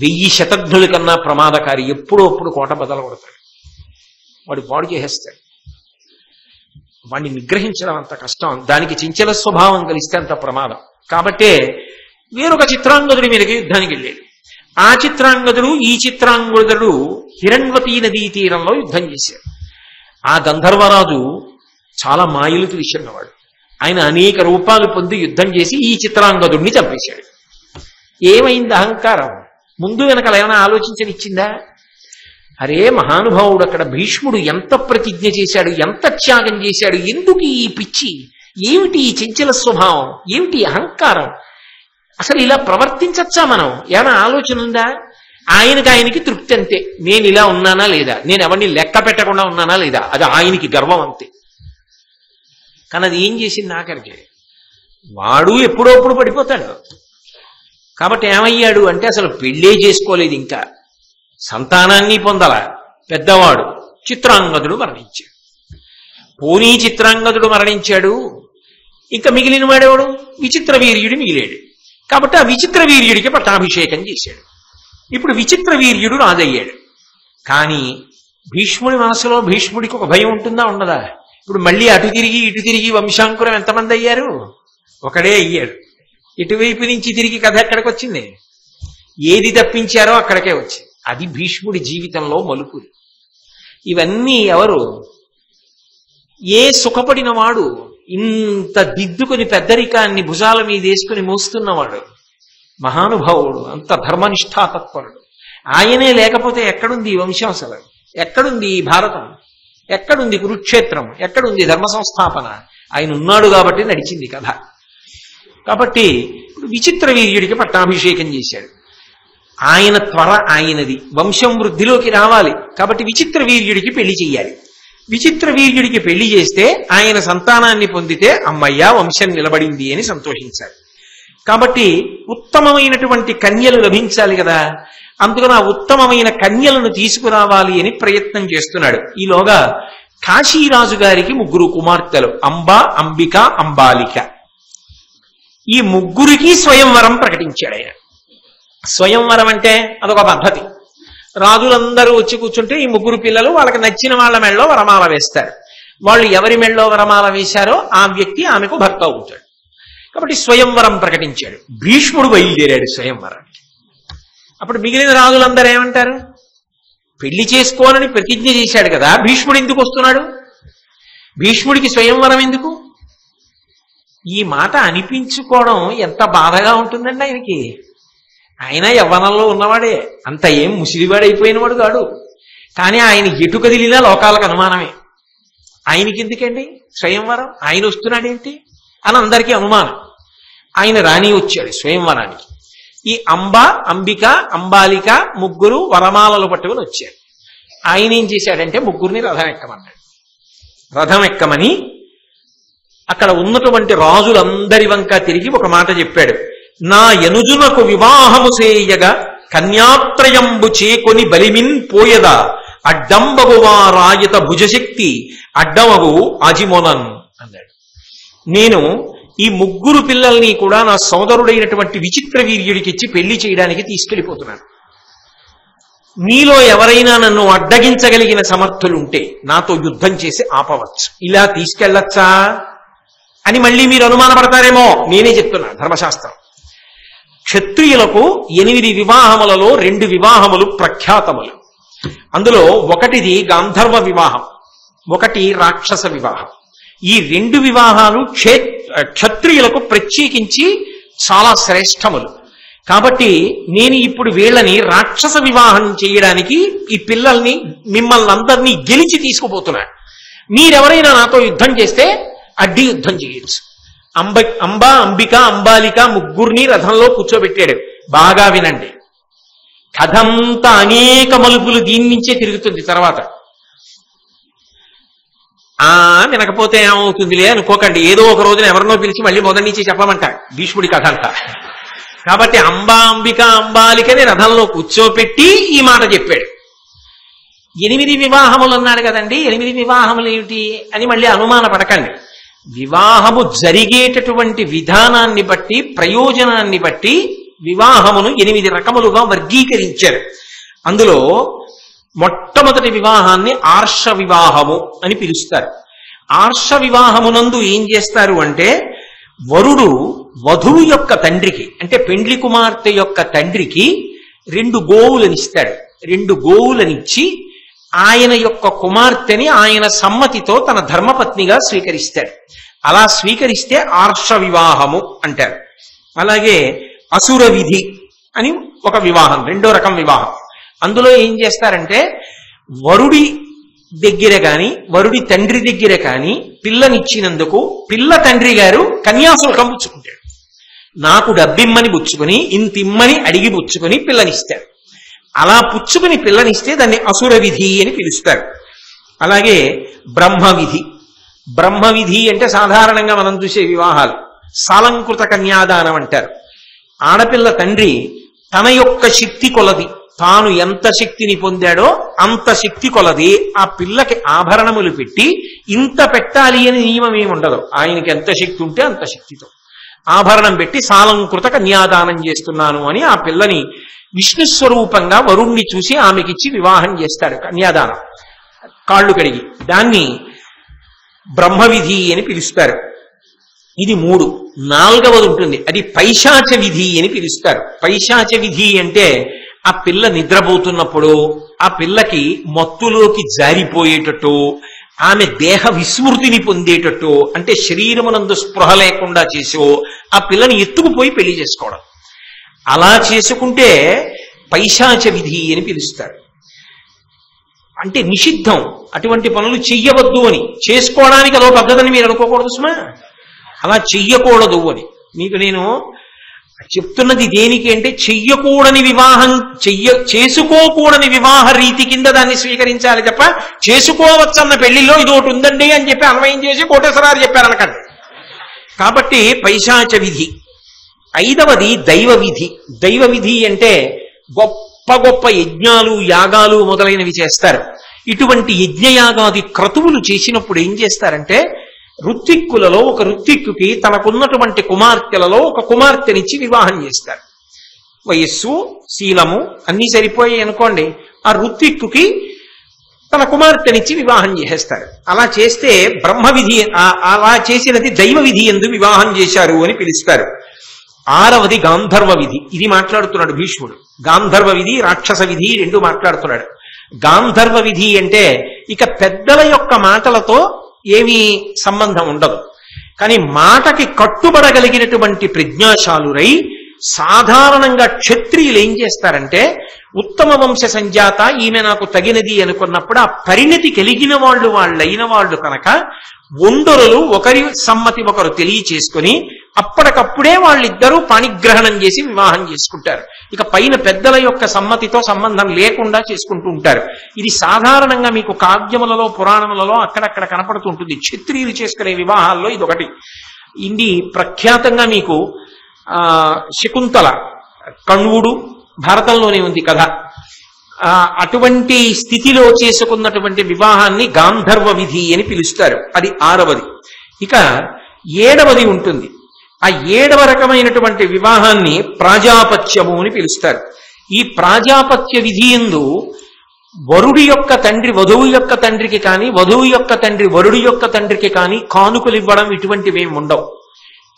1000 శతఘ్నుల కన్నా ప్రమాదకారి. ఎప్పుడో అప్పుడు కోట బదలగొడతాడు, వాడు పాడు చేసేస్తాడు. వాడిని నిగ్రహించడం అంత కష్టం. దానికి చంచల స్వభావం కలిస్తే అంత ప్రమాదం. కాబట్టే వేరొక చిత్రాంగదుడి మీదకి యుద్ధానికి వెళ్ళాడు. ఆ చిత్రాంగదుడు ఈ చిత్రాంగదుడు హిరణ్వతీ నదీ తీరంలో యుద్ధం చేశారు. ఆ గంధర్వరాజు చాలా మాయలు తెలిసినవాడు. ఆయన అనేక రూపాలు పొంది యుద్ధం చేసి ఈ చిత్రాంగదుడిని చంపేశాడు. ఏమైంది? అహంకారం. ముందు వెనకాల ఏమైనా ఆలోచించనిచ్చిందా? అరే మహానుభావుడు, అక్కడ భీష్ముడు ఎంత ప్రతిజ్ఞ చేశాడు, ఎంత త్యాగం చేశాడు, ఎందుకు ఈ పిచ్చి, ఏమిటి ఈ చంచల స్వభావం, ఏమిటి అహంకారం, అసలు ఇలా ప్రవర్తించచ్చా మనం? ఏమైనా ఆలోచన ఉందా? ఆయనకి తృప్తి అంతే. నేను ఇలా ఉన్నానా లేదా, నేను ఎవరిని లెక్క పెట్టకుండా ఉన్నానా లేదా, అది ఆయనకి గర్వం అంతే. కానీ అది ఏం చేసింది ఆఖరికి? వాడు ఎప్పుడోప్పుడు పడిపోతాడు. కాబట్టి ఏమయ్యాడు అంటే అసలు పెళ్ళే చేసుకోలేదు, ఇంకా సంతానాన్ని పొందల. పెద్దవాడు చిత్రాంగదుడు మరణించాడు. పోనీ చిత్రాంగదుడు మరణించాడు, ఇంకా మిగిలిన వాడేవాడు? విచిత్ర వీర్యుడు మిగిలాడు. కాబట్టి ఆ విచిత్ర వీర్యుడికి పట్టాభిషేకం చేశాడు. ఇప్పుడు విచిత్ర వీర్యుడు రాజయ్యాడు. కానీ భీష్ముడి మనసులో భీష్ముడికి ఒక భయం ఉంటుందా, ఉండదా? ఇప్పుడు మళ్ళీ అటు తిరిగి ఇటు తిరిగి వంశాంకురం ఎంతమంది అయ్యారు? ఒకడే అయ్యాడు. ఇటువైపు నుంచి తిరిగి కథ ఎక్కడికి వచ్చింది? ఏది తప్పించారో అక్కడికే వచ్చింది. అది భీష్ముడి జీవితంలో మలుపులు. ఇవన్నీ ఎవరు? ఏ సుఖపడిన వాడు, ఇంత దిద్దుకుని పెద్దరికాన్ని భుజాల మీద వేసుకుని మోస్తున్నవాడు, మహానుభావుడు, అంత ధర్మనిష్ఠాతత్పరుడు. ఆయనే లేకపోతే ఎక్కడుంది ఈ వంశం, అసలు ఎక్కడుంది ఈ భారతం, ఎక్కడుంది కురుక్షేత్రం, ఎక్కడుంది ధర్మ సంస్థాపన? ఆయన ఉన్నాడు కాబట్టి నడిచింది కథ. కాబట్టి విచిత్ర వీర్యుడికి పట్టాభిషేకం చేశాడు. ఆయన త్వర ఆయనది, వంశం వృద్ధిలోకి రావాలి కాబట్టి విచిత్ర వీర్యుడికి పెళ్లి చెయ్యాలి. విచిత్ర వీర్యుడికి పెళ్లి చేస్తే ఆయన సంతానాన్ని పొందితే అమ్మయ్య వంశం నిలబడింది అని సంతోషించాలి. కాబట్టి ఉత్తమమైనటువంటి కన్యలు లభించాలి కదా, అందుకని ఆ ఉత్తమమైన కన్యలను తీసుకురావాలి అని ప్రయత్నం చేస్తున్నాడు. ఈలోగా కాశీరాజు గారికి 3 కుమార్తెలు, అంబ, అంబిక, అంబాలిక. ఈ 3కి స్వయంవరం ప్రకటించాడు ఆయన. స్వయంవరం అంటే అదొక పద్ధతి. రాజులందరూ వచ్చి కూర్చుంటే ఈ 3 పిల్లలు వాళ్ళకి నచ్చిన వాళ్ళ మెళ్ళలో వరమాల వేస్తారు. వాళ్ళు ఎవరి మెళ్ళలో వరమాల వేశారో ఆ వ్యక్తి ఆమెకు భర్త అవుతాడు. కాబట్టి స్వయంవరం ప్రకటించాడు. భీష్ముడు బయలుదేరాడు స్వయంవరానికి. అప్పుడు మిగిలిన రాజులందరూ ఏమంటారు? పెళ్లి చేసుకోనని ప్రతిజ్ఞ చేశాడు కదా, భీష్ముడు ఎందుకు వస్తున్నాడు? భీష్ముడికి స్వయంవరం ఎందుకు? ఈ మాట అనిపించుకోవడం ఎంత బాధగా ఉంటుందండి ఆయనకి. ఆయన యవ్వనంలో ఉన్నవాడే, అంత ఏం ముసిలివాడైపోయినవాడు కాడు. కానీ ఆయన ఎటు కదిలినా లోకాలకు అనుమానమే. ఆయనకి ఎందుకండి స్వయంవరం, ఆయన వస్తున్నాడేంటి అని అందరికీ అనుమానం. ఆయన రాణి వచ్చాడు స్వయంవరానికి. ఈ అంబ, అంబిక, అంబాలిక 3 వరమాలలు పట్టుకుని వచ్చారు. ఆయన ఏం చేశాడంటే 3ని రథం ఎక్కమన్నాడు. రథం ఎక్కమని అక్కడ ఉన్నటువంటి రాజులందరి వంక తిరిగి ఒక మాట చెప్పాడు. నా యనుజునకు వివాహము చేయగా కన్యాత్రయంబు చేకొని బలిమిన్ పోయదా అడ్డంబగువా రాయత భుజశక్తి అడ్డమగు అజిమొనన్ అన్నాడు. నేను ఈ 3 పిల్లల్ని కూడా నా సోదరుడైనటువంటి విచిత్ర వీర్యుడికి ఇచ్చి పెళ్లి చేయడానికి తీసుకెళ్లిపోతున్నాను. మీలో ఎవరైనా నన్ను అడ్డగించగలిగిన సమర్థులుంటే నాతో యుద్ధం చేసి ఆపవచ్చు. ఇలా తీసుకెళ్లొచ్చా అని మళ్ళీ మీరు అనుమానపడతారేమో, నేనే చెప్తున్నా. ధర్మశాస్త్రం క్షత్రియులకు 8 వివాహములలో 2 వివాహములు ప్రఖ్యాతములు. అందులో ఒకటిది గాంధర్వ వివాహం, ఒకటి రాక్షస వివాహం. ఈ 2 వివాహాలు క్షత్రియులకు ప్రత్యేకించి చాలా శ్రేష్టములు. కాబట్టి నేను ఇప్పుడు వీళ్ళని రాక్షస వివాహం చేయడానికి ఈ పిల్లల్ని మిమ్మల్ని అందరినీ గెలిచి తీసుకుపోతున్నాను. మీరెవరైనా నాతో యుద్ధం చేస్తే అడ్డి యుద్ధం చేయొచ్చు. అంబ, అంబిక, అంబాలిక 3ని రథంలో కూర్చోబెట్టాడు. బాగా వినండి, కథంతా అనేక మలుపులు దీని నుంచే తిరుగుతుంది. తర్వాత వినకపోతే ఏమవుతుందిలే అనుకోకండి, ఏదో ఒక రోజున ఎవరినో పిలిచి మళ్ళీ మొదటి నుంచి చెప్పమంటారు భీష్ముడి కథ అంతా. కాబట్టి అంబ, అంబిక, అంబాలికని రథంలో కూర్చోపెట్టి ఈ మాట చెప్పాడు. 8 వివాహములు అన్నాడు కదండి, 8 వివాహములు ఏమిటి అని మళ్ళీ అనుమాన పడకండి. వివాహము జరిగేటటువంటి విధానాన్ని బట్టి, ప్రయోజనాన్ని బట్టి వివాహమును 8 రకములుగా వర్గీకరించారు. అందులో మొట్టమొదటి వివాహాన్ని ఆర్ష వివాహము అని పిలుస్తారు. ఆర్ష వివాహమునందు ఏం చేస్తారు అంటే, వరుడు వధువు యొక్క తండ్రికి, అంటే పెండ్లి కుమార్తె యొక్క తండ్రికి 2 గోవులనిస్తాడు. 2 గోవులనిచ్చి ఆయన యొక్క కుమార్తెని ఆయన సమ్మతితో తన ధర్మపత్నిగా స్వీకరిస్తాడు. అలా స్వీకరిస్తే ఆర్ష వివాహము అంటారు. అలాగే అసుర విధి అని ఒక వివాహం, 2వ రకం వివాహం. అందులో ఏం చేస్తారంటే, వరుడి దగ్గర కాని వరుడి తండ్రి దగ్గర కాని పిల్లనిచ్చినందుకు పిల్ల తండ్రి గారు కన్యాశుల్కం పుచ్చుకుంటాడు. నాకు డబ్బిమ్మని పుచ్చుకొని, ఇంతిమ్మని అడిగి పుచ్చుకొని పిల్లనిస్తాడు. అలా పుచ్చుకుని పిల్లనిస్తే దాన్ని అసుర విధి అని పిలుస్తారు. అలాగే బ్రహ్మవిధి. బ్రహ్మవిధి అంటే సాధారణంగా మనం చూసే వివాహాలు. సాలంకృత కన్యాదానం అంటారు. ఆడపిల్ల తండ్రి తన యొక్క శక్తి కొలది, తాను ఎంత శక్తిని పొందాడో అంత శక్తి కొలది ఆ పిల్లకి ఆభరణములు పెట్టి, ఇంత పెట్టాలి అని నియమం ఏమి ఉండదు. ఆయనకి ఎంత శక్తి ఉంటే అంత శక్తితో ఆభరణం పెట్టి సాలంకృత కన్యాదానం చేస్తున్నాను అని ఆ పిల్లని విష్ణు స్వరూపంగా వరుణ్ణి చూసి ఆమెకిచ్చి వివాహం చేస్తాడు. కన్యాదానం, కాళ్ళు కడిగి. దాన్ని బ్రహ్మవిధి అని పిలుస్తారు. ఇది 3. 4వది ఉంటుంది, అది పైశాచ విధి అని పిలుస్తారు. పైశాచ విధి అంటే ఆ పిల్ల నిద్రపోతున్నప్పుడు ఆ పిల్లకి మత్తులోకి జారిపోయేటట్టు, ఆమె దేహ విస్మృతిని పొందేటట్టు, అంటే శరీరమునందు స్పృహ లేకుండా చేసో ఆ పిల్లని ఎత్తుకుపోయి పెళ్లి చేసుకోవడం. అలా చేసుకుంటే పైశాచ విధి అని పిలుస్తారు. అంటే నిషిద్ధం, అటువంటి పనులు చెయ్యవద్దు అని. చేసుకోవడానికి అదో పద్ధతిని మీరు అనుకోకూడదు సుమా, అలా చెయ్యకూడదు అని. మీకు నేను చెప్తున్నది దేనికి అంటే చెయ్యకూడని వివాహం చేసుకోకూడని వివాహ రీతి కింద దాన్ని స్వీకరించాలి తప్ప చేసుకోవచ్చన్న పెళ్లిలో ఇది ఒకటి ఉందండి అని చెప్పి అన్వయం చేసి కోటేశ్వరారు చెప్పారనకండి. కాబట్టి పైశాచ విధి. 5వది దైవ విధి. దైవ విధి అంటే గొప్ప గొప్ప యజ్ఞాలు యాగాలు మొదలైనవి చేస్తారు. ఇటువంటి యజ్ఞయాగాది క్రతువులు చేసినప్పుడు ఏం చేస్తారంటే ఋత్విక్కులలో ఒక ఋత్విక్కుకి తనకున్నటువంటి కుమార్తెలలో ఒక కుమార్తెనిచ్చి వివాహం చేస్తారు. వయస్సు శీలము అన్నీ సరిపోయాయి అనుకోండి, ఆ ఋత్విక్కుకి తన కుమార్తెనిచ్చి వివాహం చేసేస్తారు. అలా చేస్తే బ్రహ్మ విధి, అలా చేసినది దైవ విధి యందు వివాహం చేశారు అని పిలుస్తారు. 6వది గాంధర్వ విధి. ఇది మాట్లాడుతున్నాడు భీష్ముడు. గాంధర్వ విధి రాక్షస విధి రెండు మాట్లాడుతున్నాడు. గాంధర్వ విధి అంటే ఇక పెద్దల యొక్క మాటలతో ఏమీ సంబంధం ఉండదు, కానీ మాటకి కట్టుబడగలిగినటువంటి ప్రజ్ఞాశాలురై సాధారణంగా క్షత్రియులు ఏం చేస్తారంటే ఉత్తమ వంశ సంజాత ఈమె నాకు తగినది అనుకున్నప్పుడు ఆ పరిణతి కలిగిన వాళ్ళైన వాళ్ళు కనుక ఒండరులు ఒకరి సమ్మతి ఒకరు తెలియచేసుకుని అప్పటికప్పుడే వాళ్ళిద్దరూ పాణిగ్రహణం చేసి వివాహం చేసుకుంటారు. ఇక పైన పెద్దల యొక్క సమ్మతితో సంబంధం లేకుండా చేసుకుంటూ ఉంటారు. ఇది సాధారణంగా మీకు కావ్యములలో పురాణములలో అక్కడక్కడ కనపడుతుంటుంది. క్షత్రియులు చేసుకునే వివాహాల్లో ఇదొకటి. ఇది ప్రఖ్యాతంగా మీకు శకుంతల కణ్వుడు భారతంలోనే ఉంది కథ. అటువంటి స్థితిలో చేసుకున్నటువంటి వివాహాన్ని గాంధర్వ విధి అని పిలుస్తారు. అది 6వది. ఇక 7వది ఉంటుంది. ఆ 7వ రకమైనటువంటి వివాహాన్ని ప్రాజాపత్యము అని పిలుస్తారు. ఈ ప్రాజాపత్య విధి యందు వరుడి యొక్క తండ్రి వధువు యొక్క తండ్రికి కానీ వధువు యొక్క తండ్రి వరుడి యొక్క తండ్రికి కానీ కానుకలు ఇవ్వడం ఇటువంటివేమి ఉండవు.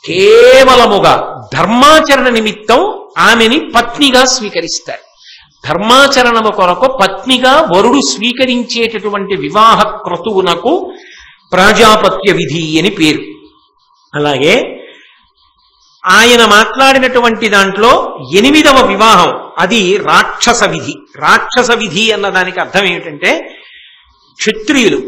కేవలముగా ధర్మాచరణ నిమిత్తం ఆమెని పత్నిగా స్వీకరిస్తారు. ధర్మాచరణము కొరకు పత్నిగా వరుడు స్వీకరించేటటువంటి వివాహ క్రతువునకు ప్రాజాపత్య విధి అని పేరు. అలాగే ఆయన మాట్లాడినటువంటి దాంట్లో 8వ వివాహం అది రాక్షస విధి. రాక్షస విధి అన్నదానికి అర్థం ఏమిటంటే క్షత్రియులు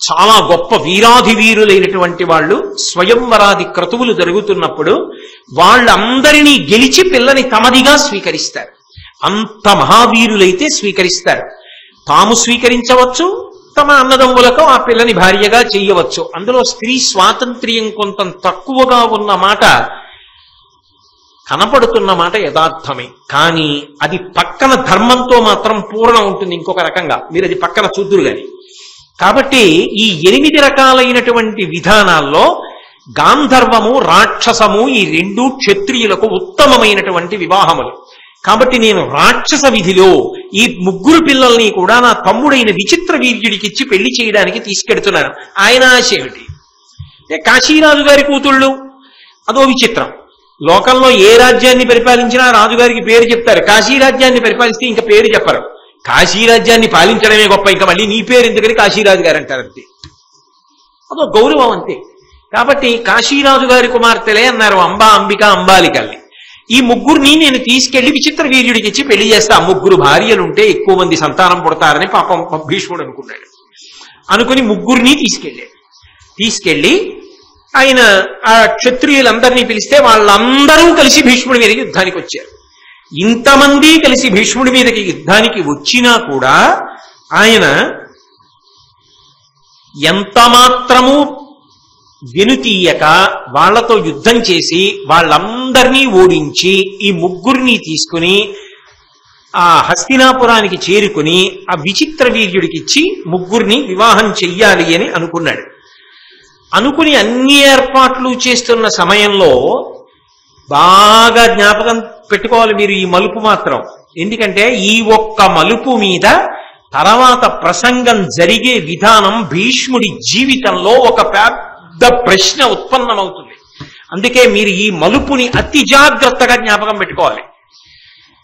చాలా గొప్ప వీరాధి వీరులైనటువంటి వాళ్ళు స్వయంవరాది క్రతువులు జరుగుతున్నప్పుడు వాళ్ళందరినీ గెలిచి పిల్లని తమదిగా స్వీకరిస్తారు. అంత మహావీరులైతే స్వీకరిస్తారు. తాము స్వీకరించవచ్చు, తమ అన్నదమ్ములకు ఆ పిల్లని భార్యగా చేయవచ్చు. అందులో స్త్రీ స్వాతంత్ర్యం కొంత తక్కువగా ఉన్న మాట కనపడుతున్న మాట యథార్థమే. కానీ అది పక్కన ధర్మంతో మాత్రం పూర్ణం ఉంటుంది ఇంకొక రకంగా. మీరు అది పక్కన చూద్దురు గాని. కాబట్టి ఈ 8 రకాలైనటువంటి విధానాల్లో గాంధర్వము రాక్షసము ఈ 2 క్షత్రియులకు ఉత్తమమైనటువంటి వివాహములు. కాబట్టి నేను రాక్షస విధిలో ఈ 3 పిల్లల్ని కూడా నా తమ్ముడైన విచిత్ర వీర్యుడికిచ్చి పెళ్లి చేయడానికి తీసుకెడుతున్నాను. ఆయన ఆశ ఏమిటి? కాశీరాజు గారి కూతుళ్ళు అదో విచిత్రం. లోకంలో ఏ రాజ్యాన్ని పరిపాలించినా రాజుగారికి పేరు చెప్తారు. కాశీ రాజ్యాన్ని పరిపాలిస్తే ఇంకా పేరు చెప్పరు. కాశీ రాజ్యాన్ని పాలించడమే గొప్ప, ఇంకా మళ్ళీ నీ పేరు ఎందుకని కాశీరాజు గారు అంటారు. అంతే, అదో గౌరవం అంతే. కాబట్టి కాశీరాజు గారి కుమార్తెలే అన్నారు అంబా, అంబిక, అంబాలికల్ని. ఈ 3 నేను తీసుకెళ్లి విచిత్ర వీర్యుడికి ఇచ్చి పెళ్లి చేస్తా. 3 భార్యలుంటే ఎక్కువ మంది సంతానం పుడతారని పాపం భీష్ముడు అనుకున్నాడు. అనుకుని 3 తీసుకెళ్లి ఆయన ఆ క్షత్రియులందరినీ పిలిస్తే వాళ్ళందరూ కలిసి భీష్ముడి మీదకి యుద్ధానికి వచ్చారు. ఇంతమంది కలిసి భీష్ముడి మీదకి యుద్ధానికి వచ్చినా కూడా ఆయన ఎంత మాత్రము వెనుతీయక వాళ్లతో యుద్ధం చేసి వాళ్ళందరినీ ఓడించి ఈ 3 తీసుకుని ఆ హస్తినాపురానికి చేరుకుని ఆ విచిత్ర వీర్యుడికిచ్చి 3 వివాహం చెయ్యాలి అని అనుకున్నాడు. అనుకుని అన్ని ఏర్పాట్లు చేస్తున్న సమయంలో బాగా జ్ఞాపకం పెట్టుకోవాలి మీరు ఈ మలుపు మాత్రం. ఎందుకంటే ఈ ఒక్క మలుపు మీద తర్వాత ప్రసంగం జరిగే విధానం భీష్ముడి జీవితంలో ఒక పెద్ద ప్రశ్న ఉత్పన్నమవుతుంది. అందుకే మీరు ఈ మలుపుని అతి జాగ్రత్తగా జ్ఞాపకం పెట్టుకోవాలి.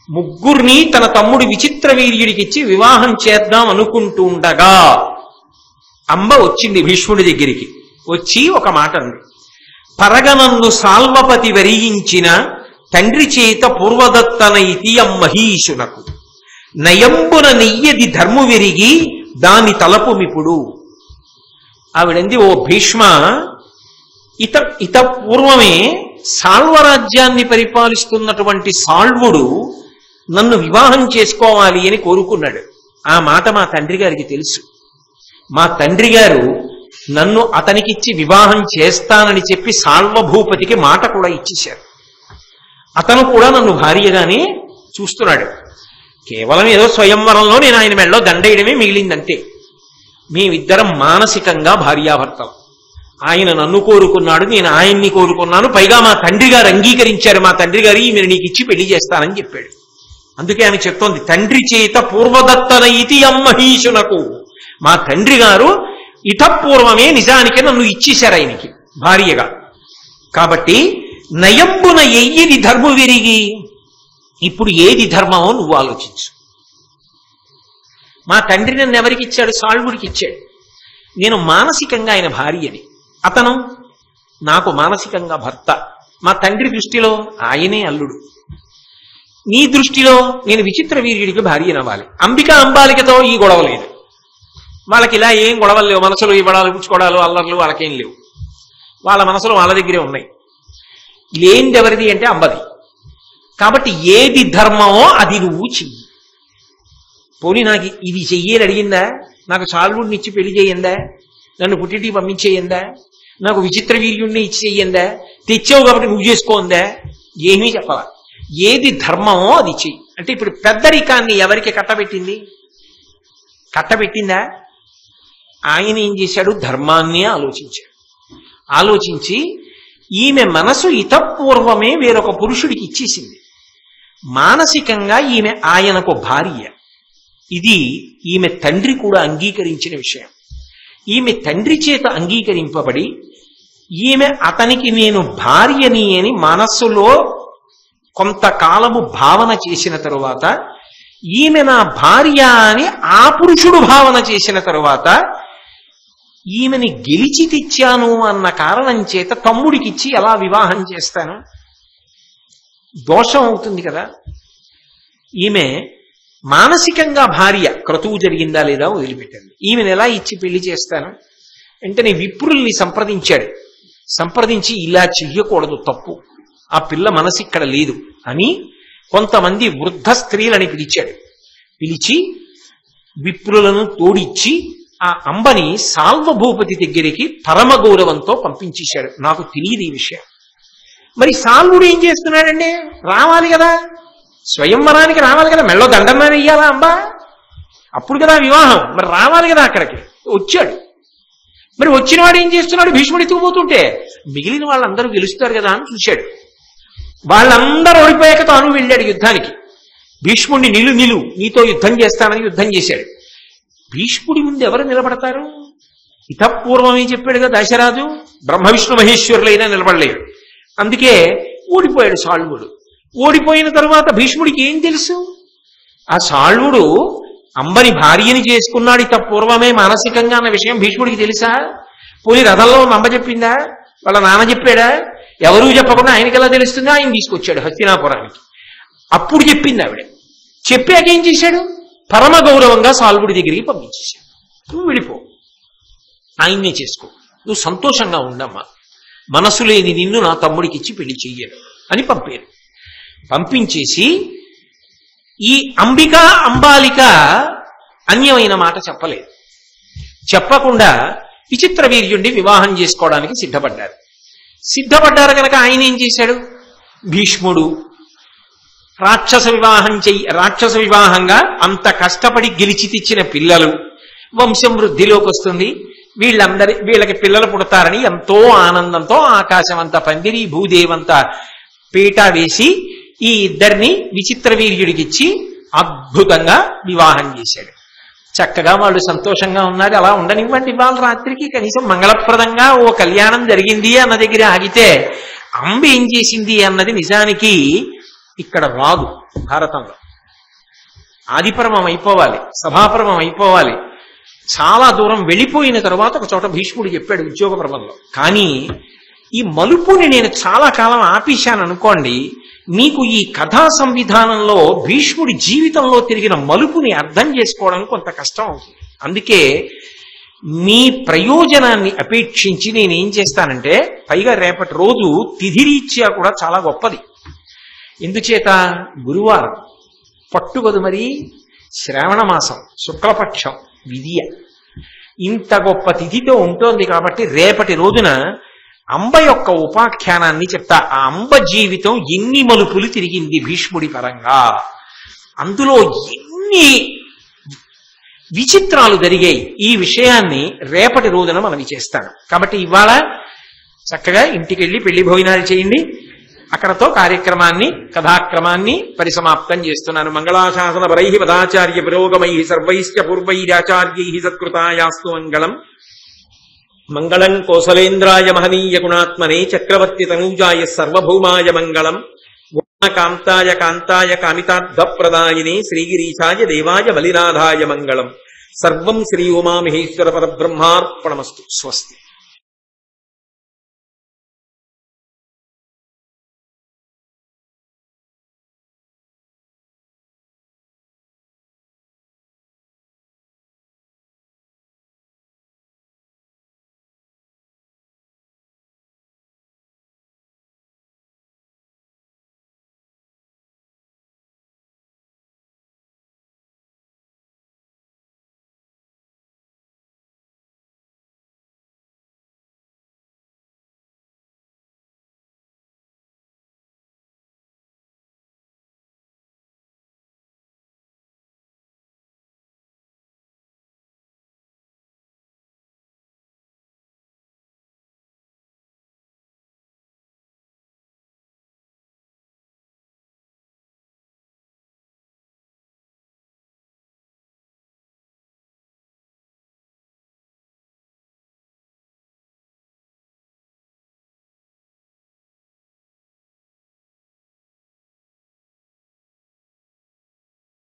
3 తన తమ్ముడు విచిత్ర వీర్యుడికిచ్చి వివాహం చేద్దాం అనుకుంటూ ఉండగా అంబ వచ్చింది భీష్ముడి దగ్గరికి. వచ్చి ఒక మాట అంది. పరగనన్ను సాల్వపతి వరించిన తండ్రి చేత పూర్వదత్తనైతి అమ్మహీషునకు నయంబున నెయ్యది ధర్ము విరిగి దాని తలపుమిప్పుడు. ఆవిడంది, ఓ భీష్మ, ఇత పూర్వమే సాల్వరాజ్యాన్ని పరిపాలిస్తున్నటువంటి సాల్వుడు నన్ను వివాహం చేసుకోవాలి అని కోరుకున్నాడు. ఆ మాట మా తండ్రి గారికి తెలుసు. మా తండ్రి గారు నన్ను అతనికిచ్చి వివాహం చేస్తానని చెప్పి సాల్వభూపతికి మాట కూడా ఇచ్చేశారు. అతను కూడా నన్ను భార్యగానే చూస్తున్నాడు. కేవలం ఏదో స్వయంవరంలో నేను ఆయన మెడలో దండేయడమే మిగిలిందంటే. మేమిద్దరం మానసికంగా భార్యాభర్తలు. ఆయన నన్ను కోరుకున్నాడు, నేను ఆయన్ని కోరుకున్నాను. పైగా మా తండ్రి గారు అంగీకరించారు. మా తండ్రి గారు ఈమెను నీకు ఇచ్చి పెళ్లి చేస్తానని చెప్పాడు. అందుకే ఆమె చెప్తోంది, తండ్రి చేత పూర్వదత్తన ఇతి అమ్మహీషునకు. మా తండ్రి గారు ఇతపూర్వమే నిజానికి నన్ను ఇచ్చేశారు ఆయనకి భార్యగా. కాబట్టి నయంబున ఎయ్యిది ధర్ము విరిగి. ఇప్పుడు ఏది ధర్మమో నువ్వు ఆలోచించు. మా తండ్రి నన్ను ఎవరికి ఇచ్చాడు? సాల్వుడికి ఇచ్చాడు. నేను మానసికంగా ఆయన భార్యని, అతను నాకు మానసికంగా భర్త. మా తండ్రి దృష్టిలో ఆయనే అల్లుడు. నీ దృష్టిలో నేను విచిత్ర వీర్యుడికి భార్యనవ్వాలి. అంబిక అంబాలికతో ఈ గొడవ లేదు. వాళ్ళకి ఇలా ఏం గొడవలు లేవు. మనసులు ఇవ్వడాలు, పుచ్చుకోవడాలు, అల్లర్లు వాళ్ళకేం లేవు. వాళ్ళ మనసులు వాళ్ళ దగ్గరే ఉన్నాయి. లేనిది ఎవరిది అంటే అంబది. కాబట్టి ఏది ధర్మమో అది నువ్వు చెయ్యి. పోనీ నాకు ఇది చెయ్యని అడిగిందా? నాకు సాల్వుడిని ఇచ్చి పెళ్లి చేయందా? నన్ను పుట్టింటికి పంపించేయందా? నాకు విచిత్ర వీర్యుడిని ఇచ్చి చెయ్యందా? తెచ్చావు కాబట్టి నువ్వు చేసుకోందా? ఏమీ చెప్పాల. ఏది ధర్మమో అది చెయ్యి. అంటే ఇప్పుడు పెద్దరికాన్ని ఎవరికి కట్టబెట్టింది? కట్టబెట్టిందా? ఆయన ఏం చేశాడు? ధర్మాన్నే ఆలోచించాడు. ఆలోచించి ఈమె మనసు ఇతపూర్వమే వేరొక పురుషుడికి ఇచ్చేసింది. మానసికంగా ఈమె ఆయనకు భార్య. ఇది ఈమె తండ్రి కూడా అంగీకరించిన విషయం. ఈమె తండ్రి చేత అంగీకరింపబడి ఈమె అతనికి నేను భార్యని అని మనస్సులో కొంతకాలము భావన చేసిన తరువాత, ఈమె నా భార్య అని ఆ పురుషుడు భావన చేసిన తరువాత, ఈమెని గెలిచి తెచ్చాను అన్న కారణం చేత తమ్ముడికిచ్చి ఎలా వివాహం చేస్తాను? దోషం అవుతుంది కదా. ఈమె మానసికంగా భార్య, క్రతువు జరిగిందా లేదా వదిలిపెట్టింది. ఈమెను ఎలా ఇచ్చి పెళ్లి చేస్తాను? వెంటనే విప్రుల్ని సంప్రదించాడు. సంప్రదించి ఇలా చెయ్యకూడదు, తప్పు, ఆ పిల్ల మనసు ఇక్కడ లేదు అని కొంతమంది వృద్ధ స్త్రీలని పిలిచాడు. పిలిచి విప్రులను తోడిచ్చి ఆ అంబని సాల్వభూపతి దగ్గరికి పరమ గౌరవంతో పంపించేశాడు. నాకు తెలియదు ఈ విషయం. మరి సాల్వుడు ఏం చేస్తున్నాడండి? రావాలి కదా, స్వయంవరానికి రావాలి కదా, మెళ్ళో దండన్నా వెయ్యాలా అంబ? అప్పుడు కదా వివాహం. మరి రావాలి కదా అక్కడికి. వచ్చాడు. మరి వచ్చిన వాడు ఏం చేస్తున్నాడు? భీష్ముడు ఎత్తుకుపోతుంటే మిగిలిన వాళ్ళందరూ గెలుస్తారు కదా అని చూశాడు. వాళ్ళందరూ ఓడిపోయాక తాను వెళ్ళాడు యుద్ధానికి. భీష్ముడిని నిలు నీతో యుద్ధం చేస్తానని యుద్ధం చేశాడు. భీష్ముడి ముందు ఎవరు నిలబడతారు? ఇతపూర్వమే చెప్పాడుగా దశరాజు, బ్రహ్మ విష్ణు మహేశ్వరులైనా నిలబడలేడు. అందుకే ఓడిపోయాడు సాల్వుడు. ఓడిపోయిన తరువాత భీష్ముడికి ఏం తెలుసు? ఆ సాల్వుడు అంబని భార్యని చేసుకున్నాడు ఇతపూర్వమే మానసికంగా అన్న విషయం భీష్ముడికి తెలుసా? పోనీ రథంలో అంబ చెప్పిందా? వాళ్ళ నాన్న చెప్పాడా? ఎవరూ చెప్పకుండా ఆయనకి ఎలా తెలుస్తుందో ఆయన తీసుకొచ్చాడు హస్తినాపురానికి. అప్పుడు చెప్పింది ఆవిడ. చెప్పాక ఏం చేశాడు? పరమ గౌరవంగా సాల్వుడి దగ్గరికి పంపించేశాడు. నువ్వు వెళ్ళిపో, ఆయన్నే చేసుకో, నువ్వు సంతోషంగా ఉండమ్మా, మనసు లేని నిన్ను నా తమ్ముడికి ఇచ్చి పెళ్లి చెయ్యను అని పంపారు. పంపించేసి ఈ అంబిక అంబాలిక అన్యమైన మాట చెప్పలేదు. చెప్పకుండా విచిత్ర వీర్యుడిని వివాహం చేసుకోవడానికి సిద్ధపడ్డారు కనుక ఆయన ఏం చేశాడు? భీష్ముడు రాక్షస వివాహంగా అంత కష్టపడి గెలిచి తెచ్చిన పిల్లలు, వంశం వృద్ధిలోకి వస్తుంది, వీళ్ళకి పిల్లలు పుడతారని ఎంతో ఆనందంతో ఆకాశం అంతా పందిరి, భూదేవంతా పీట వేసి ఈ ఇద్దరిని విచిత్ర వీర్యుడికిచ్చి అద్భుతంగా వివాహం చేశాడు. చక్కగా వాళ్ళు సంతోషంగా ఉన్నారు. అలా ఉండనివ్వండి, వాళ్ళ రాత్రికి కనీసం మంగళప్రదంగా ఓ కళ్యాణం జరిగింది అన్న దగ్గర ఆగితే అంబ ఏం చేసింది అన్నది నిజానికి ఇక్కడ రాదు. భారతంలో ఆదిపర్వం అయిపోవాలి, సభాపర్వం అయిపోవాలి, చాలా దూరం వెళ్ళిపోయిన తర్వాత ఒక చోట భీష్ముడు చెప్పాడు ఉద్యోగ పర్వంలో. కానీ ఈ మలుపుని నేను చాలా కాలం ఆపేశాను అనుకోండి, మీకు ఈ కథా సంవిధానంలో భీష్ముడి జీవితంలో తిరిగిన మలుపుని అర్థం చేసుకోవడం కొంత కష్టం అవుతుంది. అందుకే మీ ప్రయోజనాన్ని అపేక్షించి నేనేం చేస్తానంటే, పైగా రేపటి రోజు తిథిరీత్యా కూడా చాలా గొప్పది. ఎందుచేత గురువారం పట్టుబదు, మరి శ్రావణ మాసం శుక్లపక్షం విధియ, ఇంత గొప్ప తిథితో ఉంటోంది కాబట్టి రేపటి రోజున అంబ యొక్క ఉపాఖ్యానాన్ని చెప్తా. ఆ అంబ జీవితం ఎన్ని మలుపులు తిరిగింది భీష్ముడి పరంగా, అందులో ఎన్ని విచిత్రాలు జరిగాయి, ఈ విషయాన్ని రేపటి రోజున మనం చేస్తాను. కాబట్టి ఇవాళ చక్కగా ఇంటికి వెళ్ళి పెళ్లి భోజనాలు చేయండి. అక్కడతో కార్యక్రమాన్ని కథాక్రమాన్ని పరిసమాప్తం చేస్తున్నాను. మంగళాశాసన పరై పదాచార్య పురోగమై సర్వైశ్చ పూర్వైరాచార్యై సత్కృతాయాస్తు మంగళం. మంగళం కోసలేంద్రాయ మహనీయ గుణాత్మనే చక్రవర్తి తనూజాయ సర్వభౌమాయ మంగళం. కాంతాయ కాంతాయ కామితార్థ ప్రదాయినే శ్రీగిరీశాయ దేవాయ బలినాథాయ మంగళం. సర్వం శ్రీ ఉమామహేశ్వర పరబ్రహ్మార్పణమస్తు. స్వస్తి.